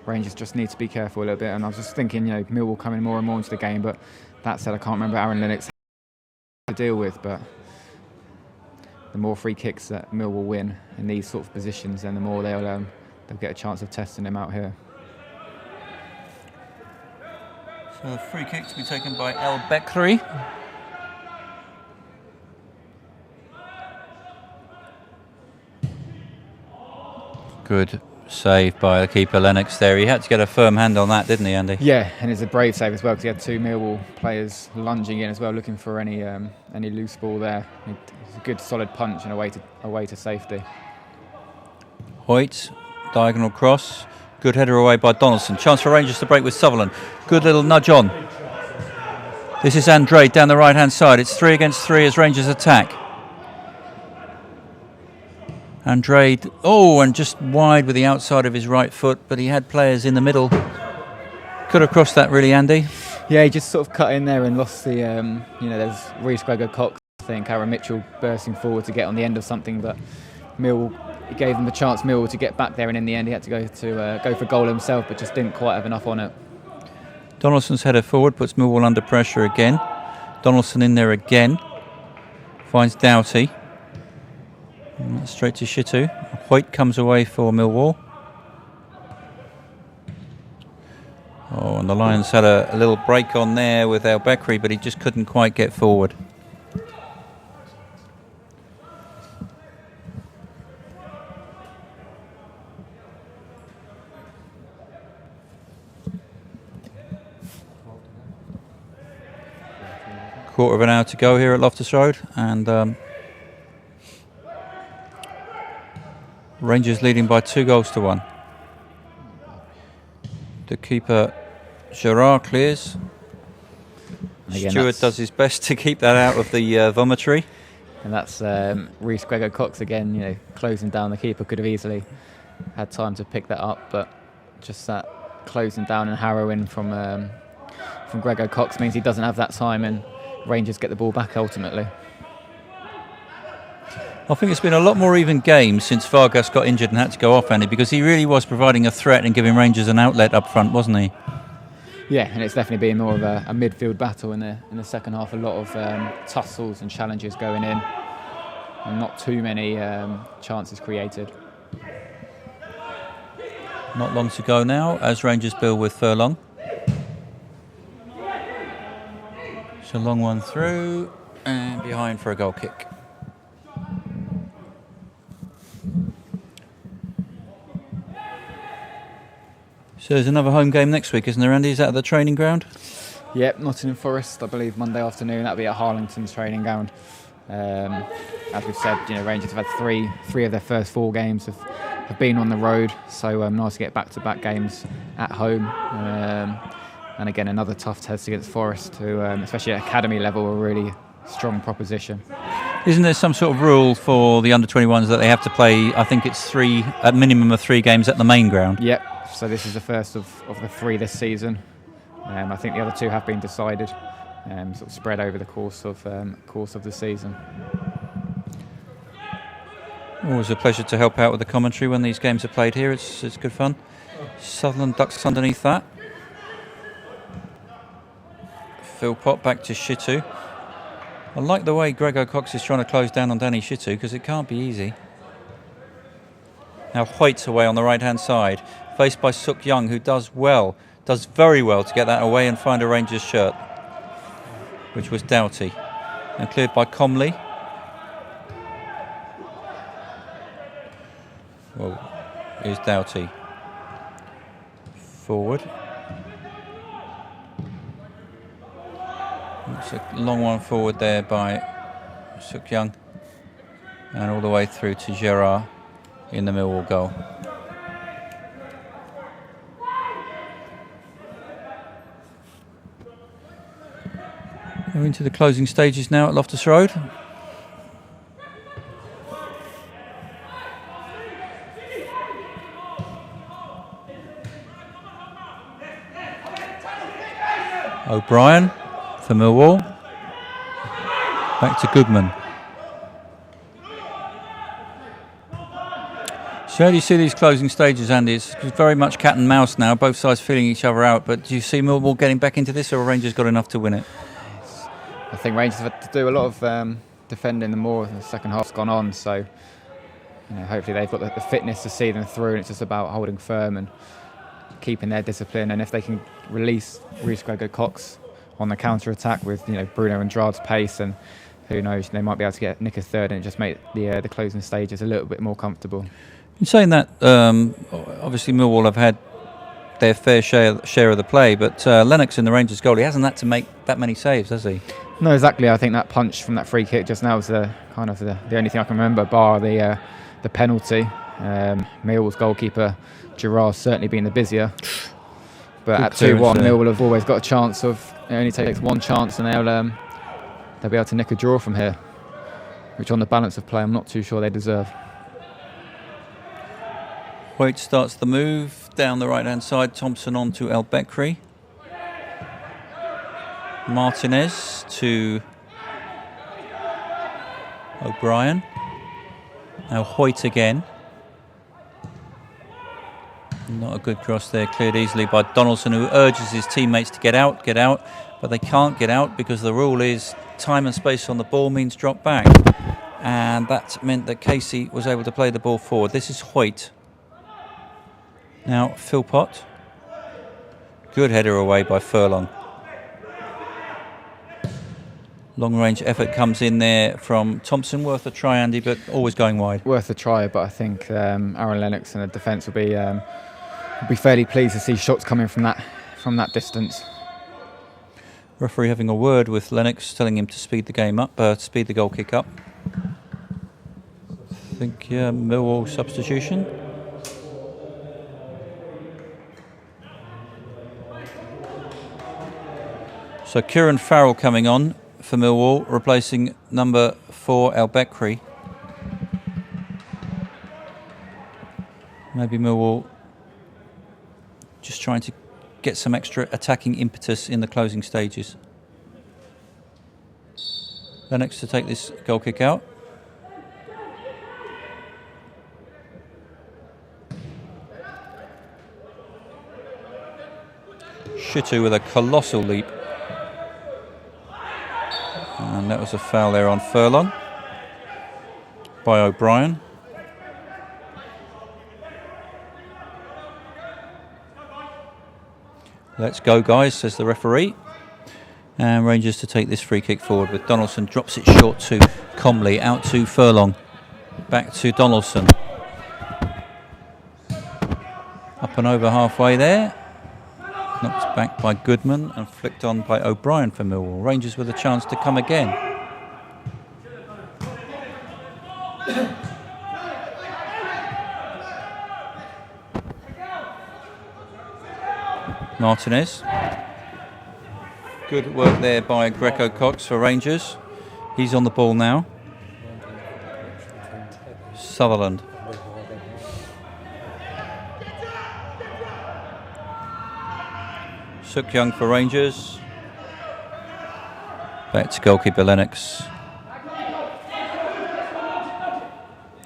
Rangers just need to be careful a little bit. And I was just thinking, Millwall coming more and more into the game, but that said, I can't remember Aaron Lennox to deal with, but the more free kicks that Millwall win in these sort of positions, then the more they'll get a chance of testing him out here. So free kick to be taken by El Bekri. Good save by the keeper Lennox there. He had to get a firm hand on that, didn't he, Andy? Yeah, and it's a brave save as well, because he had two Millwall players lunging in as well, looking for any loose ball there. It's a good solid punch and away to safety. Hoyt, diagonal cross. Good header away by Donaldson. Chance for Rangers to break with Sutherland. Good little nudge on. This is Andrade down the right-hand side. It's 3 against 3 as Rangers attack. Andrade, and just wide with the outside of his right foot, but he had players in the middle. Could have crossed that really, Andy. Yeah, he just sort of cut in there and lost the, there's Reece Gregor-Cox, I think, Aaron Mitchell bursting forward to get on the end of something, but he gave him a chance, Millwall, to get back there, and in the end he had to go for goal himself, but just didn't quite have enough on it. Donaldson's header forward puts Millwall under pressure again. Donaldson in there again. Finds Doughty. Straight to Shitu. Hoyt comes away for Millwall. And the Lions had a little break on there with El Bekri, but he just couldn't quite get forward. Quarter of an hour to go here at Loftus Road, and Rangers leading by 2-1. The keeper Gerard clears. Stewart does his best to keep that out of the vomitory. And that's Reece Gregor-Cox again, closing down. The keeper could have easily had time to pick that up, but just that closing down and harrowing from Gregor-Cox means he doesn't have that time, and Rangers get the ball back ultimately. I think it's been a lot more even games since Vargas got injured and had to go off, Andy, because he really was providing a threat and giving Rangers an outlet up front, wasn't he? Yeah, and it's definitely been more of a midfield battle in the second half. A lot of tussles and challenges going in, and not too many chances created. Not long to go now as Rangers build with Furlong. It's a long one through and behind for a goal kick. So there's another home game next week, isn't there, Andy? Is that at the training ground? Yep, Nottingham Forest, I believe, Monday afternoon. That'll be at Harlington's training ground. As we've said, Rangers have had three of their first 4 games have been on the road, so nice to get back-to-back games at home. And again, another tough test against Forest, who, especially at academy level, are a really strong proposition. Isn't there some sort of rule for the under-21s that they have to play, I think it's a minimum of 3 games at the main ground? Yep, so this is the first of the 3 this season. I think the other 2 have been decided, sort of spread over the course of the season. Always a pleasure to help out with the commentary when these games are played here. It's good fun. Sutherland ducks underneath that. Philpott back to Shitu. I like the way Gregor-Cox is trying to close down on Danny Shitu, because it can't be easy. Now Hoyt's away on the right-hand side, faced by Suk Young, who does very well to get that away and find a Rangers shirt, which was Doughty. And cleared by Comley. Well, here's Doughty. Forward. It's a long one forward there by Suk Young, and all the way through to Gerard in the Millwall goal. We're into the closing stages now at Loftus Road. O'Brien for Millwall. Back to Goodman. So how do you see these closing stages, Andy? It's very much cat and mouse now, both sides feeling each other out, but do you see Millwall getting back into this, or have Rangers got enough to win it? I think Rangers have had to do a lot of defending the more the second half's gone on, so hopefully they've got the fitness to see them through, and it's just about holding firm and keeping their discipline. And if they can release Reece Gregor-Cox on the counter-attack with Bruno Andrade's pace, and who knows, they might be able to nick a third and just make the closing stages a little bit more comfortable. In saying that, obviously Millwall have had their fair share of the play, but Lennox in the Rangers goal, he hasn't had to make that many saves, has he? No, exactly. I think that punch from that free kick just now was the only thing I can remember, bar the penalty. Millwall's goalkeeper Gerard's certainly been the busier, but at 2-1, Millwall have always got a chance of. It only takes one chance, and they'll be able to nick a draw from here, which on the balance of play, I'm not too sure they deserve. Hoilett starts the move down the right-hand side. Thompson on to El Bekri. Martinez to O'Brien. Now Hoilett again. Not a good cross there, cleared easily by Donaldson, who urges his teammates to get out, but they can't get out because the rule is time and space on the ball means drop back. And that meant that Casey was able to play the ball forward. This is Hoilett. Now Philpott. Good header away by Furlong. Long range effort comes in there from Thompson. Worth a try, Andy, but always going wide. Worth a try, but I think Aaron Lennox and the defence will be fairly pleased to see shots coming from that distance. Referee having a word with Lennox, telling him to speed the game up, speed the goal kick up. I think Millwall substitution. So Kieran Farrell coming on for Millwall, replacing number 4 El Bekri. Maybe Millwall just trying to get some extra attacking impetus in the closing stages. Lennox to take this goal kick out. Shitu with a colossal leap. And that was a foul there on Furlong by O'Brien. Let's go, guys, says the referee. And Rangers to take this free kick forward with Donaldson. Drops it short to Comley. Out to Furlong. Back to Donaldson. Up and over halfway there. Knocked back by Goodman and flicked on by O'Brien for Millwall. Rangers with a chance to come again. Martinez. Good work there by Gregor-Cox for Rangers. He's on the ball now. Sutherland. Suk Young for Rangers. Back to goalkeeper Lennox.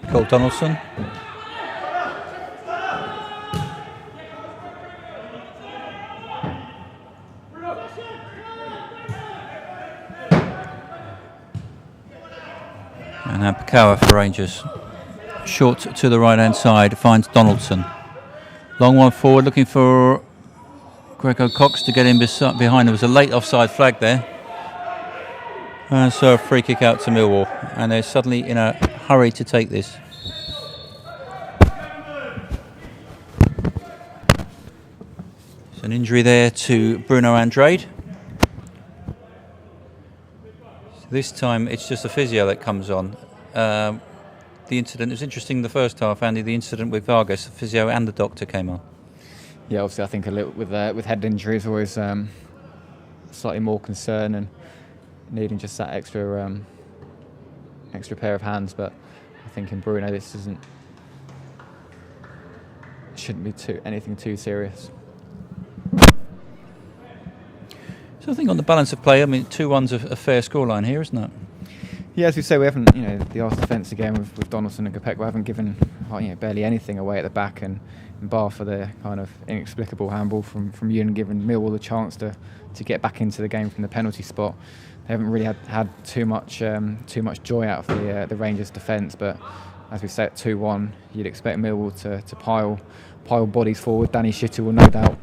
Cole Donaldson. And now Pakawa for Rangers. Short to the right hand side, finds Donaldson. Long one forward, looking for Gregor-Cox to get in behind. There was a late offside flag there. And so a free kick out to Millwall. And they're suddenly in a hurry to take this. There's an injury there to Bruno Andrade. So this time it's just a physio that comes on. The incident, it was interesting the first half, Andy, the incident with Vargas, the physio and the doctor came on. Yeah, obviously I think a little with head injuries always slightly more concern and needing just that extra pair of hands. But I think in Bruno this shouldn't be anything too serious. So I think on the balance of play, I mean 2-1's a fair scoreline here, isn't it? Yeah, as we say, we haven't, the Arsenal defence again with Donaldson and Gopek, we haven't given barely anything away at the back, and bar for the kind of inexplicable handball from Ewan giving Millwall the chance to get back into the game from the penalty spot. They haven't really had too much joy out of the Rangers defence, but as we say at 2-1, you'd expect Millwall to pile bodies forward. Danny Schittu will no doubt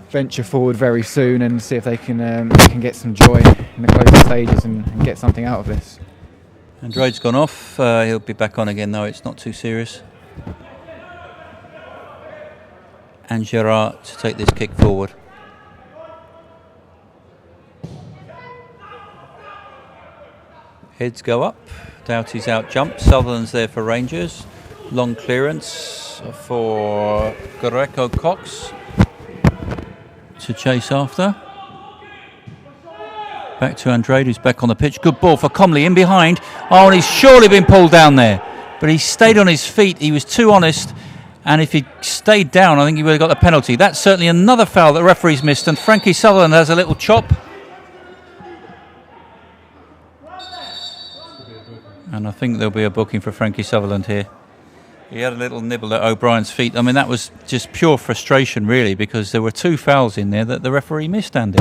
venture forward very soon and see if they can get some joy in the closing stages and get something out of this. Andrade's gone off. He'll be back on again, though. It's not too serious. And Gerard to take this kick forward. Heads go up. Doughty's out jump. Sutherland's there for Rangers. Long clearance for Greco Cox to chase after. Back to Andrade, who's back on the pitch. Good ball for Comley in behind. Oh, and he's surely been pulled down there. But he stayed on his feet. He was too honest. And if he'd stayed down, I think he would have got the penalty. That's certainly another foul that the referee's missed. And Frankie Sutherland has a little chop. And I think there'll be a booking for Frankie Sutherland here. He had a little nibble at O'Brien's feet. I mean, that was just pure frustration, really, because there were 2 fouls in there that the referee missed, Andy.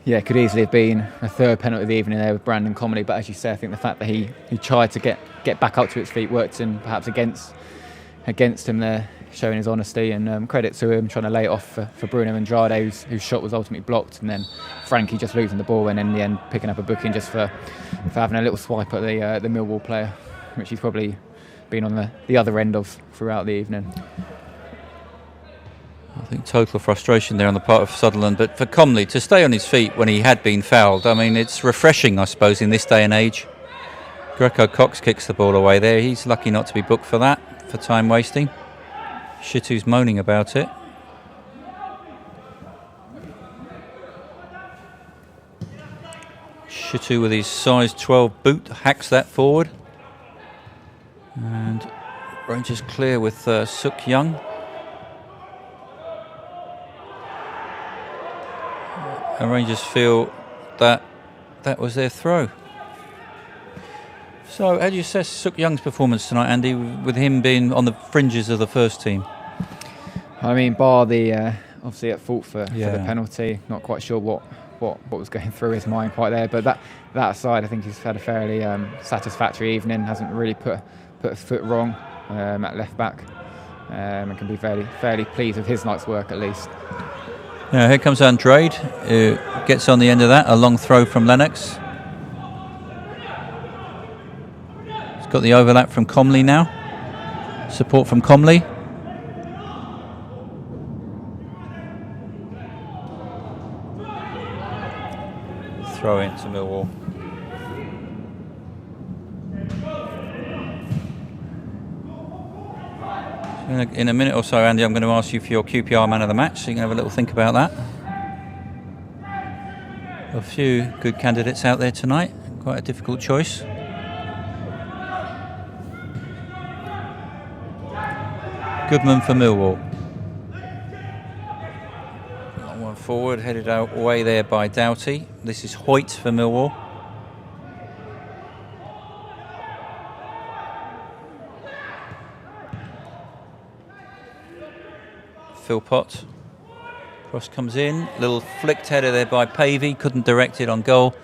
Yeah, it could easily have been a third penalty of the evening there with Brandon Comley. But as you say, I think the fact that he tried to get back up to his feet worked in perhaps against him there, showing his honesty, and credit to him trying to lay it off for Bruno Andrade, whose shot was ultimately blocked, and then Frankie just losing the ball and in the end picking up a booking just for having a little swipe at the Millwall player, which he's probably been on the other end of throughout the evening. I think total frustration there on the part of Sutherland, but for Comley to stay on his feet when he had been fouled, I mean, it's refreshing, I suppose, in this day and age. Greco Cox kicks the ball away there. He's lucky not to be booked for that, for time wasting. Shittu's moaning about it. Shittu with his size 12 boot hacks that forward. And Rangers clear with Suk Young. And Rangers feel that was their throw. So how do you assess Suk Young's performance tonight, Andy, with him being on the fringes of the first team? I mean, bar the obviously at fault for the penalty, not quite sure what was going through his mind quite there, but that aside, I think he's had a fairly satisfactory evening, hasn't really put a foot wrong at left back, and can be fairly pleased with his night's work at least. Yeah, here comes Andrade, who gets on the end of that, a long throw from Lennox. He's got the overlap from Comley now. Support from Comley. Throw into Millwall. In a minute or so, Andy, I'm going to ask you for your QPR man of the match, so you can have a little think about that. A few good candidates out there tonight, quite a difficult choice. Goodman for Millwall. Long one forward, headed out away there by Doughty. This is Hoyt for Millwall. Philpott. Cross comes in. Little flicked header there by Pavey. Couldn't direct it on goal.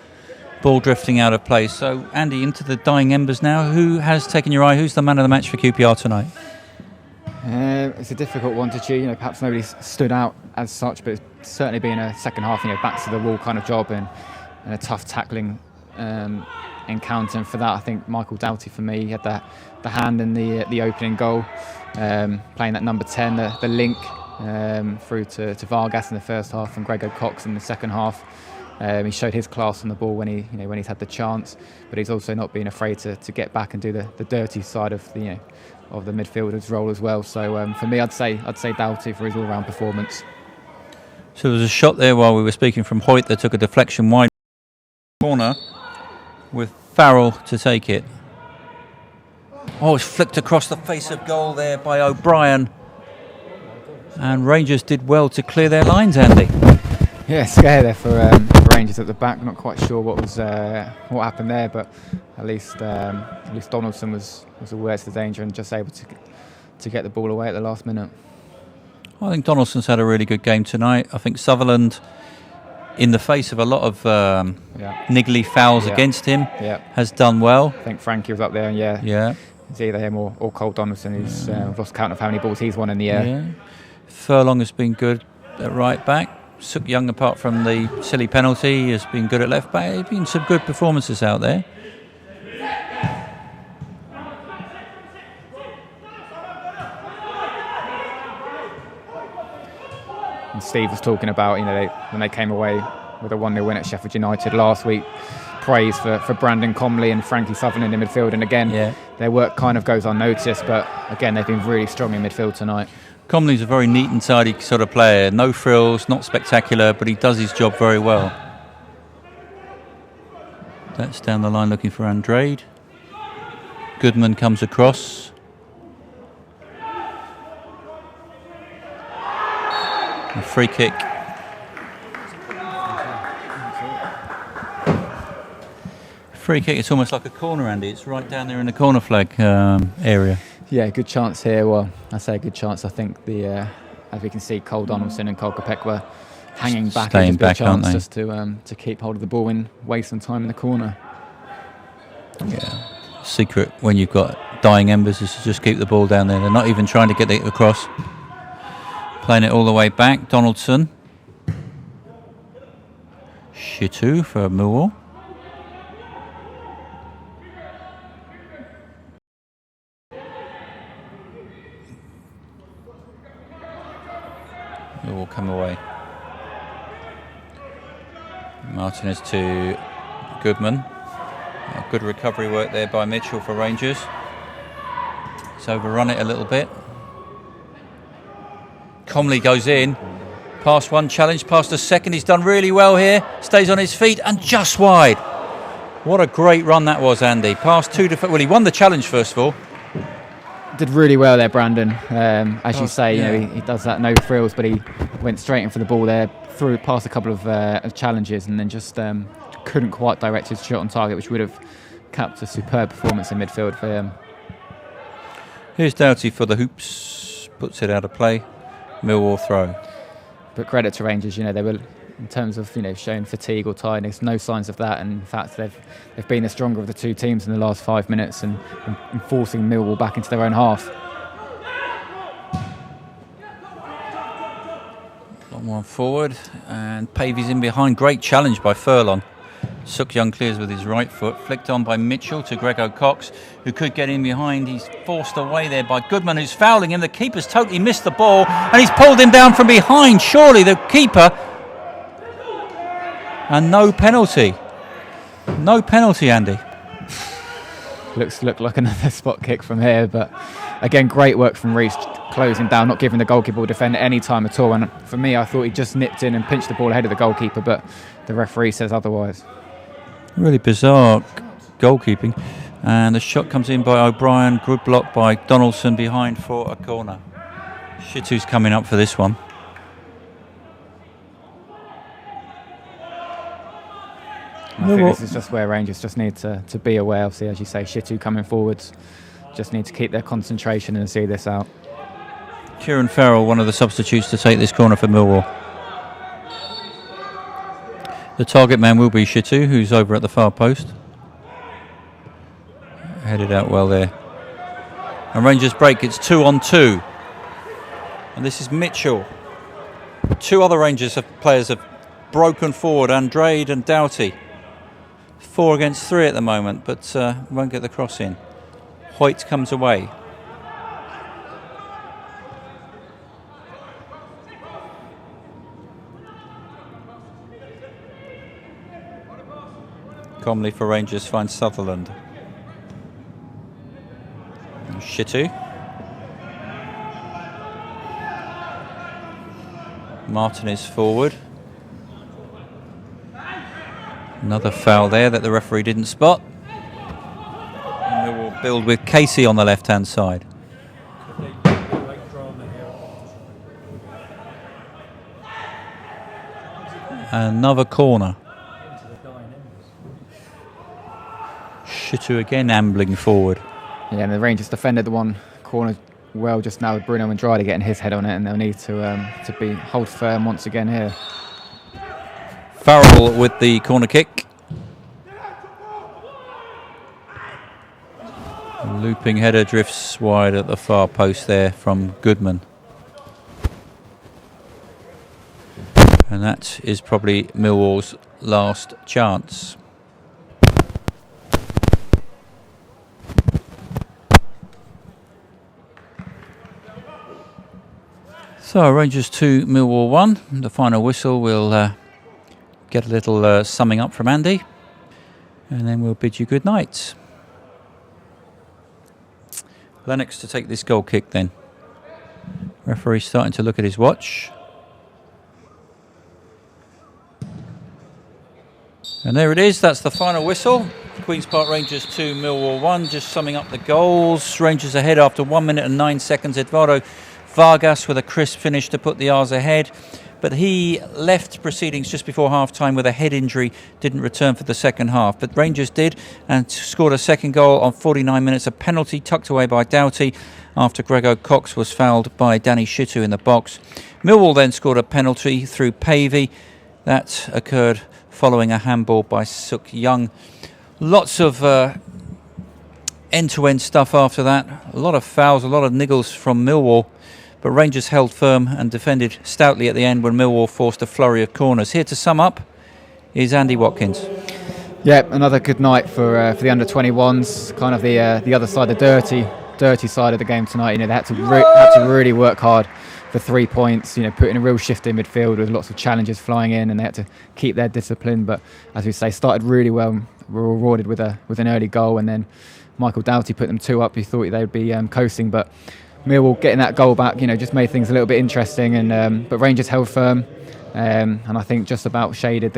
Ball drifting out of play. So, Andy, into the dying embers now. Who has taken your eye? Who's the man of the match for QPR tonight? It's a difficult one to choose. Perhaps nobody's stood out as such, but it's certainly been a second half, back to the wall kind of job and a tough tackling encounter. And for that, I think Michael Doughty, for me, he had the hand in the opening goal, playing that number 10, the link through to Vargas in the first half and Greco Cox in the second half. He showed his class on the ball when he's had the chance, but he's also not been afraid to get back and do the dirty side of the midfielder's role as well. So for me, I'd say Doughty for his all-round performance. So there was a shot there while we were speaking from Hoyt that took a deflection wide corner with Farrell to take it. Oh, it's flicked across the face of goal there by O'Brien. And Rangers did well to clear their lines, Andy. Yeah, scare there for Rangers at the back. Not quite sure what happened there, but at least Donaldson was aware of the danger and just able to get the ball away at the last minute. I think Donaldson's had a really good game tonight. I think Sutherland, in the face of a lot of niggly fouls against him, has done well. I think Frankie was up there, it's either him or Cole Donaldson, who's lost count of how many balls he's won in the air. Yeah. Furlong has been good at right back. Suk Young, apart from the silly penalty, has been good at left back. There have been some good performances out there. And Steve was talking about, when they came away with a 1-0 win at Sheffield United last week, praise for Brandon Comley and Frankie Sutherland in midfield. And again, their work kind of goes unnoticed, but again, they've been really strong in midfield tonight. Comley's a very neat and tidy sort of player. No frills, not spectacular, but he does his job very well. That's down the line looking for Andrade. Goodman comes across. A free kick. Free kick, it's almost like a corner, Andy. It's right down there in the corner flag area. Yeah, good chance here. Well, I say a good chance. I think as we can see, Cole Donaldson and Cole Kopekwa hanging back. Staying back, aren't they? Just to keep hold of the ball and waste some time in the corner. Yeah. Secret when you've got dying embers is to just keep the ball down there. They're not even trying to get it across. Playing it all the way back. Donaldson. Shitu for Millwall. Millwall come away. Martinez to Goodman. Good recovery work there by Mitchell for Rangers. He's overrun it a little bit. Comley goes in. Past one challenge, past a second. He's done really well here. Stays on his feet and just wide. What a great run that was, Andy. Past two defenders. Well, he won the challenge first of all. Did really well there, Brandon. As you say, he does that, no frills, but he went straight in for the ball there, through past a couple of challenges, and then just couldn't quite direct his shot on target, which would have capped a superb performance in midfield for him. Here's Doughty for the hoops, puts it out of play. Millwall throw. But credit to Rangers, they were, in terms of showing fatigue or tiredness, no signs of that. And in fact, they've been the stronger of the two teams in the last 5 minutes and forcing Millwall back into their own half. Long one forward, and Pavey's in behind. Great challenge by Furlong. Suk Young clears with his right foot, flicked on by Mitchell to Grego Cox, who could get in behind. He's forced away there by Goodman, who's fouling him. The keeper's totally missed the ball, and he's pulled him down from behind. Surely the keeper. And no penalty. No penalty, Andy. Looked like another spot kick from here, but again, great work from Reece, closing down, not giving the goalkeeper or defender any time at all. And for me, I thought he just nipped in and pinched the ball ahead of the goalkeeper, but the referee says otherwise. Really bizarre goalkeeping. And the shot comes in by O'Brien, good block by Donaldson behind for a corner. Shitu's coming up for this one. I think this is just where Rangers just need to be aware. Obviously, as you say, Shitu coming forwards, just need to keep their concentration and see this out. Kieran Farrell, one of the substitutes to take this corner for Millwall. The target man will be Shitu, who's over at the far post. Headed out well there. And Rangers break, it's 2-on-2. And this is Mitchell. Two other Rangers players have broken forward, Andrade and Doughty. 4 against 3 at the moment, but won't get the cross in. Hoyt comes away. Comley for Rangers finds Sutherland. Shitu. Martinez forward. Another foul there that the referee didn't spot. And we will build with Casey on the left-hand side. Another corner. Shitu again ambling forward. Yeah, and the Rangers defended the one corner well just now with Bruno Andrade getting his head on it, and they'll need to hold firm once again here. Farrell with the corner kick. Looping header drifts wide at the far post there from Goodman. And that is probably Millwall's last chance. So Rangers 2, Millwall 1. The final whistle will get a little summing up from Andy, and then we'll bid you good night. Lennox to take this goal kick then. Referee starting to look at his watch. And there it is, that's the final whistle. Queen's Park Rangers 2, Millwall 1. Just summing up the goals. Rangers ahead after 1 minute and 9 seconds. Eduardo Vargas with a crisp finish to put the R's ahead. But he left proceedings just before half-time with a head injury, didn't return for the second half. But Rangers did and scored a second goal on 49 minutes, a penalty tucked away by Doughty after Grego Cox was fouled by Danny Shitu in the box. Millwall then scored a penalty through Pavey. That occurred following a handball by Suk Young. Lots of end-to-end stuff after that. A lot of fouls, a lot of niggles from Millwall. But Rangers held firm and defended stoutly at the end when Millwall forced a flurry of corners. Here to sum up is Andy Watkins. Yeah, another good night for the under-21s. Kind of the other side, the dirty side of the game tonight. You know, they had to really work hard for 3 points. You know, put in a real shift in midfield with lots of challenges flying in, and they had to keep their discipline. But as we say, started really well. Were rewarded with an early goal, and then Michael Doughty put them 2 up. You thought they'd be coasting, but Millwall getting that goal back, you know, just made things a little bit interesting. And but Rangers held firm, and I think just about shaded